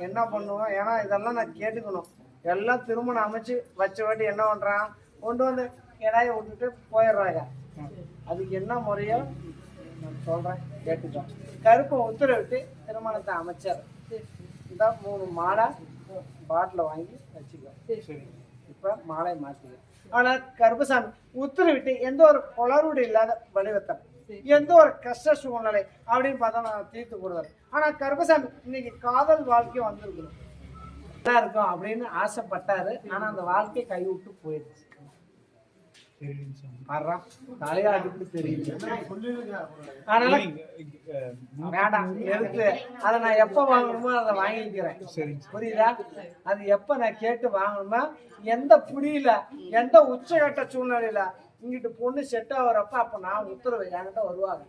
என்ன பண்ணுவோம்? ஏன்னா இதெல்லாம் நான் கேட்டுக்கணும். எல்லாம் திருமணம் அமைச்சு வச்ச வாட்டி என்ன பண்றான், கொண்டு வந்து கடாயை விட்டுட்டு போயிடுறாங்க. அதுக்கு என்ன முறையோ நான் சொல்றேன், கேட்டுக்கோ. கருப்பை உத்தரவிட்டு திருமணத்தை அமைச்சர் இந்த 3 மாலை பாட்டில் வாங்கி வச்சுக்கோ. இப்ப மாலை மாத்திக்க. ஆனா கருப்பசாமி உத்தரவிட்டு எந்த ஒரு குளறுபடி இல்லாத வடிவத்தம், எந்த ஒரு கஷ்ட சூழ்நிலை அப்படின்னு பார்த்தா நான் தீர்த்து கொடுத்தாரு. ஆனா கருப்பசாமி இன்னைக்கு காதல் வாழ்க்கை வந்திருக்கணும். நல்லா இருக்கும் அப்படின்னு ஆசைப்பட்டாரு. ஆனா அந்த வாழ்க்கை கைவிட்டு போயிடுச்சு. தலையாட்டு தெரியல. அதனால வேண்டாம், எடுத்து அதை நான் எப்ப வாங்கணுமோ அதை வாங்கிக்கிறேன். புரியுதா? அது எப்ப நான் கேட்டு வாங்கணுமா, எந்த புரியல எந்த உச்சகட்ட சூழ்நிலையில இங்கிட்டு பொண்ணு செட் ஆகுறப்ப அப்ப நான் உத்தரவு என்கிட்ட வருவாங்க.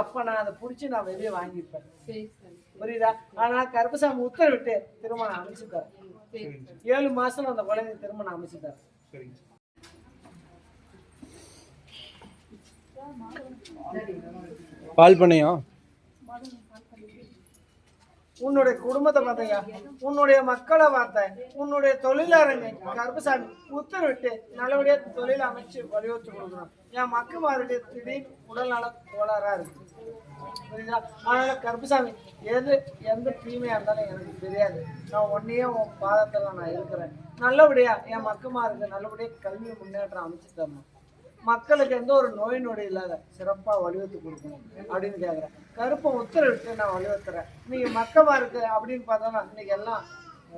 அப்ப நான் அதை பிடிச்சி நான் வெளியே வாங்கிப்பேன். புரியுதா? ஆனா கருப்பசாமி உத்தரவிட்டு திருமணம் அமைச்சுட்டார். 7 மாசம் அந்த குழந்தை திருமணம் அமைச்சுட்டார். பால் பண்ணையா? உன்னுடைய குடும்பத்தை பார்த்தையா, உன்னுடைய மக்களை பார்த்தேன், உன்னுடைய தொழிலாளங்க கருப்பசாமி உத்தரவிட்டு நல்லபடியா தொழில் அமைச்சு வலியுறுத்தி கொடுக்கணும். என் மக்களுடைய திடீர் உடல்நல கோளாறா இருக்கு. புரியுதா? அதனால கருப்பசாமி எந்த தீமையா இருந்தாலும் எனக்கு தெரியாது. நான் ஒன்னையே உன் பாதத்துல நான் இருக்கிறேன். நல்லபடியா என் மக்களுக்கு நல்லபடியா கல்வி முன்னேற்றம் அமைச்சு தரணும். மக்களுக்கு எந்த ஒரு நோய் நொடி இல்லாத சிறப்பா வலியுறுத்தி கொடுக்கணும் அப்படின்னு கேட்குறேன். கருப்பை உத்தரவிட்டு நான் வலியுறுத்துறேன். நீங்க மக்கமா இருக்கு அப்படின்னு பார்த்தோம்னா இன்னைக்கு எல்லாம்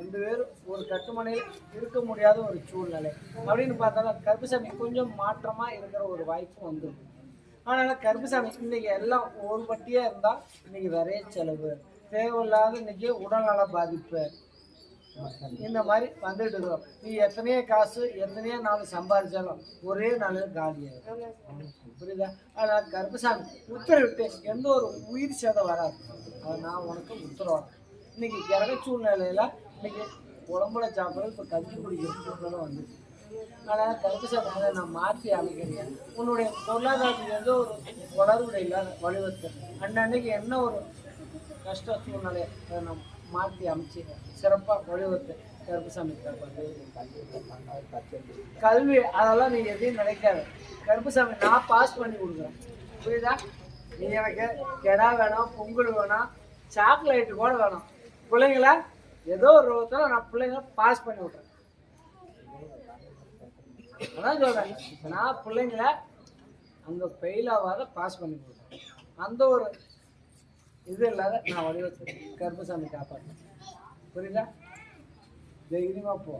2 பேரும் ஒரு கட்டுமனையில் இருக்க முடியாத ஒரு சூழ்நிலை அப்படின்னு பார்த்தாலும் கருப்பசாமி கொஞ்சம் மாற்றமா இருக்கிற ஒரு வாய்ப்பு வந்துருக்கு. அதனால கருப்பசாமி இன்னைக்கு எல்லாம் ஒரு பட்டியா இருந்தா இன்னைக்கு நிறைய செலவு தேவையில்லாத இன்னைக்கு உடல்நல பாதிப்பு இந்த மாதிரி வந்துட்டு இருக்கோம். நீ எத்தனையோ காசு எத்தனையோ நாள் சம்பாதிச்சாலும் ஒரே நாளில் காலியாகும். புரியுதா? அதனால கருப்பசாமி உத்தரவிட்டு எந்த ஒரு உயிர் சேதம் வராது. அதை நான் உனக்கு உத்தரவாதம். இன்னைக்கு கிரக சூழ்நிலையில இன்னைக்கு உடம்புல சாப்பிட இப்போ கஞ்சி குடிக்கிற சூழ்நிலை வந்துச்சு. அதனால கருப்பசாமி அதை நான் மாற்றி அமைக்கிறேன். உன்னுடைய பொருளாதாரத்துக்கு எந்த ஒரு வளர்வுடைய இல்லாத வலியுறுத்து அன்னன்னைக்கு என்ன ஒரு கஷ்ட சூழ்நிலை அதை நான் மாற்றி அமைச்சு சிறப்பாக வலியுறுத்து கருப்பசாமி. கல்வி அதெல்லாம் நீ எதையும் நினைக்காத. கருப்பசாமி நான் பாஸ் பண்ணி கொடுக்குறேன். புரியுதா? நீ எனக்கு கெடா வேணும், பொங்கல் வேணும், சாக்லேட்டு கூட வேணும். பிள்ளைங்கள ஏதோ ஒரு ரூபத்தில் நான் பிள்ளைங்கள பாஸ் பண்ணி விட்றேன். அதான் சொல்கிறேன், நான் பிள்ளைங்கள அங்கே ஃபெயில் ஆகாத பாஸ் பண்ணி கொடுக்குறேன். அந்த ஒரு இது இல்லாத நான் வடிவத்து கருப்பசாமி காப்பாற்றேன். புரியுதா? தைரியமா போ.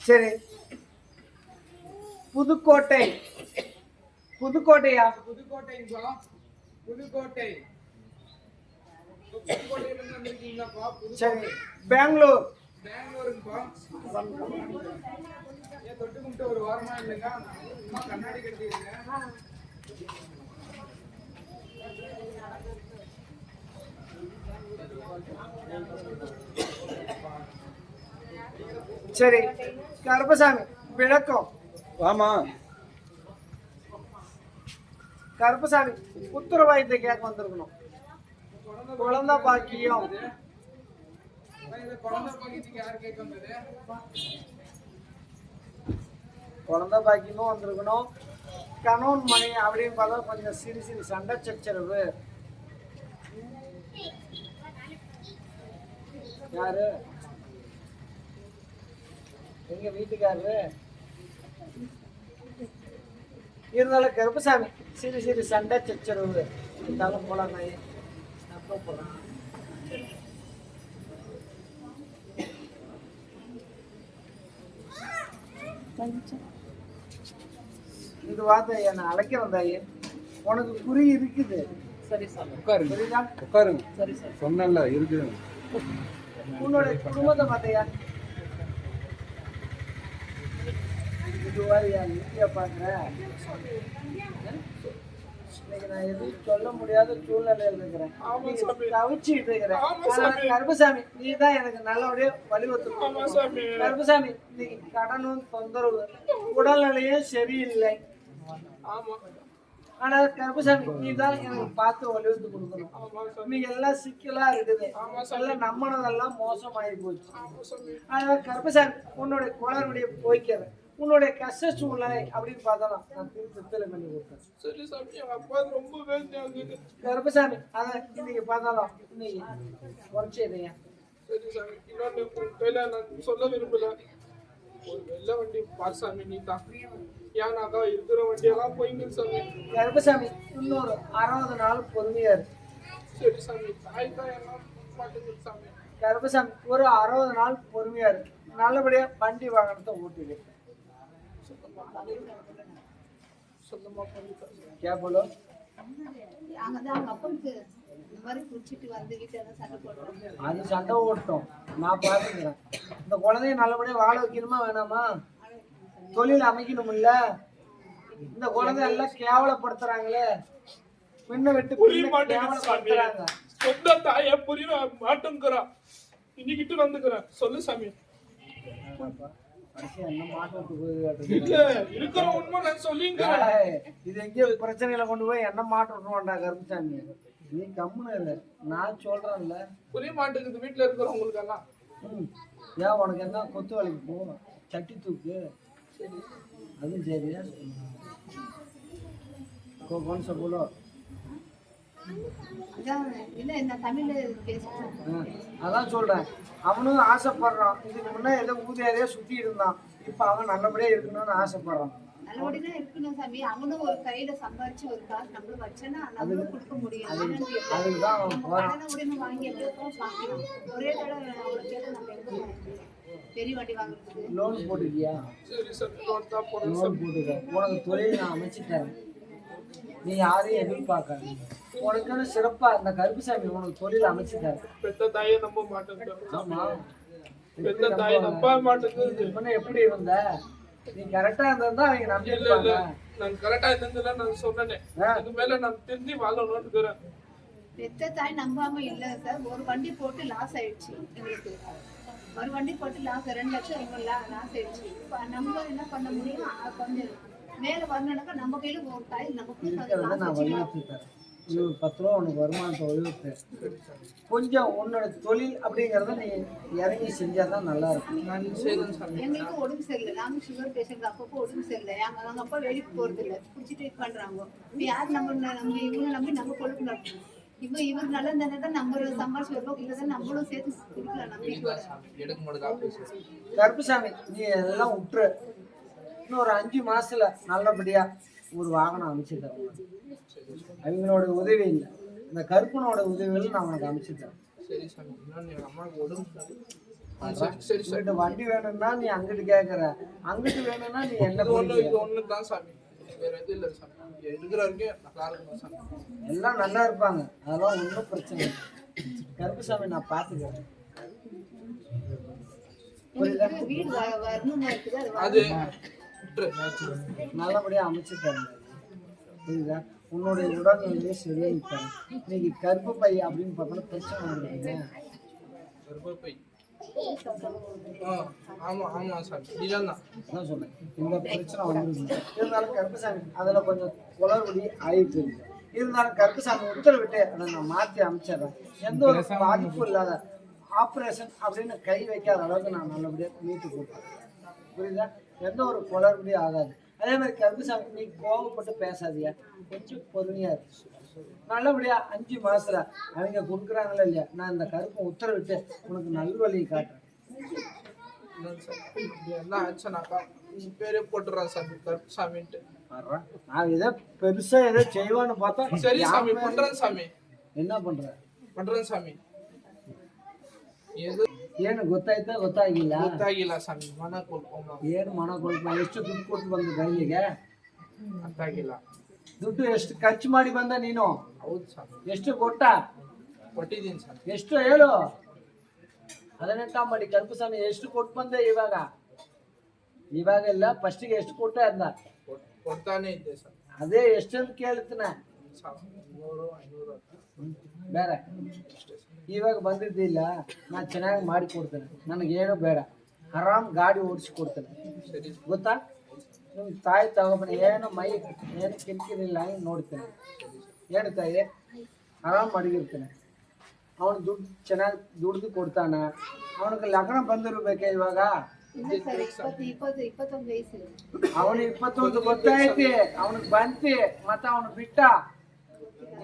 சரி, புதுக்கோட்டை. புதுக்கோட்டையா? புதுக்கோட்டைங்களா? புதுக்கோட்டை. புதுக்கோட்டையிலிருந்து வந்திருக்கீங்களாப்பா? சரி, பெங்களூர். பெங்களூருங்கப்பா. ஏன் தொட்டு கும்பிட்டு ஒரு வாரமா இல்லைங்க? அம்மா கண்ணாடி கட்டிடுங்க. சரி, கருப்பசாமி விளக்கம். ஆமா கருப்பசாமி உத்தரவாதத்தை கேட்க வந்திருக்கணும். குழந்தை பாக்கியம். குழந்தை பாக்கியமும் வந்திருக்கணும். கணவன் மணி அப்படின்னு பார்த்தா கொஞ்சம் சிறு சிறு சண்டை சச்சரவு. யாரு? எங்க வீட்டுக்காரரு இருந்தாலும் கருப்பசாமி சிறு சிறு சண்டை சச்சரவு இருந்தாலும் போலாம். நான் கூப்பிடுறேன். இந்த வார்த்தை என்ன அழைக்கிறேன் தாயே, உனக்கு குறி இருக்குது. சரி சார். உட்காருங்க. புரியுதா? உட்காருங்க. சரி சார். சொன்னல இருக்குதுங்க. உன்னோட குடும்பத்தை பார்த்தையா? இதுவாரியா நீங்க பாக்குற? இன்னைக்கு நான் எதுவும் சொல்ல முடியாத சூழ்நிலையில் இருக்கிறேன். தவிச்சுட்டு இருக்கிறேன். கருப்பசாமி நீ தான் எனக்கு நல்லபடியா வழிவகுத்து. கருப்பசாமி இன்னைக்கு கடனும் தொந்தரவு, உடல்நிலையும் சரியில்லை. ஆனா கருப்பசாமி நீ தான் எனக்கு பார்த்து வலியுறுத்தி கொடுக்கணும். இன்னைக்கு எல்லாம் சிக்கலா இருக்குது. எல்லாம் நம்பினதெல்லாம் மோசமாயி போச்சு. அதனால கருப்பசாமி உன்னுடைய குளறுடைய போய்க்கிறேன். உன்னுடைய கஷ்ட சூழ்நிலை அப்படின்னு பார்த்தாலும் நான் திருத்தலை பண்ணி கொடுத்தேன். சரி சாமி, அப்பா ரொம்ப வேதனையாகுது. கருப்பசாமி அதை இன்னைக்கு பார்த்தாலும் இன்னைக்கு குறைச்சிடுங்க. சரி சாமி, இன்னொன்று கையில நான் சொல்ல விரும்பல. ஒரு வெள்ளை வண்டி பார் சாமி, நீ தான் ஏன்னாக்கா இருக்கிற வண்டியெல்லாம் போயிங்க சாமி. கருப்பசாமி இன்னொரு 60 நாள் பொறுமையா இருக்கு. சரி சாமி, தாய் தான் எல்லாம் மாட்டேங்குது சாமி. கருப்பசாமி ஒரு 60 நாள் பொறுமையா இருக்கு. நல்லபடியா வண்டி வாகனத்தை ஓட்டுது. சொந்தமா பண்ணிட்டேன். கேப்பலோ அங்கதான் அவங்க அப்பனுக்கு இந்த மாதிரி குடிச்சிட்டு வந்து வீட்டுல சண்டை போடுறாங்க. அது சண்டை ஓட்டும், நான் பாத்துக்கிறேன். இந்த குழந்தைய நல்லபடியா வாழ வைக்கணுமா வேணாமா? தொழில் அமைக்கணும்ல. இந்த குழந்தை எல்லாம் கேவலப்படுத்துறாங்களே, பின்ன விட்டு புரிய பின்ன மாட்டேங்குது சாமி. கேவலப்படுத்துறாங்க. சொந்த தாய புரிய மாட்டேங்கிறா. இன்னைக்கிட்டு வந்துக்கிறேன். சொல்லு சாமி. கடைசியா என்ன மாட்டு இல்ல, இருக்கிற உண்மை நான் சொல்லிங்கிறேன். இது எங்கேயோ பிரச்சனைகளை கொண்டு போய் என்ன மாட்டு விட்டுருவான்டா கருப்புசாமி. நீ கம்முன்னு இரு, நான் சொல்றேன்ல. புரிய மாட்டேங்குது வீட்டுல இருக்கிறவங்களுக்கு எல்லாம். ஏன் உனக்கு என்ன கொத்து வேலைக்கு போ, சட்டி தூக்கு. அதுவும் சரியா கொஞ்சம் போலோ. அதான் இல்ல இந்த தமிழ்ல பேசுறேன். அதான் சொல்றேன், அவனும் ஆசைப்படுறான். இதுக்கு முன்னே ஏதோ ஊதியாரியா சுத்தி இருந்தான், இப்ப அவன் நல்லபடியா இருக்கணும்னு ஆசைப்படுறான். நல்லபடியா இருக்கணும் சாமி. அவனும் ஒரு கையில சம்பாரிச்சு ஒரு காசு நம்மளும் வச்சேன்னா நம்மளும் கொடுக்க முடியும். அதுக்குதான் அவன் நம்ம போறான். கடனை உடனே வாங்கி எப்பவும் வாங்கிடும். ஒரே தடவை அவ்வளவு கேட்டு நம்ம எங்க போறது? பெரிய வண்டி வாங்குறதுக்கு லோன் போட்டுக்கியா? சரி சாமி, லோன் தான் போடுறேன் லோன் சாமி. போட்டுக்க. உனக்கு தொழில் நான் அமைச்சுட்டேன், நீ யாரையும் எதிர்பார்க்காத. உனக்குன்னு சிறப்பா இந்த கருப்புசாமி உனக்கு தொழில் அமைச்சுட்டாரு. பெத்த தாயை நம்ப மாட்டேன். ஆமா, பெத்த தாயை நம்ப மாட்டேங்குது. இப்ப எப்படி இருந்த? நீ கரெக்டா இருந்தா அவங்க நம்பி இல்ல இல்ல, இருப்பாங்க. நான் கரெக்டா இருந்ததுல நான் சொன்னேன். இது மேல நான் திருந்தி வாழணும்னு இருக்கிறேன். பெத்த தாய் நம்பாம இல்ல சார். ஒரு வண்டி போட்டு லாஸ் ஆயிடுச்சு எங்களுக்கு. ஒரு வண்டி போட்டு லாஸ் 2 லட்சம் லாஸ் ஆயிடுச்சு. இப்ப நம்ம என்ன பண்ண முடியும்? கொஞ்சம் மேல வரணும்னாக்கா நம்ம கையில ஒரு தாய் நமக்கு இருக்கிறத நான் வலியுறுத்திட்டேன். இது 10 ரூபா உனக்கு வருமானத்தை வலியுறுத்து. கொஞ்சம் உன்னோட தொழில் அப்படிங்கறத நீ இறங்கி செஞ்சாதான் நல்லா இருக்கும். நான் செய்தேன் சாமி. எங்களுக்கு உடம்பு சரியில்லை. நாங்க சுகர் பேஷண்ட். அப்பப்போ உடம்பு சரியில்லை. அவங்க அப்பா வெளிக்கு போறது இல்லை, குடிச்சிட்டு இது பண்றாங்க. இப்ப யார் நம்ம இவங்களை நம்பி நம்ம கொழுப்பு நடத்தணும்? இவர் நல்லா இருந்தா தான் நம்ம சம்பாரிச்சு வருவோம். இல்லதான் நம்மளும் சேர்த்து குடிக்கலாம் நம்பிக்கையோட. எடுக்க மாட்டேதா? கருப்புசாமி நீ எல்லாம் விட்டுரு. இன்னும் ஒரு 5 மாசத்துல நல்லபடியா ஒரு வாகனம் அமைச்சு தரேன். அவங்களோட உதவி இல்லை, இந்த கருப்பனோட உதவியில் நான் உனக்கு அமைச்சு தரேன். சரி சாமி. இன்னொன்னு எங்க அம்மாவுக்கு உடம்பு சரி சரி. இந்த வண்டி வேணும்னா நீ அங்கிட்டு கேட்கற, அங்கிட்டு வேணும்னா நீ என்ன இது ஒண்ணு தான் சாமி. வேற எதுவும் இல்லை சாமி. இருக்கிற வரைக்கும் நல்லா இருக்கும் சாமி. எல்லாம் நல்லா இருப்பாங்க, அதெல்லாம் ஒன்றும் பிரச்சனை இல்லை. கருப்புசாமி நான் பார்த்துக்கிறேன். வீடு வரணுமா இருக்குது. அது நல்லபடியா அமைச்சு தரேன். புரியுதா? உன்னுடைய உடல்நிலையே சரியா இருக்காது. இன்னைக்கு கருப்பு பை அப்படின்னு பார்த்தோன்னா பிரச்சனை வந்துருக்குங்க. கர்ப்பப்பை. ஆமா ஆமா சாமி, நீதான் அதான் சொன்னேன், இந்த பிரச்சனை வந்துருக்கு. இருந்தாலும் கருப்புசாமி அதில் கொஞ்சம் குளறுபடி ஆயிட்டு இருக்கு. இருந்தாலும் கருப்புசாமி உத்தரவிட்டு அதை நான் மாற்றி அமைச்சிடுறேன். எந்த ஒரு பாதிப்பும் இல்லாத ஆப்ரேஷன் அப்படின்னு கை வைக்காத அளவுக்கு நான் நல்லபடியாக மீட்டு கொடுப்பேன். புரியுதா? எந்த ஒரு குளறுபடியும் ஆகாது. அதே மாதிரி கருப்புசாமி நீ கோவப்பட்டு பேசாதியா, கொஞ்சம் பொறுமையா இருக்கு. நல்லபடியா 5 மாசத்துல அவங்க கொடுக்குறாங்களா இல்லையா, நான் இந்த கருப்பை உத்தரவிட்டு உனக்கு நல்வழியை காட்டுறேன். எல்லாம் ஆச்சுனாக்கா பேரே போட்டுறான் சாமி, கருப்புசாமின்ட்டு. நான் ஏதோ பெருசா ஏதோ செய்வான்னு பார்த்தா சரி சாமி, பண்றேன் சாமி. என்ன பண்ற? பண்றேன் சாமி. ಏನು ಗೊತ್ತಾಯ್ತಾ ಗೊತ್ತಾಗಿಲ್ಲ? ಗೊತ್ತಾಗಿಲ್ಲ ಸ್ವಾಮಿ, ಮನ ಕೊಡ್ಕೊಂಬ. ಏನು ಮನ ಕೊಡ್ಕೊಂಬ? ಎಷ್ಟು ದುಡ್ಡು ಕೊಟ್ಟು ಬಂದ ಕೈಲಿಗೆ? ಅರ್ಥ ಆಗಿಲ್ಲ. ದುಡ್ಡು ಎಷ್ಟು ಖರ್ಚು ಮಾಡಿ ಬಂದ ನೀನು? ಹೌದು ಸ್ವಾಮಿ. ಎಷ್ಟು ಕೊಟ್ಟ? ಕೊಟ್ಟಿದ್ದೀನಿ ಸ್ವಾಮಿ. ಎಷ್ಟು ಹೇಳು? 18 ಮಾಡಿ ಕಲ್ಪಸ್ವಾಮಿ ಎಷ್ಟು ಕೊಟ್ಟು ಬಂದೆ ಇವಾಗ? ಇವಾಗೆಲ್ಲ ಫಸ್ಟಿಗೆ ಎಷ್ಟು ಕೊಟ್ಟೆ ಅಂದ? ಕೊಡ್ತಾನೆ ಇದ್ದೆ ಸರ್. ಅದೇ ಎಷ್ಟಂತ ಕೇಳ್ತಾನೆ? 100, 500 ಬೇರೆ. ಇವಾಗ ಬಂದಿದ್ದಿಲ್ಲ, ನಾನು ಚೆನ್ನಾಗಿ ಮಾಡಿ ಕೊಡ್ತೇನೆ, ನನಗೇನು ಬೇಡ, ಆರಾಮ್ ಗಾಡಿ ಓಡಿಸಿ ಕೊಡ್ತೇನೆ, ಗೊತ್ತಾ? ನಿಮ್ಮ ತಾಯಿ ತಗೊಬನ್ನಿ, ಏನು ಮೈ ಏನು ಕಿರಿಕಿರಿಲ್ಲ ನೋಡ್ತೇನೆ. ಏನು ತಾಯಿ, ಆರಾಮ್ ಮಡಗಿರ್ತೇನೆ. ಅವನು ದುಡ್ಡು ಚೆನ್ನಾಗಿ ದುಡ್ದು ಕೊಡ್ತಾನ. ಅವನಿಗೆ ಲಗ್ನ ಬಂದಿರ್ಬೇಕೆ ಇವಾಗ? ಅವನು 21 ಗೊತ್ತೈತಿ, ಅವನಿಗೆ ಬಂತಿ, ಮತ್ತ ಅವನು ಬಿಟ್ಟ.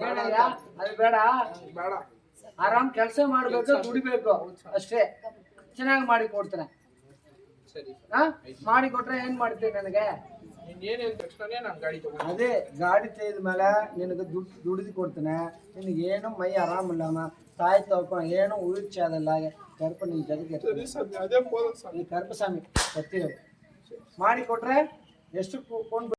ಹೇಳಯ್ಯ, ಅದು ಬೇಡ. ಬೇಡ, ಆರಾಮ್ ಕೆಲಸ ಮಾಡ್ಬೇಕು, ದುಡಿಬೇಕು ಅಷ್ಟೇ. ಚೆನ್ನಾಗಿ ಮಾಡಿ ಕೊಡ್ತೇನೆ. ಸರಿ ಮಾಡಿ ಕೊಟ್ರೆ ಏನ್ ಮಾಡ್ತೀನಿ ನನಗೆ? ನೀನ್ ಏನ್ ಹೇಳಿದ ತಕ್ಷಣ ನಾನು ಗಾಡಿ ತಗೊಂಡು ಅದೇ ಗಾಡಿ ತೆಗೆದ ಮೇಲೆ ನಿನಗೆ ದುಡ್ದು ಕೊಡ್ತೇನೆ. ನಿನಗೇನು ಮೈ ಆರಾಮಿಲ್ಲಮ್ಮ, ತಾಯಿ ತೋಪ ಏನು ಉಳಿಚೆ ಅದಲ್ಲ ಕರ್ಪ ನಿನ್ ಜೊತೆಗೆ ಸರಿ ಸ್ವಾಮಿ ಅದೇ ಬೋದ ಸ್ವಾಮಿ ಈ ಕರ್ಪಸ್ವಾಮಿ ಬರ್ತೀವಿ ಮಾಡಿ ಕೊಟ್ರೆ ಎಷ್ಟು ಕೊಂಡು